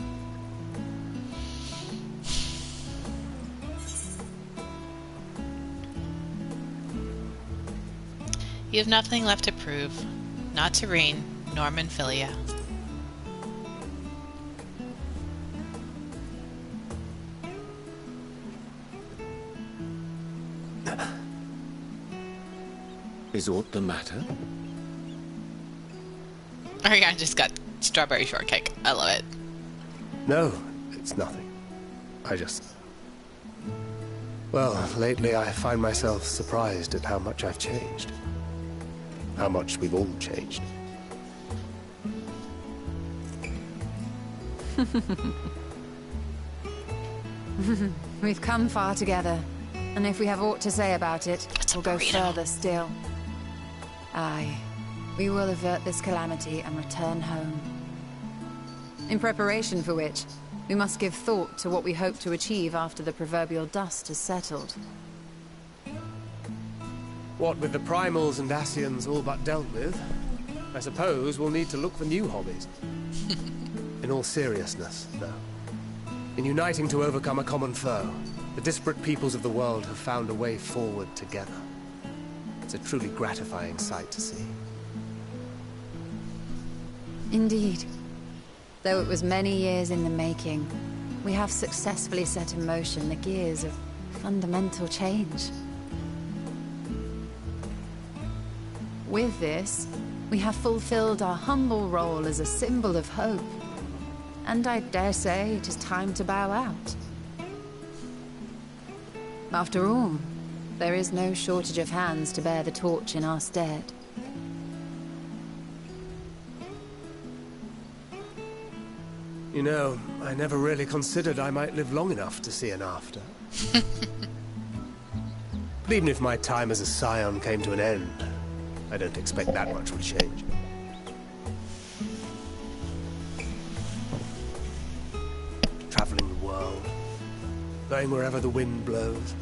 you have nothing left to prove. Not to Reen, nor Minfilia. Is aught the matter? Ariana just got strawberry shortcake. I love it. No, it's nothing. Well, lately I find myself surprised at how much I've changed. How much we've all changed. We've come far together, and if we have aught to say about it, we'll go further still. Aye, we will avert this calamity and return home. In preparation for which, we must give thought to what we hope to achieve after the proverbial dust has settled. What with the primals and Ascians all but dealt with, I suppose we'll need to look for new hobbies. In all seriousness, though, in uniting to overcome a common foe, the disparate peoples of the world have found a way forward together. It's a truly gratifying sight to see. Indeed. Though it was many years in the making, we have successfully set in motion the gears of fundamental change. With this, we have fulfilled our humble role as a symbol of hope. And I dare say it is time to bow out. After all, there is no shortage of hands to bear the torch in our stead. You know, I never really considered I might live long enough to see an after. But even if my time as a scion came to an end, I don't expect that much will change. Traveling the world, going wherever the wind blows,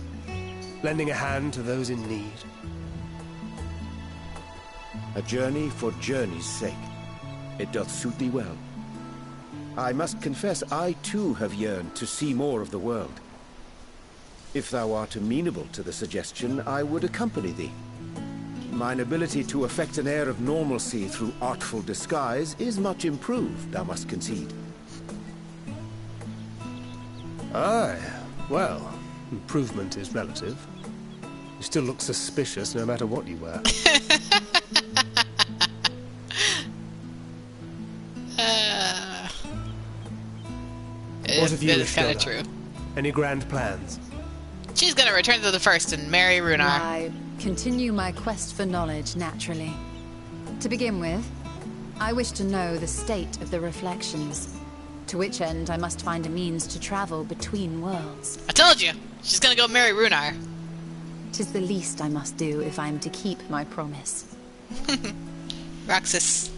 lending a hand to those in need. A journey for journey's sake. It doth suit thee well. I must confess, I too have yearned to see more of the world. If thou art amenable to the suggestion, I would accompany thee. Mine ability to affect an air of normalcy through artful disguise is much improved, thou must concede. Aye, well, improvement is relative. You still look suspicious no matter what you wear. What have you, That is kind of true. Any grand plans? She's gonna return to the First and marry Runar. I continue my quest for knowledge, naturally. To begin with, I wish to know the state of the reflections. To which end I must find a means to travel between worlds. I told you! She's gonna go marry Runar. 'Tis the least I must do if I am to keep my promise. Roxas.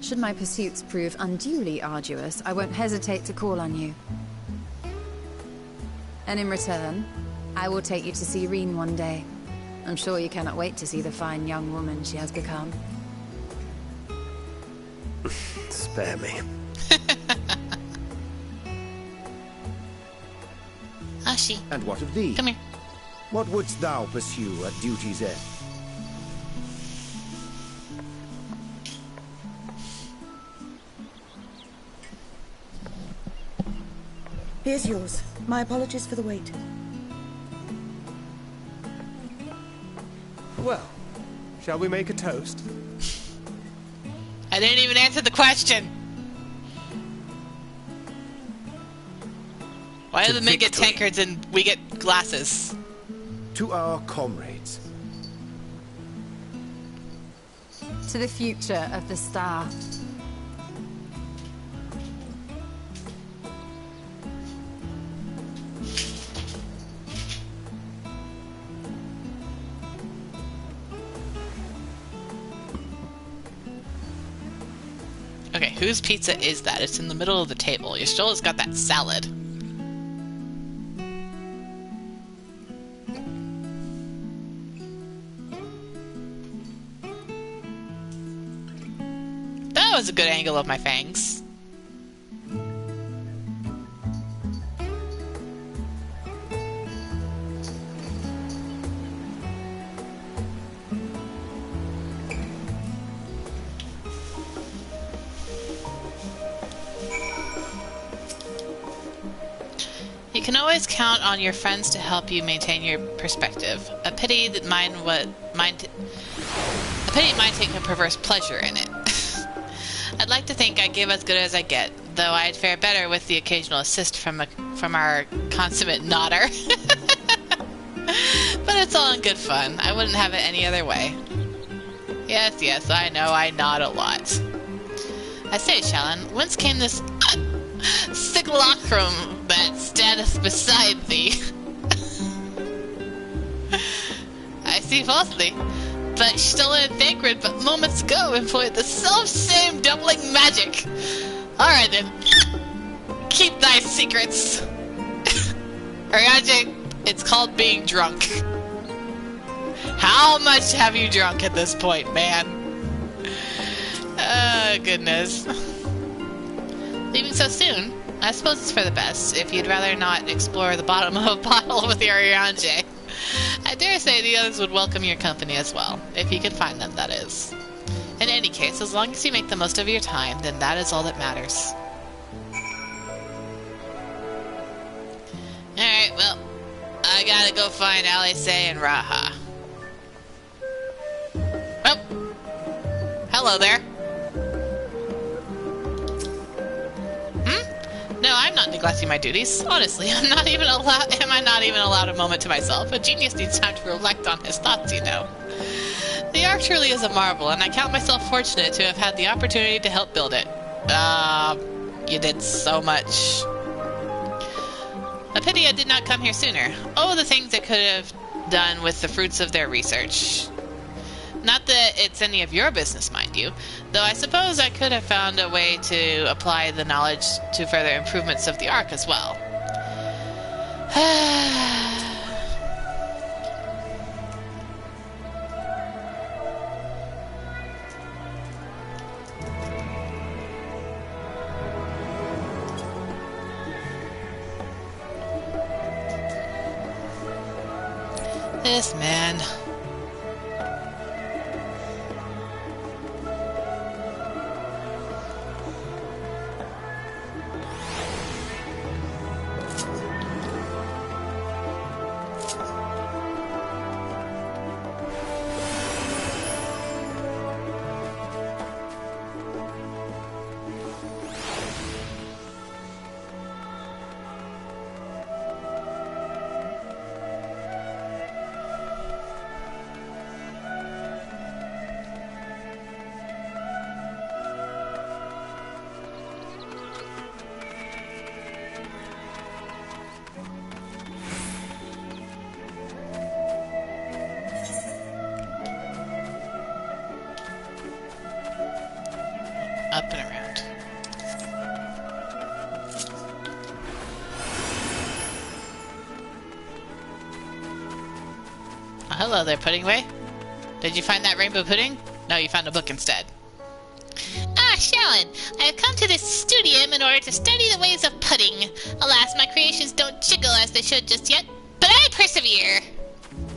Should my pursuits prove unduly arduous, I won't hesitate to call on you. And in return, I will take you to see Reen one day. I'm sure you cannot wait to see the fine young woman she has become. Spare me. Ashi. And what of thee? Come here. What wouldst thou pursue at duty's end? Here's yours. My apologies for the wait. Well, shall we make a toast? I didn't even answer the question. Why do the men get tankards and we get glasses? To our comrades. To the future of the star. Okay, whose pizza is that? It's in the middle of the table. Yashtola's got that salad. That was a good angle of my fangs. You can always count on your friends to help you maintain your perspective. A pity mine take a perverse pleasure in it. I'd like to think I give as good as I get, though I'd fare better with the occasional assist from our consummate nodder. But it's all in good fun. I wouldn't have it any other way. Yes, I know, I nod a lot. I say, Shallan, whence came this simulacrum that standeth beside thee? I see falsely, but stolen and Thancred but moments ago employed the self-same doubling magic. Alright then, keep thy secrets. Ariadne, it's called being drunk. How much have you drunk at this point, man? Goodness. Leaving so soon? I suppose it's for the best, if you'd rather not explore the bottom of a bottle with your Ariadne. I dare say the others would welcome your company as well, if you can find them, that is. In any case, as long as you make the most of your time, then that is all that matters. Alright, well, I gotta go find Alice and Raha. Oh! Hello there. No, I'm not neglecting my duties. Honestly, am I not even allowed a moment to myself? A genius needs time to reflect on his thoughts, you know. The Ark truly is a marvel, and I count myself fortunate to have had the opportunity to help build it. You did so much. A pity I did not come here sooner. Oh, the things I could have done with the fruits of their research. Not that it's any of your business, mind you, though I suppose I could have found a way to apply the knowledge to further improvements of the Ark as well. This man. Up and around. Oh, hello there, Pudding Way. Did you find that rainbow pudding? No, you found a book instead. Ah, Shallan, I have come to this studium in order to study the ways of pudding. Alas, my creations don't jiggle as they should just yet, but I persevere.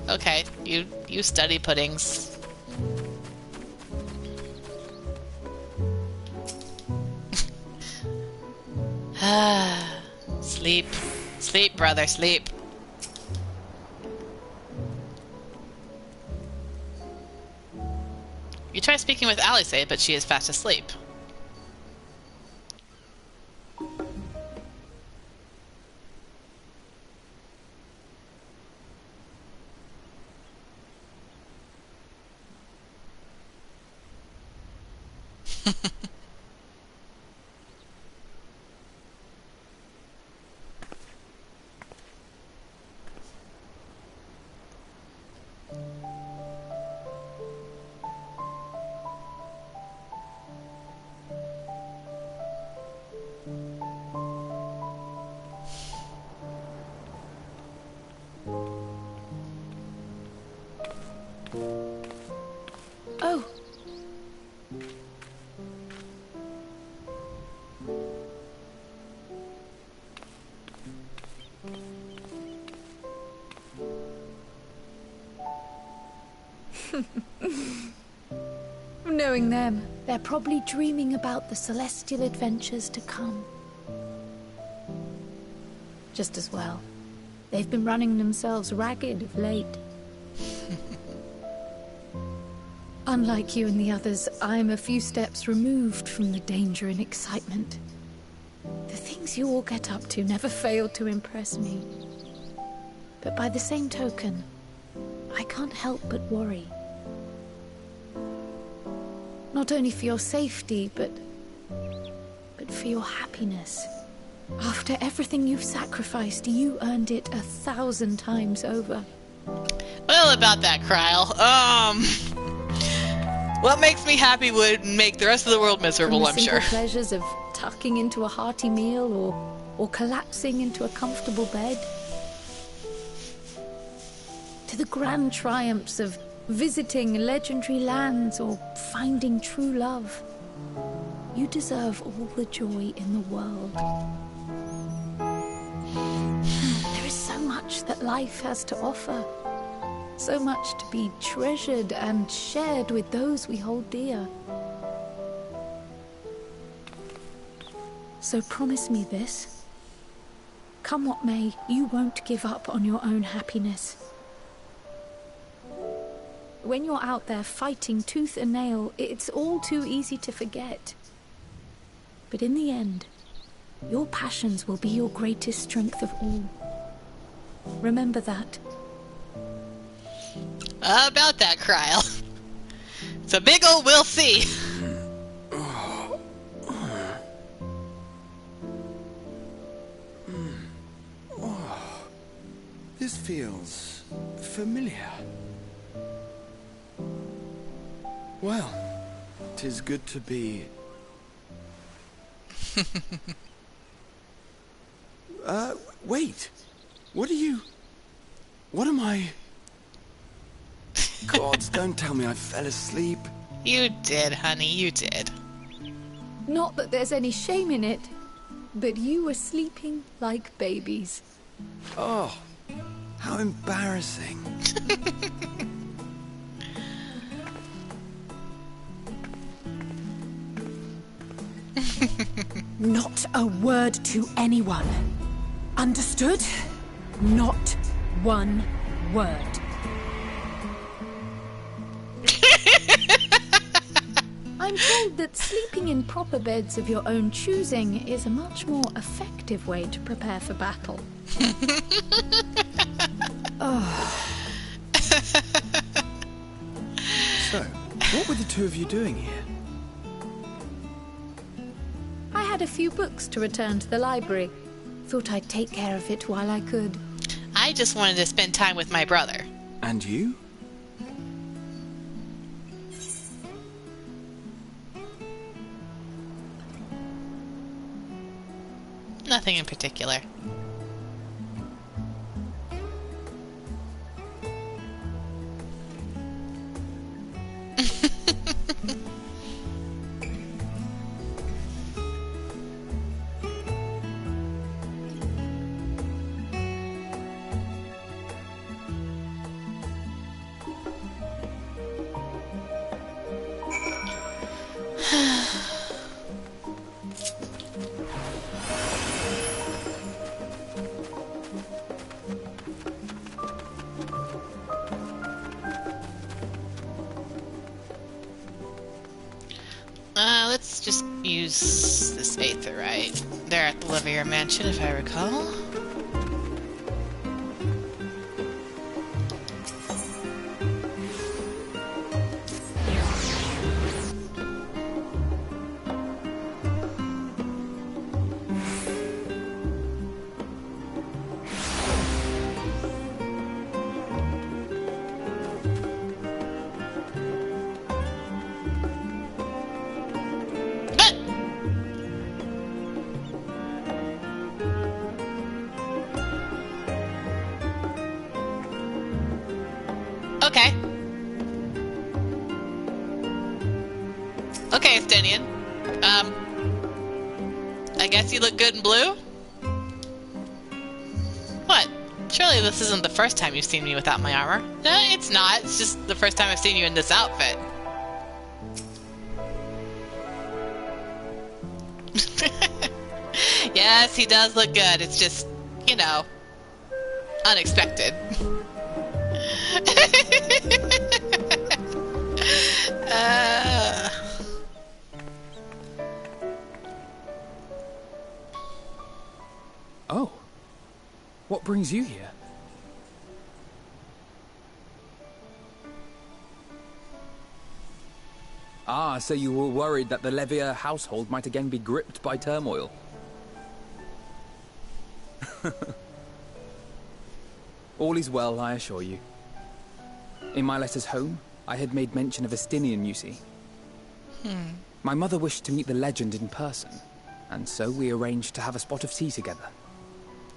Okay, you study puddings. Sleep. Sleep, brother, sleep. You try speaking with Alice, but she is fast asleep. Oh. Knowing them, they're probably dreaming about the celestial adventures to come. just as well. They've been running themselves ragged of late. Unlike you and the others, I'm a few steps removed from the danger and excitement. The things you all get up to never fail to impress me. But by the same token, I can't help but worry. Not only for your safety, but for your happiness. After everything you've sacrificed, you earned it 1,000 times over. Well, about that, Kryle. What makes me happy would make the rest of the world miserable, I'm sure. From the simple pleasures of tucking into a hearty meal or collapsing into a comfortable bed, to the grand triumphs of visiting legendary lands or finding true love. You deserve all the joy in the world. There is so much that life has to offer. So much to be treasured and shared with those we hold dear. So promise me this. Come what may, you won't give up on your own happiness. When you're out there fighting tooth and nail, it's all too easy to forget. But in the end, your passions will be your greatest strength of all. Remember that. About that, Kryle. It's a big old we'll see. This feels familiar. Well, 'tis good to be... wait. What am I... Gods, don't tell me I fell asleep. You did, honey, you did. Not that there's any shame in it, but you were sleeping like babies. Oh, how embarrassing. Not a word to anyone. Understood? Not one word. I'm told that sleeping in proper beds of your own choosing is a much more effective way to prepare for battle. Oh. So, what were the two of you doing here? I had a few books to return to the library. Thought I'd take care of it while I could. I just wanted to spend time with my brother. And you? Nothing in particular. Let's just use this aetherite. They're at the Levier Mansion, if I recall. Okay. Okay, Estenian. I guess you look good in blue? What? Surely this isn't the first time you've seen me without my armor. No, it's not. It's just the first time I've seen you in this outfit. Yes, he does look good. It's just, you know, unexpected. Oh. What brings you here? Ah, so you were worried that the Levier household might again be gripped by turmoil. All is well, I assure you. In my letters home, I had made mention of Estinian, you see. My mother wished to meet the legend in person, and so we arranged to have a spot of tea together.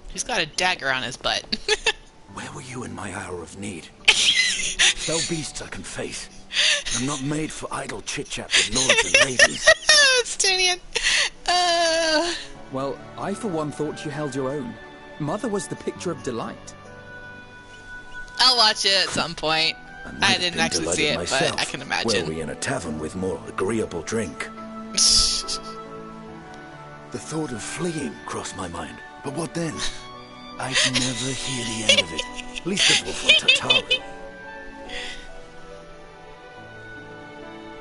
He's got a dagger on his butt. Where were you in my hour of need? Fell beasts I can face. I'm not made for idle chit-chat with lords and ladies. Estinian. Well, I for one thought you held your own. Mother was the picture of delight. I'll watch it at some point. I didn't actually see it, but I can imagine. Were we in a tavern with more agreeable drink? The thought of fleeing crossed my mind, but what then? I'd never hear the end of it, least of all for Tatari.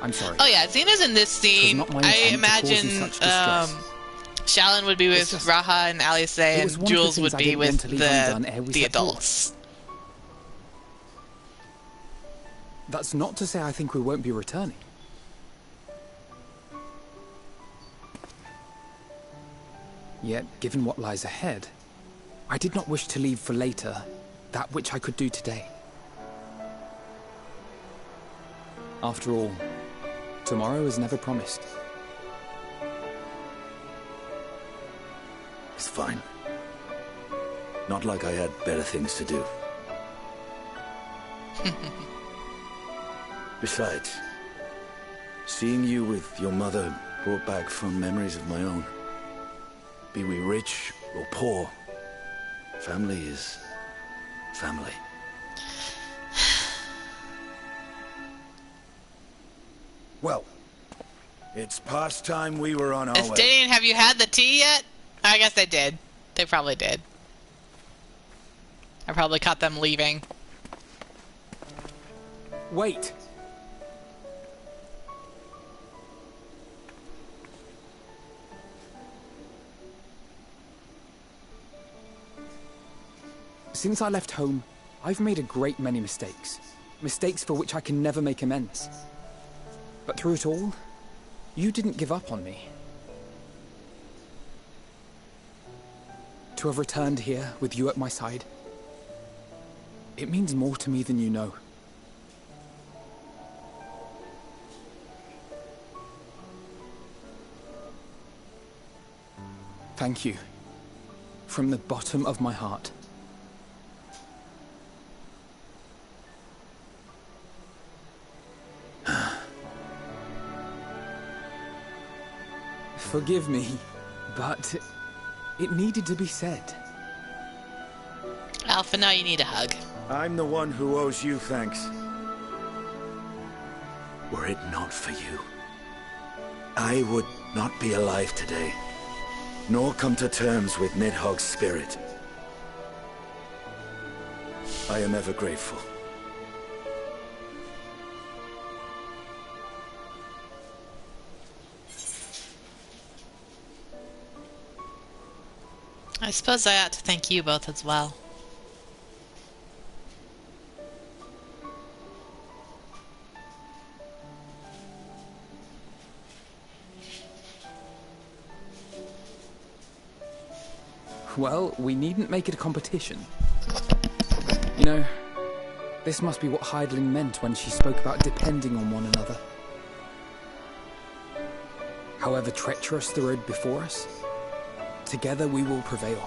I'm sorry. Oh yeah, Xena's in this scene. I imagine Shallan would be with Raha and Alice, and Jules would be with the adults. That's not to say I think we won't be returning. Yet, given what lies ahead, I did not wish to leave for later that which I could do today. After all, tomorrow is never promised. It's fine. Not like I had better things to do. Besides, seeing you with your mother brought back fond memories of my own. Be we rich or poor, family is family. Well, it's past time we were on our way. Estinian, have you had the tea yet? I guess they did. They probably did. I probably caught them leaving. Wait. Since I left home, I've made a great many mistakes. Mistakes for which I can never make amends. But through it all, you didn't give up on me. To have returned here with you at my side, it means more to me than you know. Thank you. From the bottom of my heart. Forgive me, but it needed to be said. Alpha, now you need a hug. I'm the one who owes you thanks. Were it not for you, I would not be alive today, nor come to terms with Nidhogg's spirit. I am ever grateful. I suppose I ought to thank you both as well. Well, we needn't make it a competition. You know, this must be what Hydaelyn meant when she spoke about depending on one another. However treacherous the road before us, together we will prevail.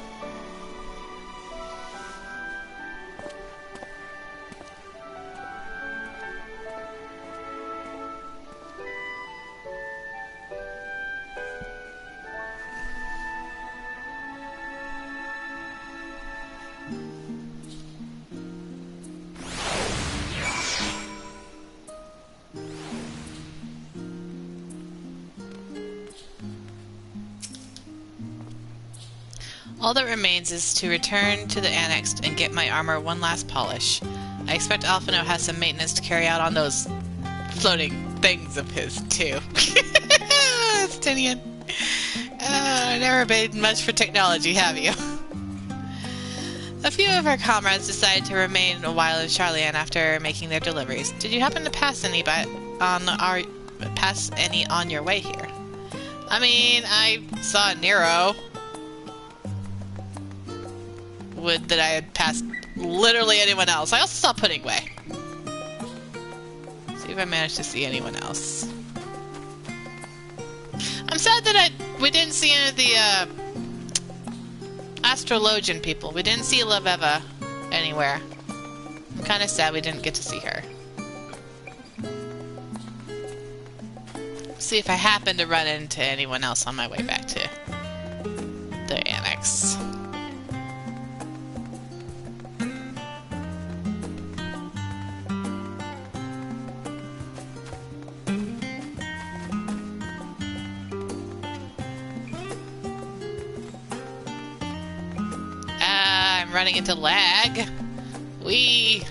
All that remains is to return to the Annex and get my armor one last polish. I expect Alphino has some maintenance to carry out on those floating things of his, too. Stinian. Never been much for technology, have you? A few of our comrades decided to remain a while in Charlian after making their deliveries. Did you happen to pass any on your way here? I mean, I saw Nero. Would that I had passed literally anyone else. I also saw Puddingway. See if I managed to see anyone else. I'm sad that we didn't see any of the astrologian people. We didn't see Laveva anywhere. I'm kind of sad we didn't get to see her. See if I happen to run into anyone else on my way back to the Annex. I'm running into lag. Wee.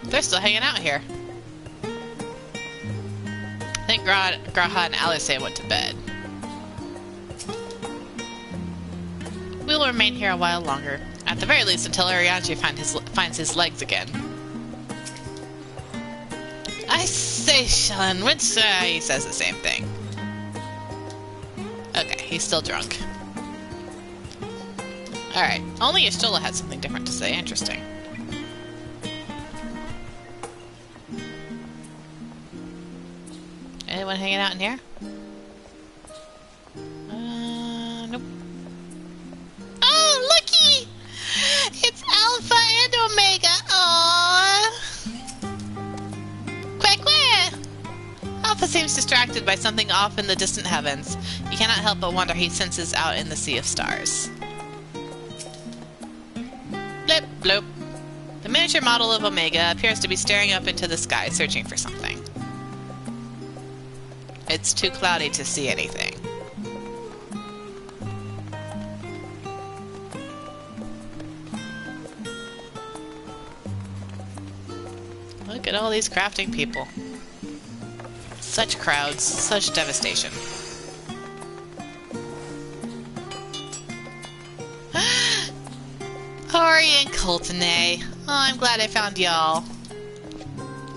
They're still hanging out here. I think Graha and Alice went to bed. We will remain here a while longer. At the very least until Arianji finds his legs again. I say, Sean, he says the same thing. Okay, he's still drunk. Alright, only Y'shtola had something different to say. Interesting. Anyone hanging out in here? Nope. Oh, looky! It's Alpha and Omega! Aww! Quack quack! Alpha seems distracted by something off in the distant heavens. You cannot help but wonder he senses out in the sea of stars. Blip, bloop. The miniature model of Omega appears to be staring up into the sky, searching for something. It's too cloudy to see anything. Look at all these crafting people. Such crowds, such devastation. Hori and Coltonay. Oh, I'm glad I found y'all.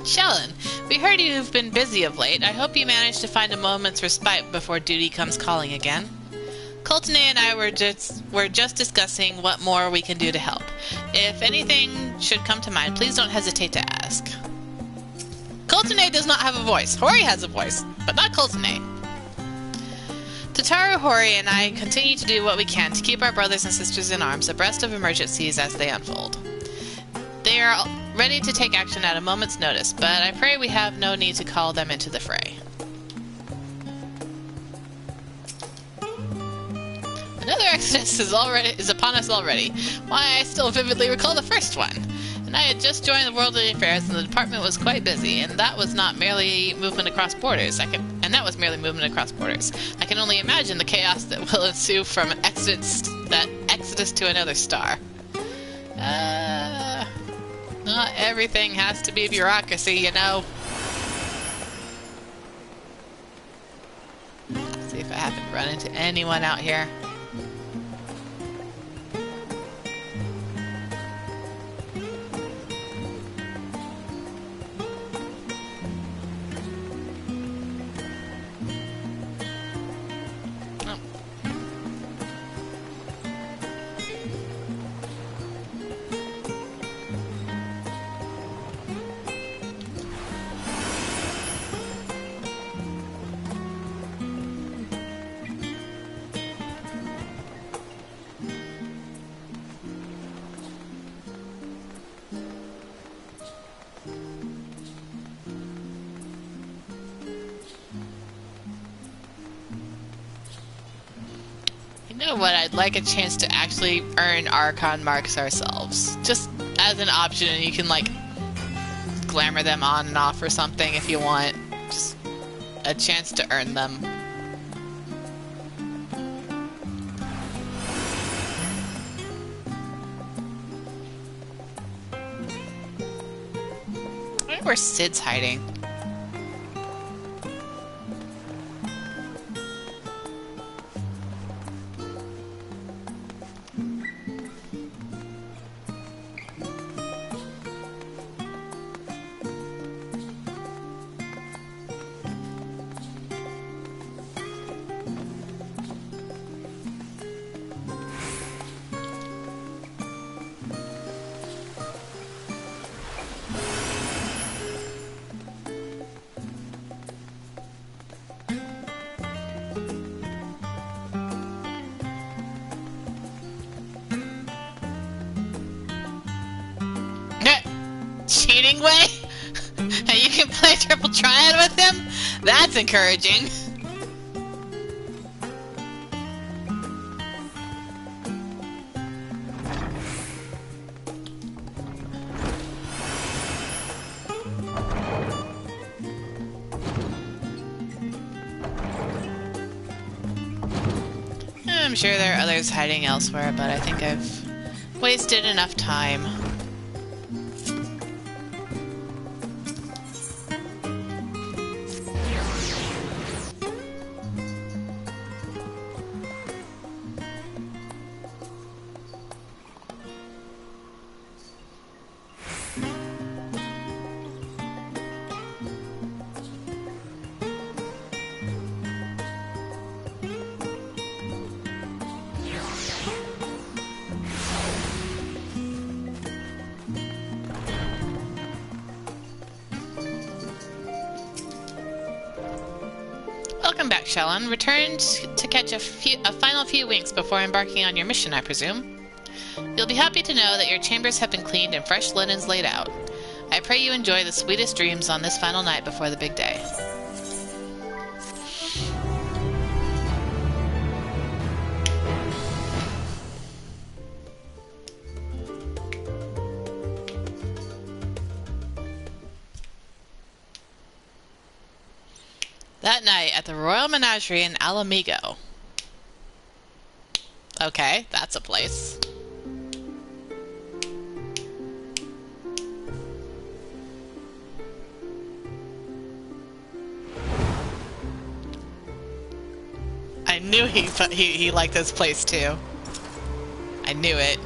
Shellen, we heard you've been busy of late. I hope you managed to find a moment's respite before duty comes calling again. Coltonay and I were just discussing what more we can do to help. If anything should come to mind, please don't hesitate to ask. Coltonay does not have a voice. Hori has a voice, but not Coltonay. Tataru, Hori, and I continue to do what we can to keep our brothers and sisters in arms abreast of emergencies as they unfold. They are ready to take action at a moment's notice, but I pray we have no need to call them into the fray. Another exodus is upon us already. Why, I still vividly recall the first one. And I had just joined the Worldly Affairs, and the department was quite busy, and that was not merely movement across borders. I can only imagine the chaos that will ensue from exodus to another star. Not everything has to be bureaucracy, you know. Let's see if I happen to run into anyone out here. You know what? I'd like a chance to actually earn Archon marks ourselves. Just as an option, and you can, like, glamour them on and off or something if you want. Just a chance to earn them. I wonder where Sid's hiding. Cheating way? You can play triple triad with him? That's encouraging. I'm sure there are others hiding elsewhere, but I think I've wasted enough time. Welcome back, Shellon. Returned to catch a final few winks before embarking on your mission, I presume. You'll be happy to know that your chambers have been cleaned and fresh linens laid out. I pray you enjoy the sweetest dreams on this final night before the big day. That night at the Royal Menagerie in Alamigo. Okay, that's a place. I knew he liked this place too. I knew it.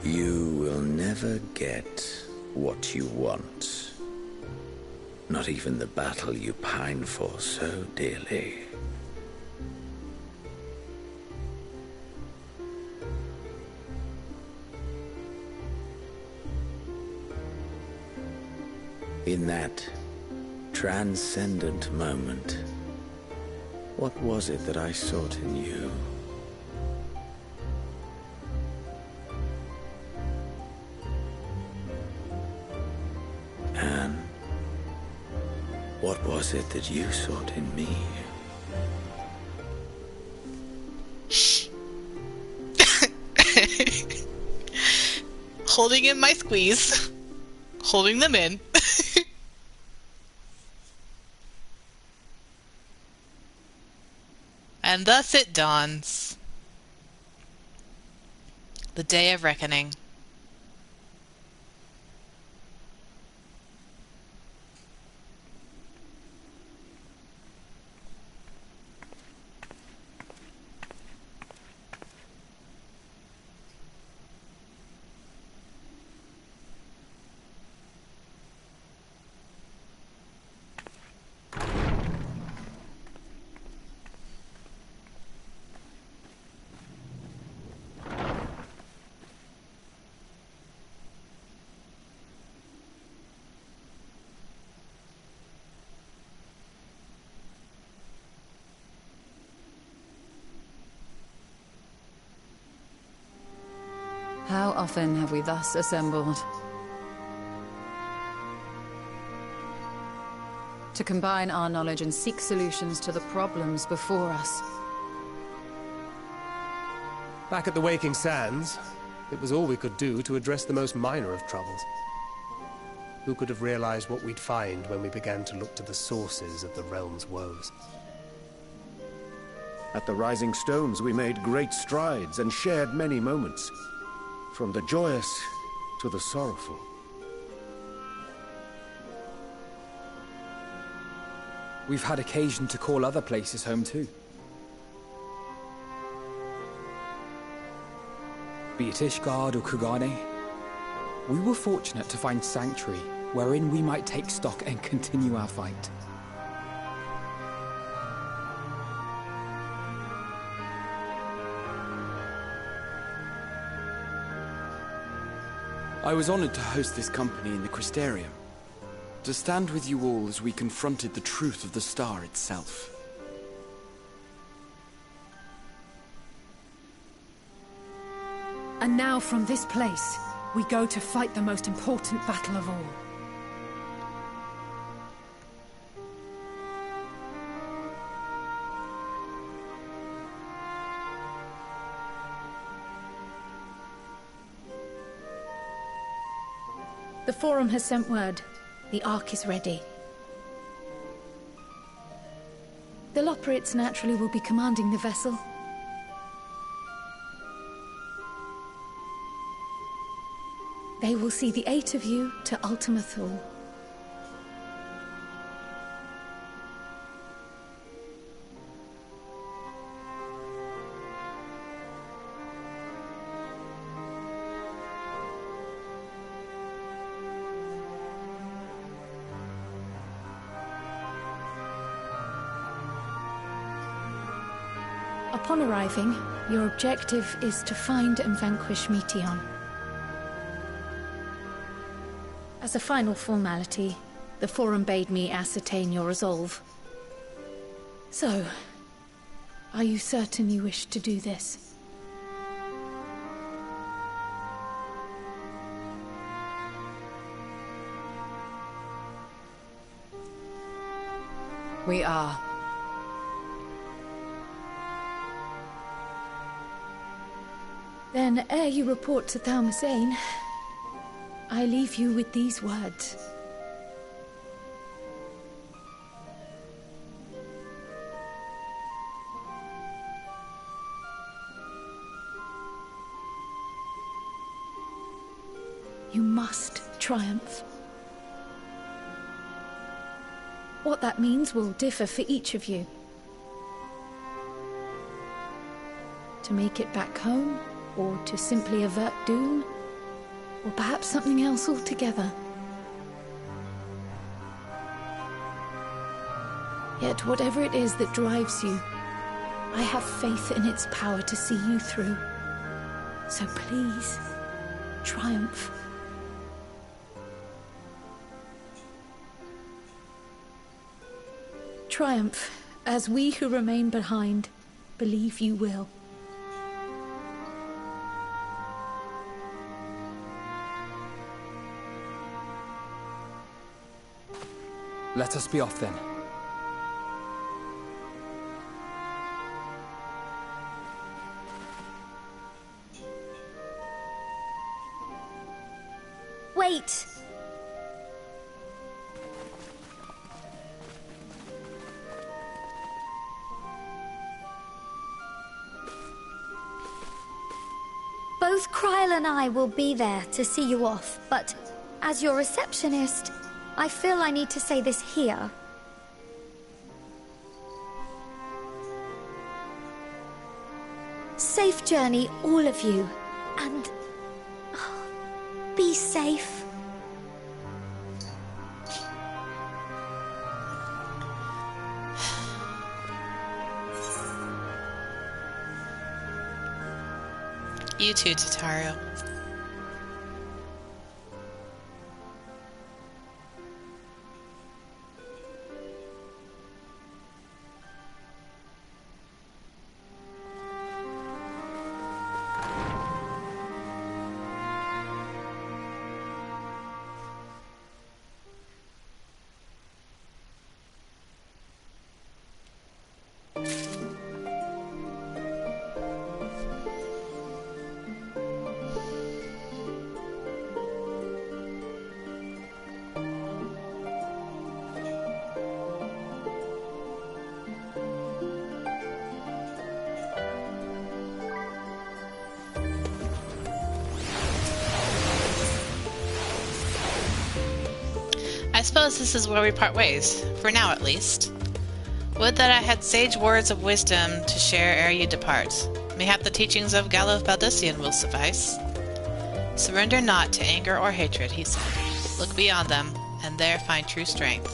You will never get what you want. Not even the battle you pine for so dearly. In that transcendent moment, what was it that I sought in you? And what was it that you sought in me? Holding in my squeeze. Holding them in. And thus it dawns. The day of reckoning. How often have we thus assembled? To combine our knowledge and seek solutions to the problems before us. Back at the Waking Sands, it was all we could do to address the most minor of troubles. Who could have realized what we'd find when we began to look to the sources of the realm's woes? At the Rising Stones, we made great strides and shared many moments, from the joyous to the sorrowful. We've had occasion to call other places home too. Be it Ishgard or Kugane, we were fortunate to find sanctuary wherein we might take stock and continue our fight. I was honored to host this company in the Crystarium, to stand with you all as we confronted the truth of the star itself. And now from this place, we go to fight the most important battle of all. The Forum has sent word. The Ark is ready. The Loporrits naturally will be commanding the vessel. They will see the 8 of you to Ultima Thule. Upon arriving, your objective is to find and vanquish Meteion. As a final formality, the Forum bade me ascertain your resolve. So, are you certain you wish to do this? We are. Then, ere you report to Thalmasane, I leave you with these words. You must triumph. What that means will differ for each of you. To make it back home, or to simply avert doom, or perhaps something else altogether. Yet whatever it is that drives you, I have faith in its power to see you through. So please, triumph. Triumph, as we who remain behind believe you will. Let us be off then. Wait! Both Kryl and I will be there to see you off, but as your receptionist, I feel I need to say this here. Safe journey, all of you, and be safe. You too, Tataru. suppose this is where we part ways, for now at least. Would that I had sage words of wisdom to share ere you depart. Mayhap the teachings of Gallo Balducian will suffice. Surrender not to anger or hatred, he said. Look beyond them, and there find true strength.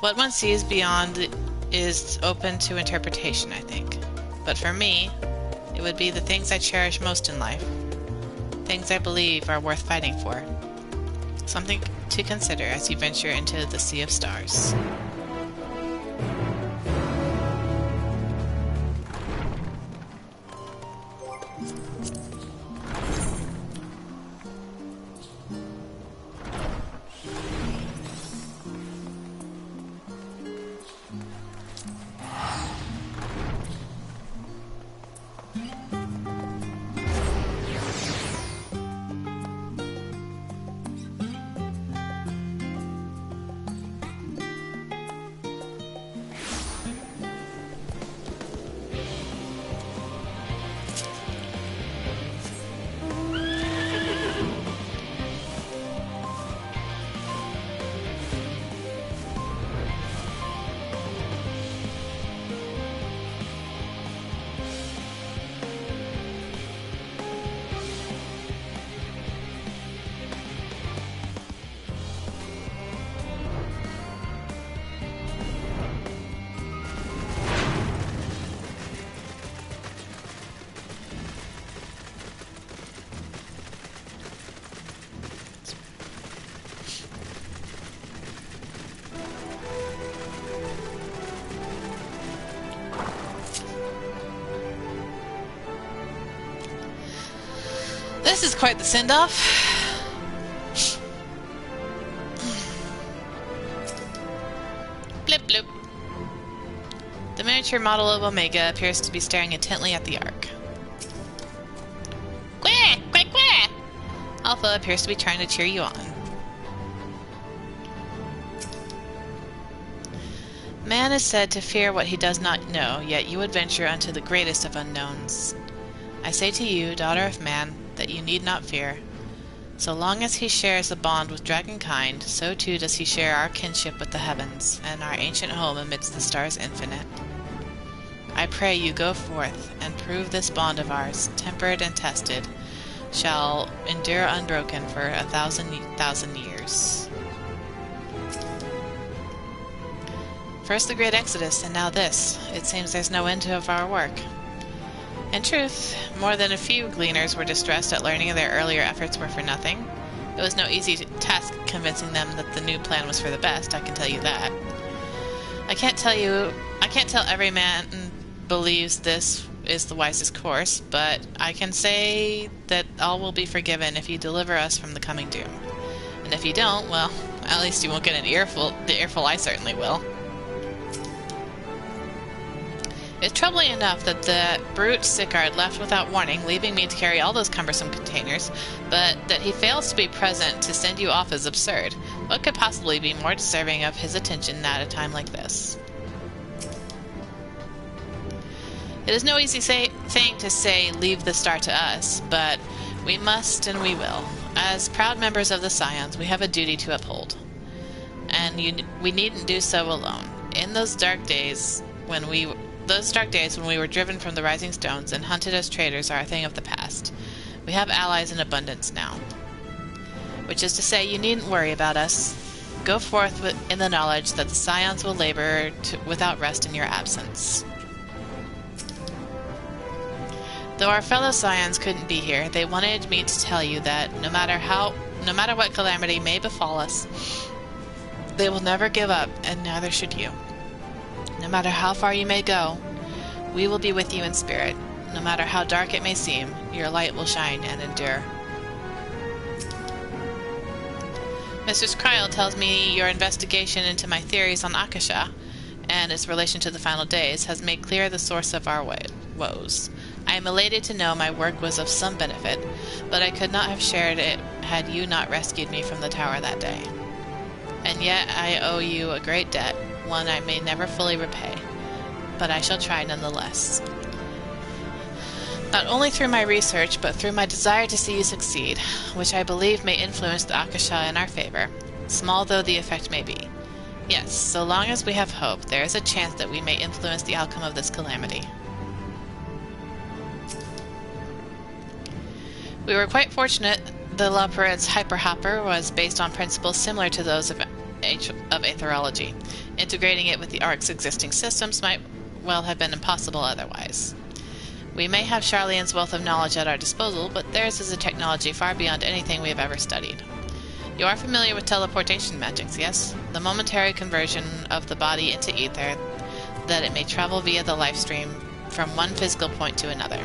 What one sees beyond is open to interpretation, I think. But for me, it would be the things I cherish most in life. Things I believe are worth fighting for. Something to consider as you venture into the Sea of Stars. This is quite the send-off. Blip bloop. The miniature model of Omega appears to be staring intently at the Ark. Quack! Quack! Quack! Alpha appears to be trying to cheer you on. Man is said to fear what he does not know, yet you would venture unto the greatest of unknowns. I say to you, daughter of man, that you need not fear. So long as he shares the bond with dragonkind, so too does he share our kinship with the heavens, and our ancient home amidst the stars infinite. I pray you go forth, and prove this bond of ours, tempered and tested, shall endure unbroken for 1,000 years. First the great Exodus, and now this. It seems there's no end of our work. In truth, more than a few gleaners were distressed at learning their earlier efforts were for nothing. It was no easy task convincing them that the new plan was for the best, I can tell you that. I can't tell every man believes this is the wisest course, but I can say that all will be forgiven if you deliver us from the coming doom. And if you don't, well, at least you won't get an earful. The earful I certainly will. It's troubling enough that the brute Sicard left without warning, leaving me to carry all those cumbersome containers, but that he fails to be present to send you off is absurd. What could possibly be more deserving of his attention at a time like this? It is no easy thing to say, leave the star to us, but we must and we will. As proud members of the Scions, we have a duty to uphold. And we needn't do so alone. In those dark days when we were driven from the Rising Stones and hunted as traitors are a thing of the past. We have allies in abundance now. Which is to say, you needn't worry about us. Go forth in the knowledge that the Scions will labor without rest in your absence. Though our fellow Scions couldn't be here, they wanted me to tell you that no matter what calamity may befall us, they will never give up, and neither should you. No matter how far you may go, we will be with you in spirit. No matter how dark it may seem, your light will shine and endure. Mr. Kryl tells me your investigation into my theories on Akasha and its relation to the final days has made clear the source of our woes. I am elated to know my work was of some benefit, but I could not have shared it had you not rescued me from the tower that day. And yet I owe you a great debt, one I may never fully repay, but I shall try nonetheless. Not only through my research, but through my desire to see you succeed, which I believe may influence the Akasha in our favor. small though the effect may be. Yes, so long as we have hope, there is a chance that we may influence the outcome of this calamity. We were quite fortunate. The Laperet's hyperhopper was based on principles similar to those of aetherology. Integrating it with the Ark's existing systems might well have been impossible otherwise. We may have Charlene's wealth of knowledge at our disposal, but theirs is a technology far beyond anything we have ever studied. You are familiar with teleportation magics, yes? The momentary conversion of the body into ether, that it may travel via the life stream from one physical point to another.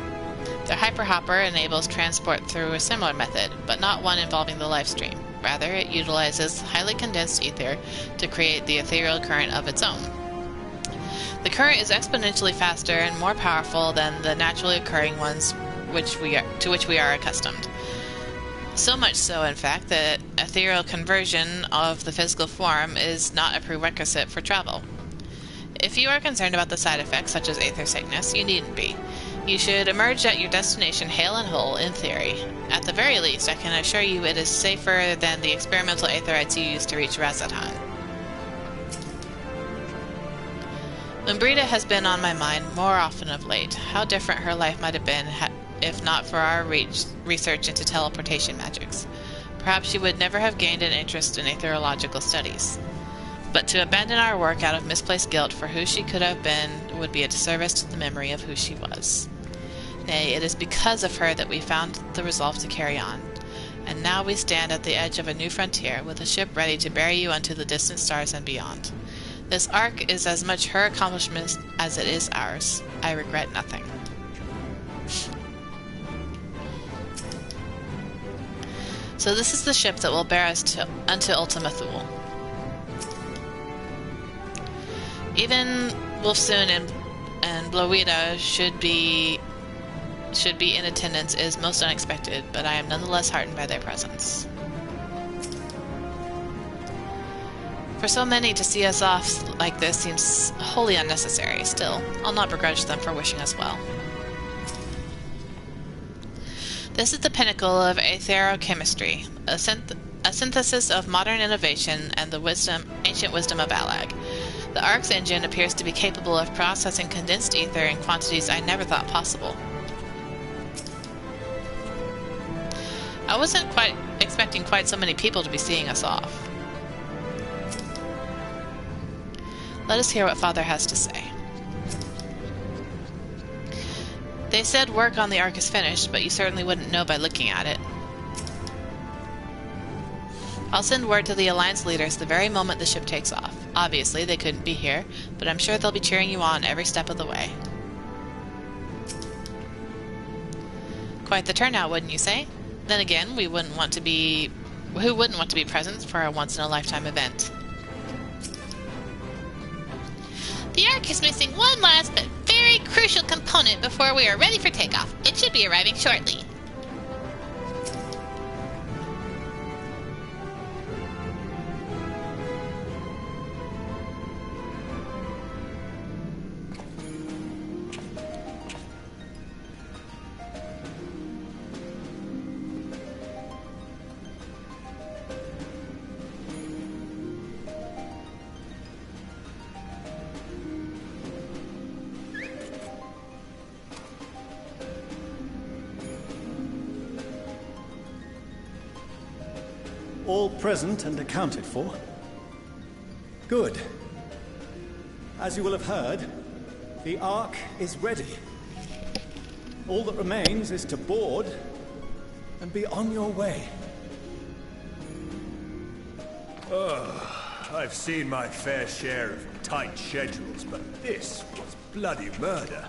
The hyperhopper enables transport through a similar method, but not one involving the life stream. Rather, it utilizes highly condensed ether to create the ethereal current of its own. The current is exponentially faster and more powerful than the naturally occurring ones to which we are accustomed. So much so, in fact, that ethereal conversion of the physical form is not a prerequisite for travel. If you are concerned about the side effects, such as aether sickness, you needn't be. You should emerge at your destination hale and whole, in theory. At the very least, I can assure you it is safer than the experimental aetherites you used to reach Razatan. Umbrita has been on my mind more often of late. How different her life might have been if not for our research into teleportation magics. Perhaps she would never have gained an interest in aetherological studies. But to abandon our work out of misplaced guilt for who she could have been would be a disservice to the memory of who she was. Nay, it is because of her that we found the resolve to carry on. And now we stand at the edge of a new frontier, with a ship ready to bear you unto the distant stars and beyond. This ark is as much her accomplishment as it is ours. I regret nothing. So this is the ship that will bear us unto Ultima Thule. Even Wolfsoon and Blowita should be in attendance is most unexpected, but I am nonetheless heartened by their presence. For so many to see us off like this seems wholly unnecessary. Still, I'll not begrudge them for wishing us well. This is the pinnacle of aetherochemistry, a synthesis of modern innovation and the ancient wisdom of Alag. The Ark's engine appears to be capable of processing condensed ether in quantities I never thought possible. I wasn't quite expecting quite so many people to be seeing us off. Let us hear what Father has to say. They said work on the Ark is finished, but you certainly wouldn't know by looking at it. I'll send word to the Alliance leaders the very moment the ship takes off. Obviously, they couldn't be here, but I'm sure they'll be cheering you on every step of the way. Quite the turnout, wouldn't you say? Then again, who wouldn't want to be present for a once-in-a-lifetime event? The Ark is missing one last but very crucial component before we are ready for takeoff. It should be arriving shortly. All present and accounted for? Good. As you will have heard, the Ark is ready. All that remains is to board and be on your way. I've seen my fair share of tight schedules, but this was bloody murder.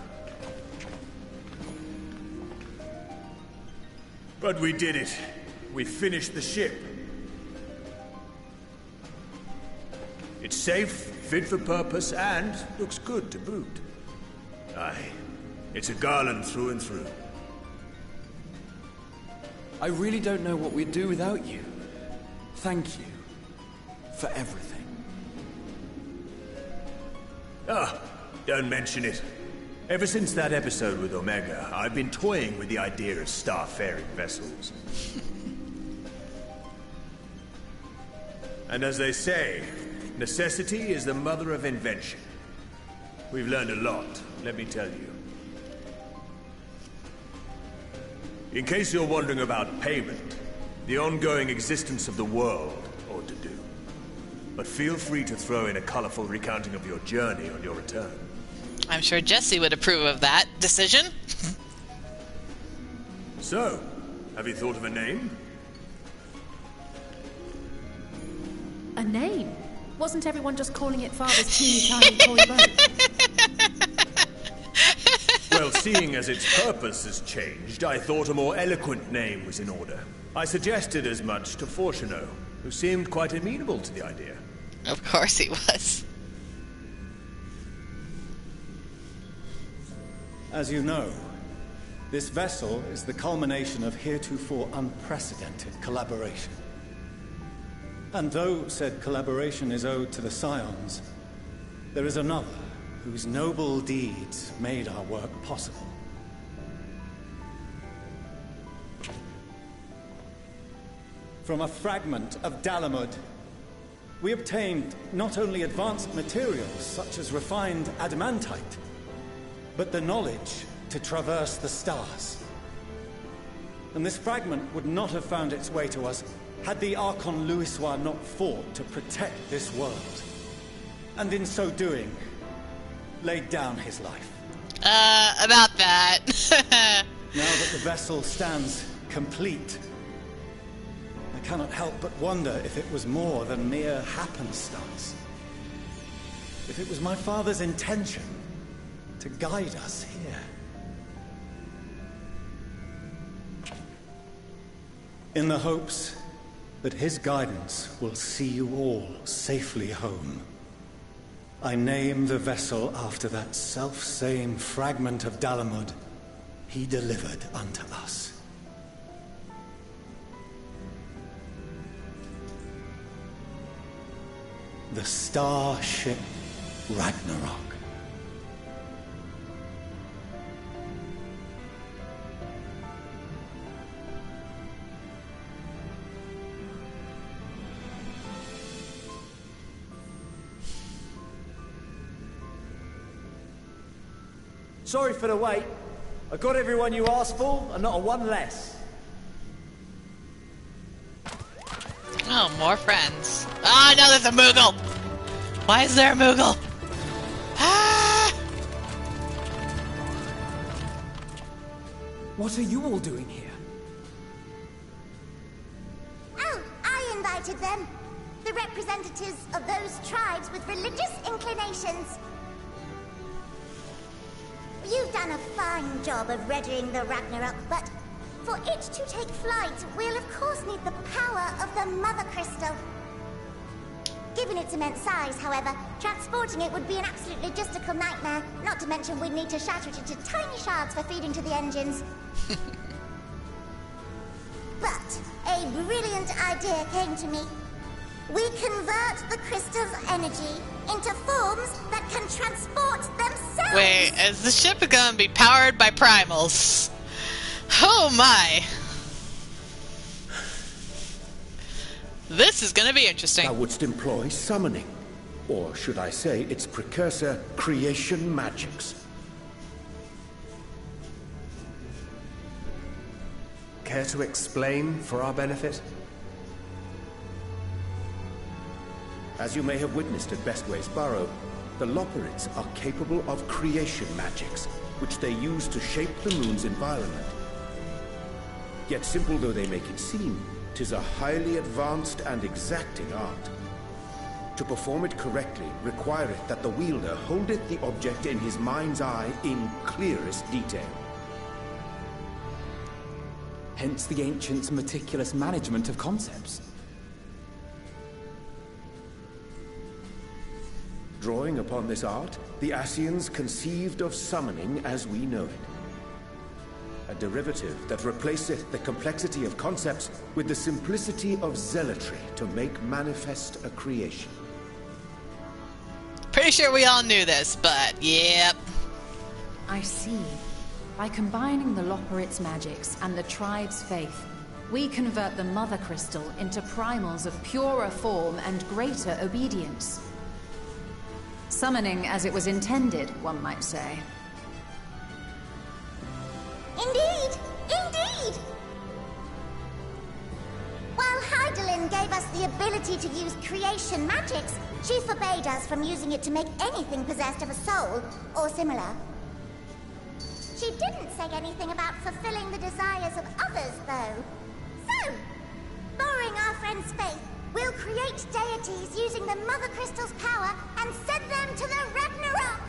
But we did it. We finished the ship. It's safe, fit for purpose, and looks good to boot. Aye, it's a Garland through and through. I really don't know what we'd do without you. Thank you for everything. Ah, don't mention it. Ever since that episode with Omega, I've been toying with the idea of starfaring vessels. And as they say, necessity is the mother of invention. We've learned a lot, let me tell you. In case you're wondering about payment, the ongoing existence of the world ought to do. But feel free to throw in a colorful recounting of your journey on your return. I'm sure Jesse would approve of that decision. So, have you thought of a name? A name? Wasn't everyone just calling it Father's teeny tiny toy boat? Well, seeing as its purpose has changed, I thought a more eloquent name was in order. I suggested as much to Fortuno, who seemed quite amenable to the idea. Of course he was. As you know, this vessel is the culmination of heretofore unprecedented collaboration. And though said collaboration is owed to the Scions, there is another whose noble deeds made our work possible. From a fragment of Dalamud, we obtained not only advanced materials such as refined adamantite, but the knowledge to traverse the stars. And this fragment would not have found its way to us had the Archon Louisois not fought to protect this world. And in so doing, laid down his life. About that. Now that the vessel stands complete, I cannot help but wonder if it was more than mere happenstance. If it was my father's intention to guide us here. In the hopes that his guidance will see you all safely home, I name the vessel after that self-same fragment of Dalamud he delivered unto us. The starship Ragnarok. Sorry for the wait. I got everyone you asked for, and not a one less. Oh, more friends. Ah, no, there's a Moogle! Why is there a Moogle? Ah! What are you all doing here? Oh, I invited them. The representatives of those tribes with religious inclinations. You've done a fine job of readying the Ragnarok, but for it to take flight, we'll of course need the power of the Mother Crystal. Given its immense size, however, transporting it would be an absolute logistical nightmare, not to mention we'd need to shatter it into tiny shards for feeding to the engines. But a brilliant idea came to me. We convert the crystal's energy into forms that can transport themselves. Wait, is the ship gonna be powered by primals? Oh my! This is gonna be interesting. Thou wouldst employ summoning, or should I say its precursor, creation magics. Care to explain for our benefit? As you may have witnessed at Bestway's Burrow, the Loporrits are capable of creation magics, which they use to shape the moon's environment. Yet simple though they make it seem, 'tis a highly advanced and exacting art. To perform it correctly requireth that the wielder holdeth the object in his mind's eye in clearest detail. Hence the ancients' meticulous management of concepts. Drawing upon this art, the Ascians conceived of summoning as we know it. A derivative that replaceth the complexity of concepts with the simplicity of zealotry to make manifest a creation. Pretty sure we all knew this, but yep. I see. By combining the Loporrit's magics and the tribe's faith, We convert the Mother Crystal into primals of purer form and greater obedience. Summoning as it was intended, one might say. Indeed! Indeed! While Hydaelyn gave us the ability to use creation magics, she forbade us from using it to make anything possessed of a soul, or similar. She didn't say anything about fulfilling the desires of others, though. So, borrowing our friend's faith, we'll create deities using the Mother Crystal's power and send them to the Ragnarok!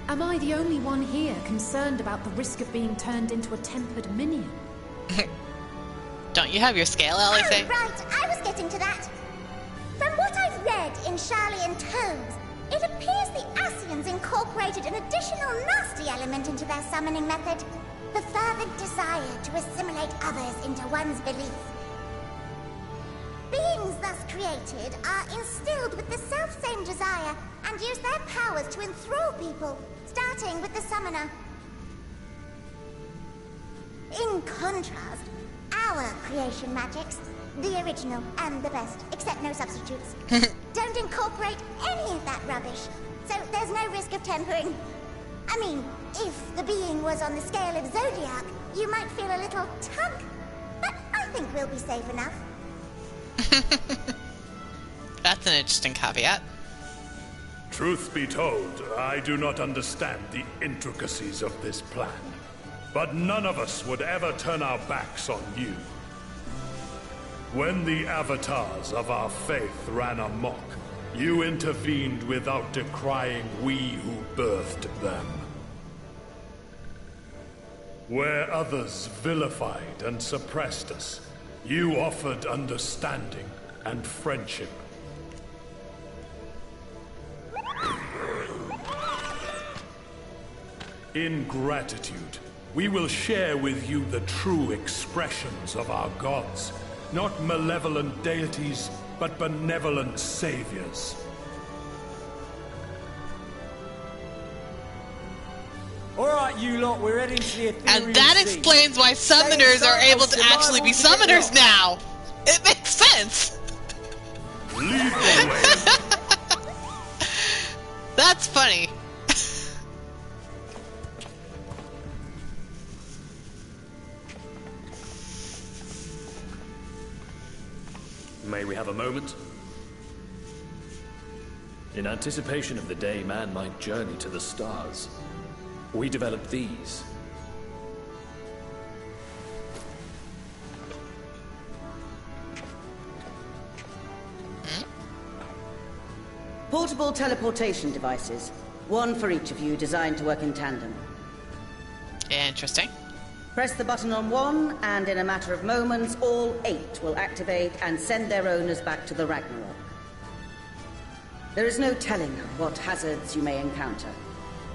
Am I the only one here concerned about the risk of being turned into a tempered minion? Don't you have your scale, Alice? Oh, right, I was getting to that. From what I've read in Sharlayan tomes, it appears the Ascians incorporated an additional nasty element into their summoning method. The fervent desire to assimilate others into one's belief. Beings thus created are instilled with the self-same desire and use their powers to enthrall people, starting with the summoner. In contrast, our creation magics, the original and the best, except no substitutes, don't incorporate any of that rubbish, so there's no risk of tempering. I mean, if the being was on the scale of Zodiac, you might feel a little tug, but I think we'll be safe enough. That's an interesting caveat. Truth be told, I do not understand the intricacies of this plan. But none of us would ever turn our backs on you. When the avatars of our faith ran amok, you intervened without decrying we who birthed them. Where others vilified and suppressed us, you offered understanding and friendship. In gratitude, we will share with you the true expressions of our gods. Not malevolent deities, but benevolent saviors. Alright, you lot, we're heading to the Ethereal And that Sea. explains why summoners are able to actually be summoners now. It makes sense. Lead the way. That's funny. May we have a moment? In anticipation of the day man might journey to the stars, we developed these. Portable teleportation devices. One for each of you, designed to work in tandem. Interesting. Press the button on one, and in a matter of moments, all 8 will activate and send their owners back to the Ragnarok. There is no telling what hazards you may encounter.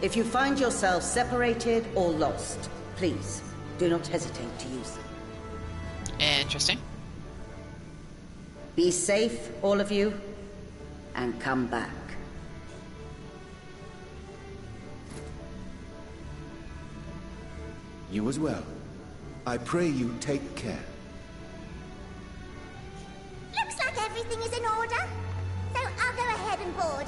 If you find yourself separated or lost, please do not hesitate to use them. Interesting. Be safe, all of you, and come back. You as well. I pray you take care. Looks like everything is in order, so I'll go ahead and board.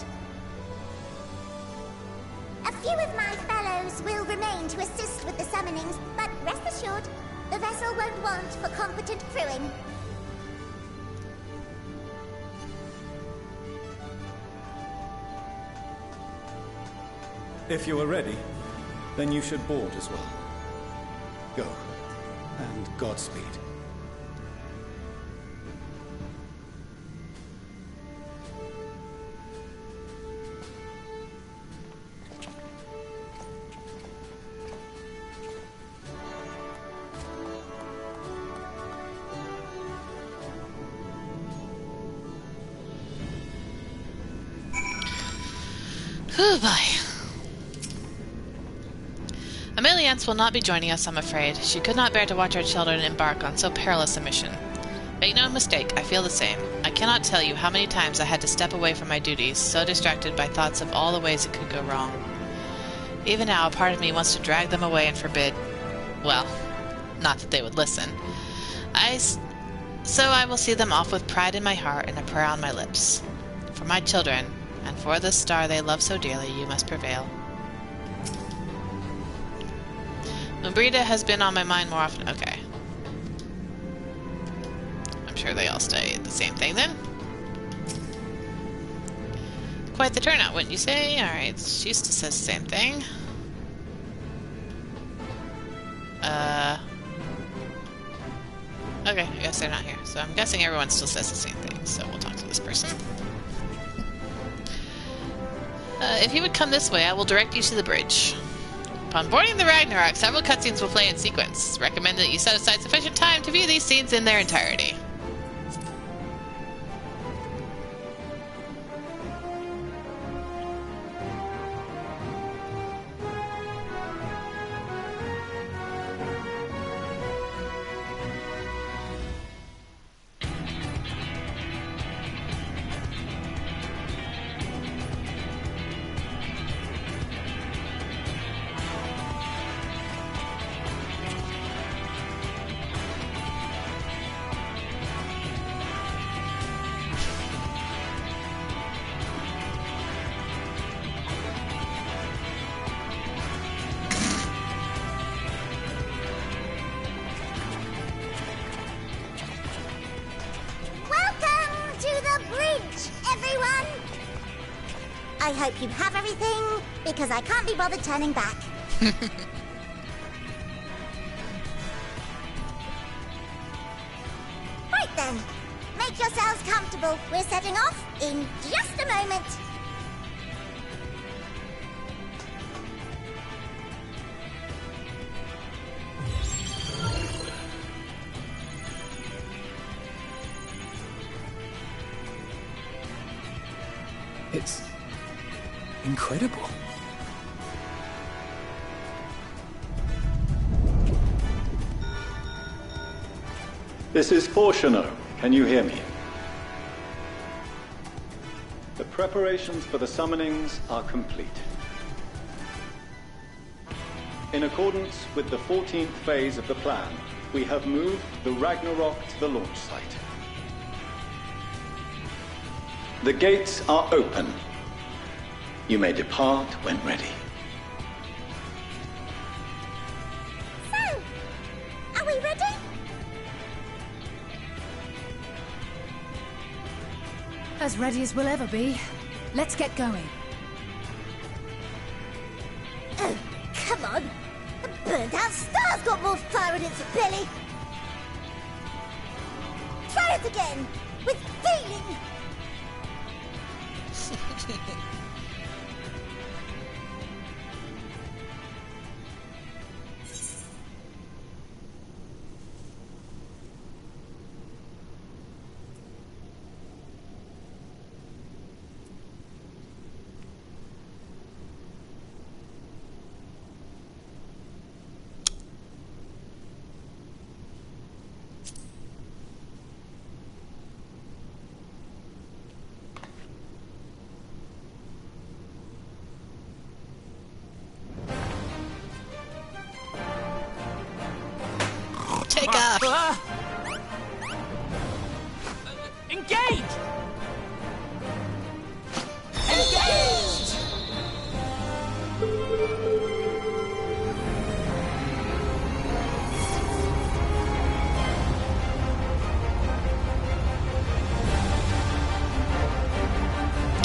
A few of my fellows will remain to assist with the summonings, but rest assured, the vessel won't want for competent crewing. If you are ready, then you should board as well. Go, and Godspeed. Oh boy. Ameliance will not be joining us, I'm afraid. She could not bear to watch our children embark on so perilous a mission. Make no mistake, I feel the same. I cannot tell you how many times I had to step away from my duties, so distracted by thoughts of all the ways it could go wrong. Even now, a part of me wants to drag them away and forbid, well, Not that they would listen. So I will see them off with pride in my heart and a prayer on my lips. For my children, and for the star they love so dearly, you must prevail. Umbrita has been on my mind more often. Okay. I'm sure they all say the same thing then. Quite the turnout, wouldn't you say? Alright, she still says the same thing. Okay, I guess they're not here. So I'm guessing everyone still says the same thing, so we'll talk to this person. If you would come this way, I will direct you to the bridge. Upon boarding the Ragnarok, several cutscenes will play in sequence. Recommend that you set aside sufficient time to view these scenes in their entirety. I hope you have everything, because I can't be bothered turning back. Right then, make yourselves comfortable. We're setting off in just a moment. It's incredible. This is Fortuno. Can you hear me? The preparations for the summonings are complete. In accordance with the 14th phase of the plan, we have moved the Ragnarok to the launch site. The gates are open. You may depart when ready. So, are we ready? As ready as we'll ever be. Let's get going. Oh, come on. The burnt-out star's got more fire in its belly. Try it again, with feeling. Take off! Engage! Engage!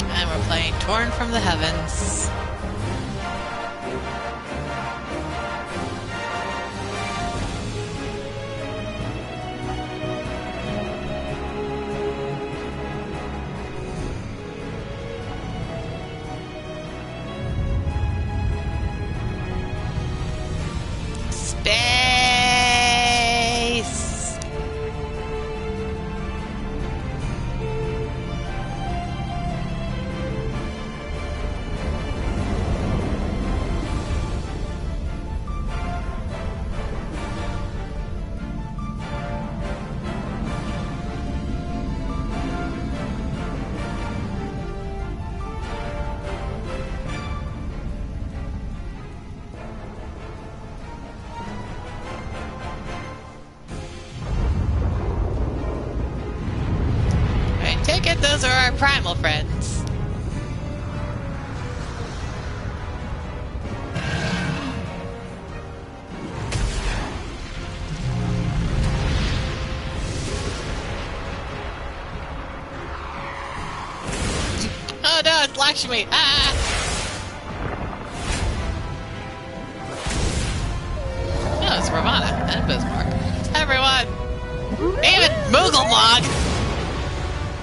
And we're playing Torn from the Heavens. Space! bet those are our primal friends. Oh no, it's Lakshmi! Ah! Oh, it's Ravana and Bismarck. Everyone! Even Mooglemog!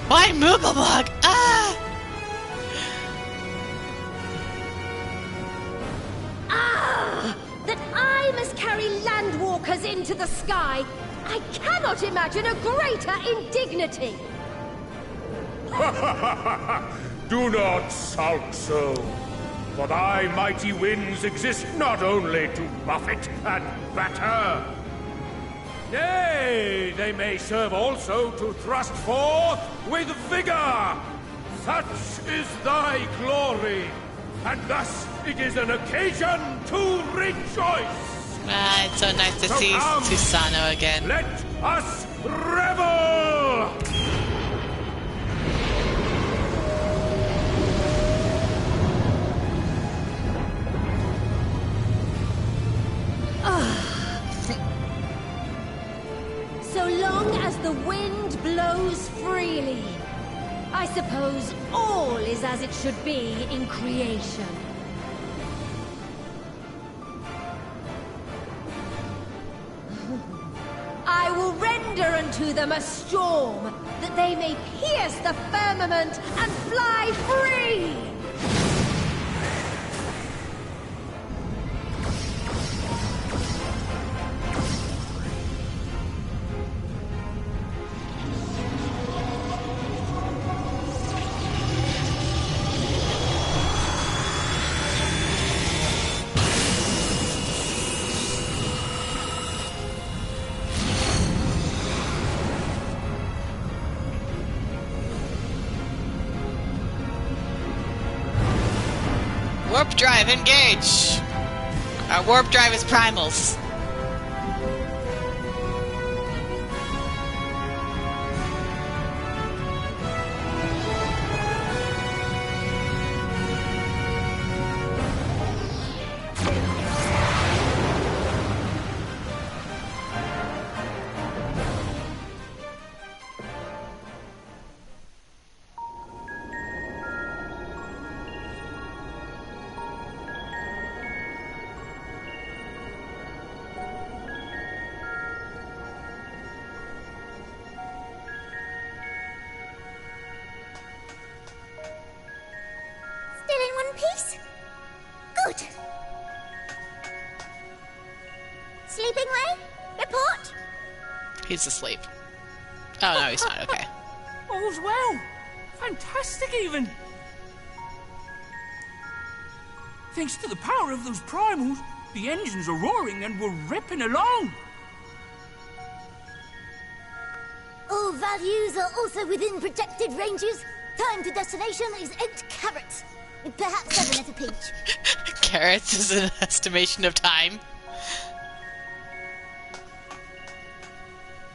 Why Mooglemog? Ah! Ah! That I must carry landwalkers into the sky! I cannot imagine a greater indignity! Do not sulk so, for thy mighty winds exist not only to buffet and batter. Nay, they may serve also to thrust forth with vigor. Such is thy glory, and thus it is an occasion to rejoice. Ah, it's so nice to see come, Susano again. Let us revel! So long as the wind blows freely, I suppose all is as it should be in creation. I will render unto them a storm, that they may pierce the firmament and fly free! Warp drive, engage! Our warp drive is primals. Peace? Good. Sleeping way? Report? He's asleep. Oh no, he's not. Okay. All's well. Fantastic, even. Thanks to the power of those primals, the engines are roaring and we're ripping along. All values are also within protected ranges. Time to destination is 8 carats. Perhaps 7 at a pinch. Carrots is an estimation of time.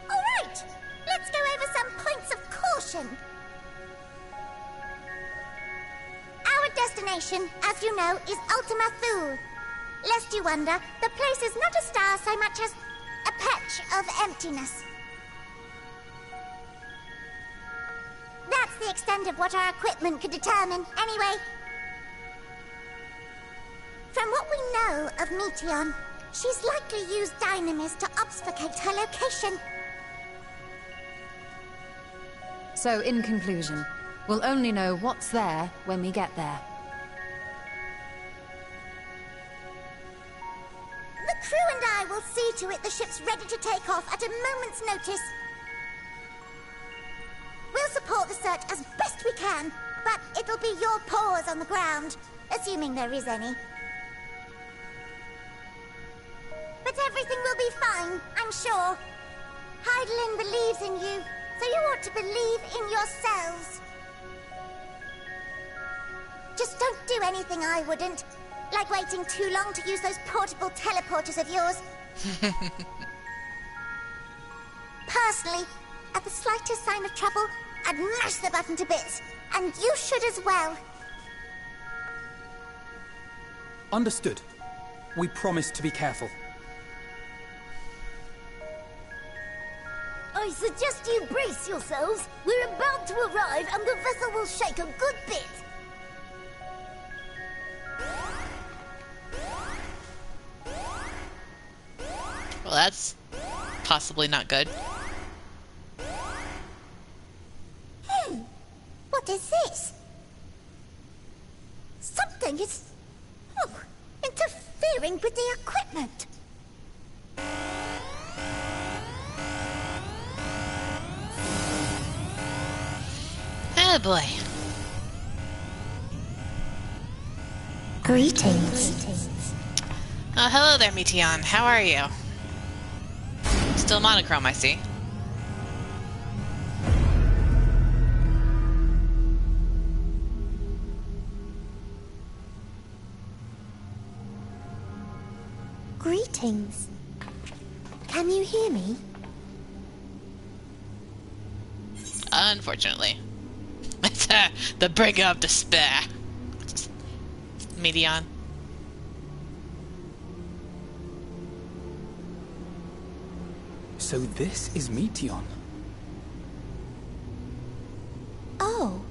Alright, let's go over some points of caution. Our destination, as you know, is Ultima Thule. Lest you wonder, the place is not a star so much as a patch of emptiness. That's the extent of what our equipment could determine, anyway. From what we know of Meteion, she's likely used dynamis to obfuscate her location. So, in conclusion, we'll only know what's there when we get there. The crew and I will see to it the ship's ready to take off at a moment's notice. We'll support the search as best we can, but it'll be your paws on the ground, assuming there is any. But everything will be fine, I'm sure. Hydaelyn believes in you, so you ought to believe in yourselves. Just don't do anything I wouldn't, like waiting too long to use those portable teleporters of yours. Personally, at the slightest sign of trouble, I'd mash the button to bits, and you should as well. Understood. We promise to be careful. I suggest you brace yourselves. We're about to arrive, and the vessel will shake a good bit. Well, that's possibly not good. What is this? Something is... interfering with the equipment. Oh boy. Greetings. Oh, hello there, Meteon. How are you? Still monochrome, I see. Greetings. Can you hear me? Unfortunately. It's the bringer of despair. Meteon. So this is Meteon. Oh.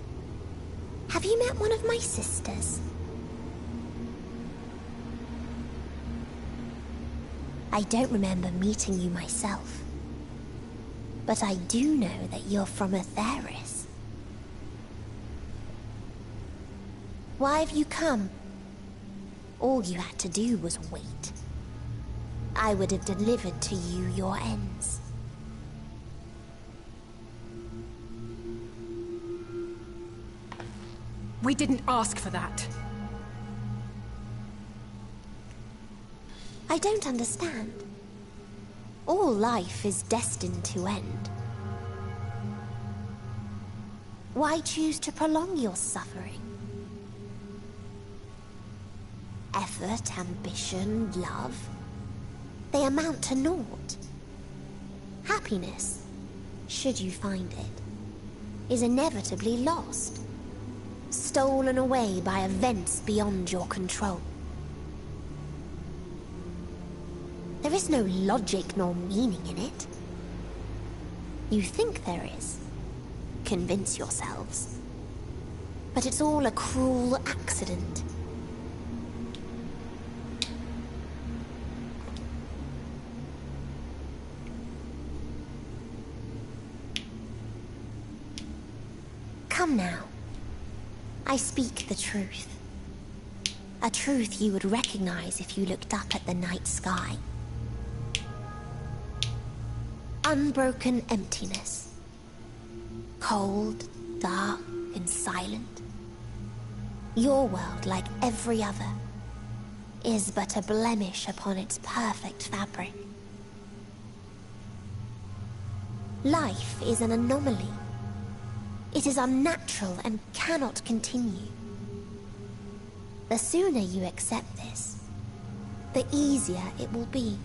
Have you met one of my sisters? I don't remember meeting you myself. But I do know that you're from Atheris. Why have you come? All you had to do was wait. I would have delivered to you your ends. We didn't ask for that. I don't understand. All life is destined to end. Why choose to prolong your suffering? Effort, ambition, love, they amount to naught. Happiness, should you find it, is inevitably lost, stolen away by events beyond your control. There is no logic nor meaning in it. You think there is. Convince yourselves. But it's all a cruel accident. Come now. I speak the truth. A truth you would recognize if you looked up at the night sky. Unbroken emptiness. Cold, dark, and silent. Your world, like every other, is but a blemish upon its perfect fabric. Life is an anomaly. It is unnatural and cannot continue. The sooner you accept this, the easier it will be.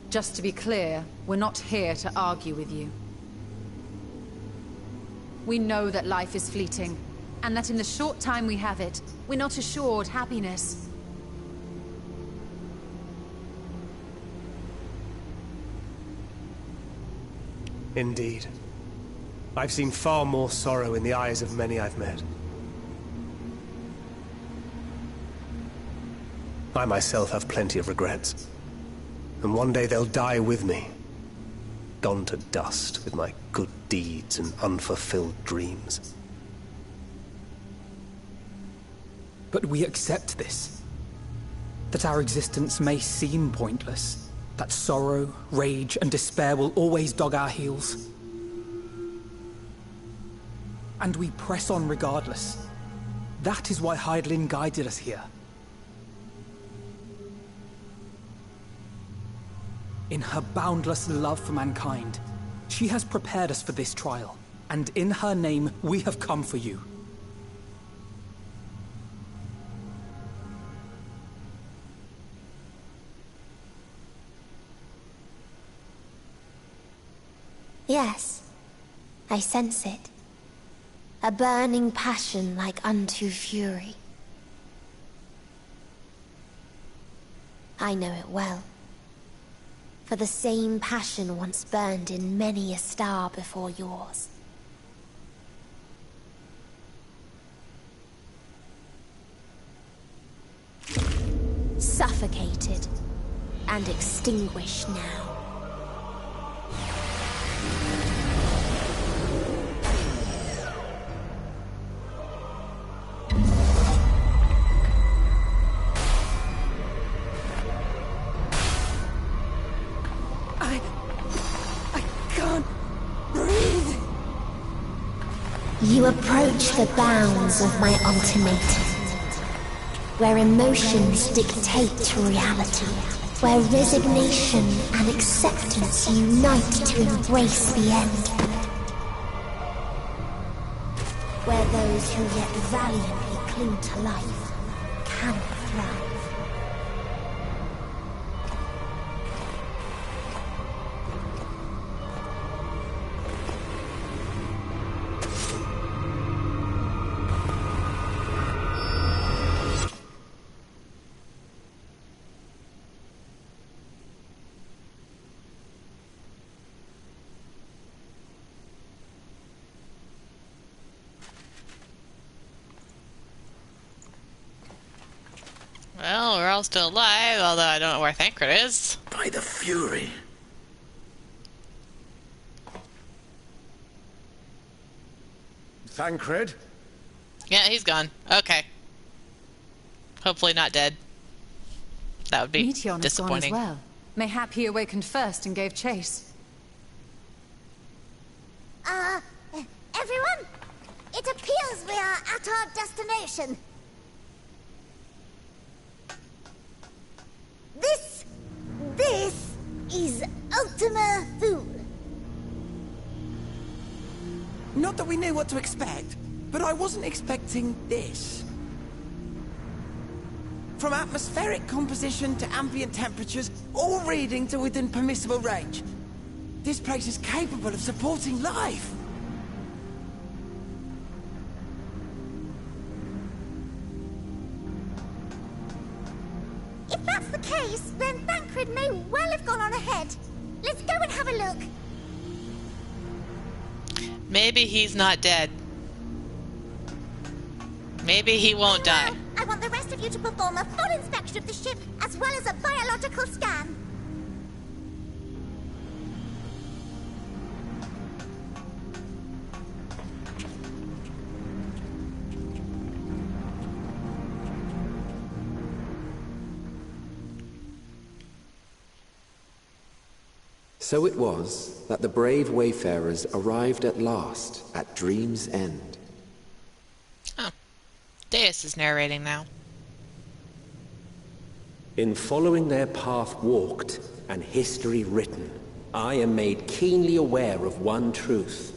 Just to be clear, we're not here to argue with you. We know that life is fleeting, and that in the short time we have it, we're not assured happiness. Indeed. I've seen far more sorrow in the eyes of many I've met. I myself have plenty of regrets. And one day they'll die with me. Gone to dust with my good deeds and unfulfilled dreams. But we accept this. That our existence may seem pointless. That sorrow, rage, and despair will always dog our heels. And we press on regardless. That is why Hydaelyn guided us here. In her boundless love for mankind, she has prepared us for this trial, and in her name, we have come for you. Yes, I sense it. A burning passion like unto fury. I know it well. For the same passion once burned in many a star before yours. Suffocated and extinguished now. I can't breathe. You approach the bounds of my ultimatum. Where emotions dictate reality. Where resignation and acceptance unite to embrace the end. Where those who yet valiantly cling to life cannot thrive. Well, we're all still alive, although I don't know where Thancred is. By the Fury. Thancred? Yeah, he's gone. Okay. Hopefully not dead. That would be Meteon is gone as disappointing. well. Mayhap he awakened first and gave chase. Everyone? It appears we are at our destination. This is Ultima Thule. Not that we knew what to expect, but I wasn't expecting this. From atmospheric composition to ambient temperatures, all reading to within permissible range. This place is capable of supporting life. If that's the case, then Thancred may well have gone on ahead. Let's go and have a look. Maybe he's not dead. Maybe he won't die. I want the rest of you to perform a full inspection of the ship, as well as a biological scan. So it was that the brave wayfarers arrived at last at Dream's End. Oh. Deus is narrating now. In following their path walked and history written, I am made keenly aware of one truth.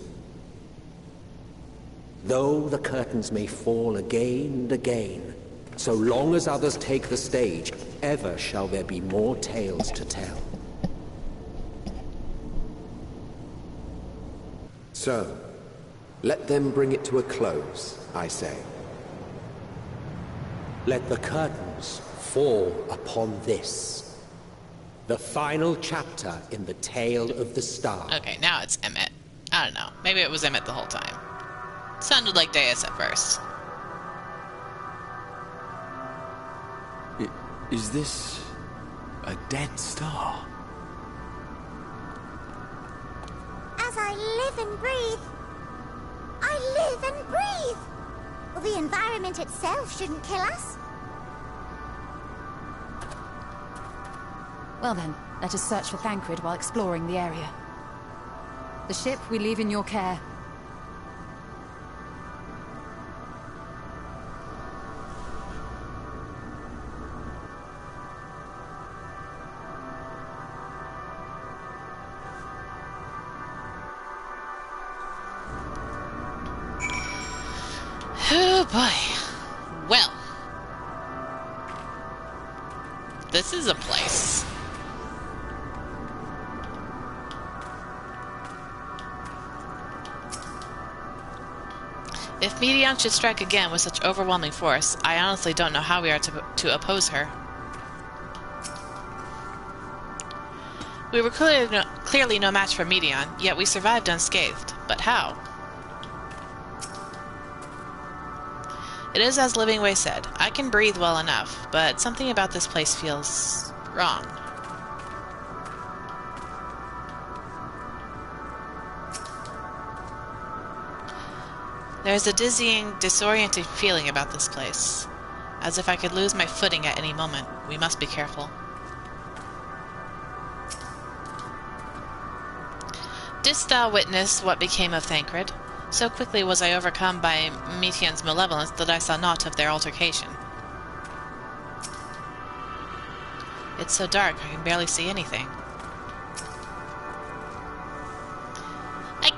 Though the curtains may fall again and again, so long as others take the stage, ever shall there be more tales to tell. So, let them bring it to a close, I say. Let the curtains fall upon this, the final chapter in the tale of the star. Okay, now it's Emmett. I don't know. Maybe it was Emmett the whole time. Sounded like Deus at first. Is this a dead star? As I live and breathe. I live and breathe. Well, the environment itself shouldn't kill us. Well then, let us search for Thancred while exploring the area. The ship we leave in your care. Oh boy. Well. This is a place. If Medion should strike again with such overwhelming force, I honestly don't know how we are to oppose her. We were clearly no match for Medion, yet we survived unscathed. But how? It is as Livingway said, I can breathe well enough, but something about this place feels wrong. There's a dizzying, disorienting feeling about this place, as if I could lose my footing at any moment. We must be careful. Didst thou witness what became of Thancred? So quickly was I overcome by Metion's malevolence that I saw naught of their altercation. It's so dark, I can barely see anything. I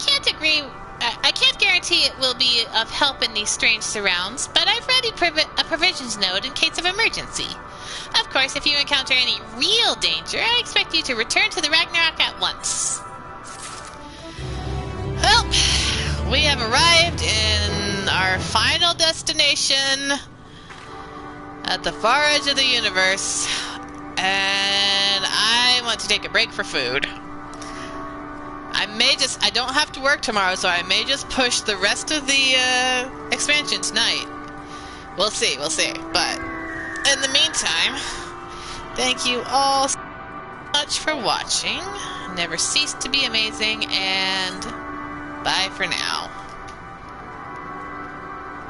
can't guarantee it will be of help in these strange surrounds, but I've ready a provisions note in case of emergency. Of course, if you encounter any real danger, I expect you to return to the Ragnarok at once. Well, we have arrived in our final destination at the far edge of the universe, and I want to take a break for food. I don't have to work tomorrow, so I may just push the rest of the expansion tonight. We'll see. But in the meantime, thank you all so much for watching. Never cease to be amazing, and bye for now.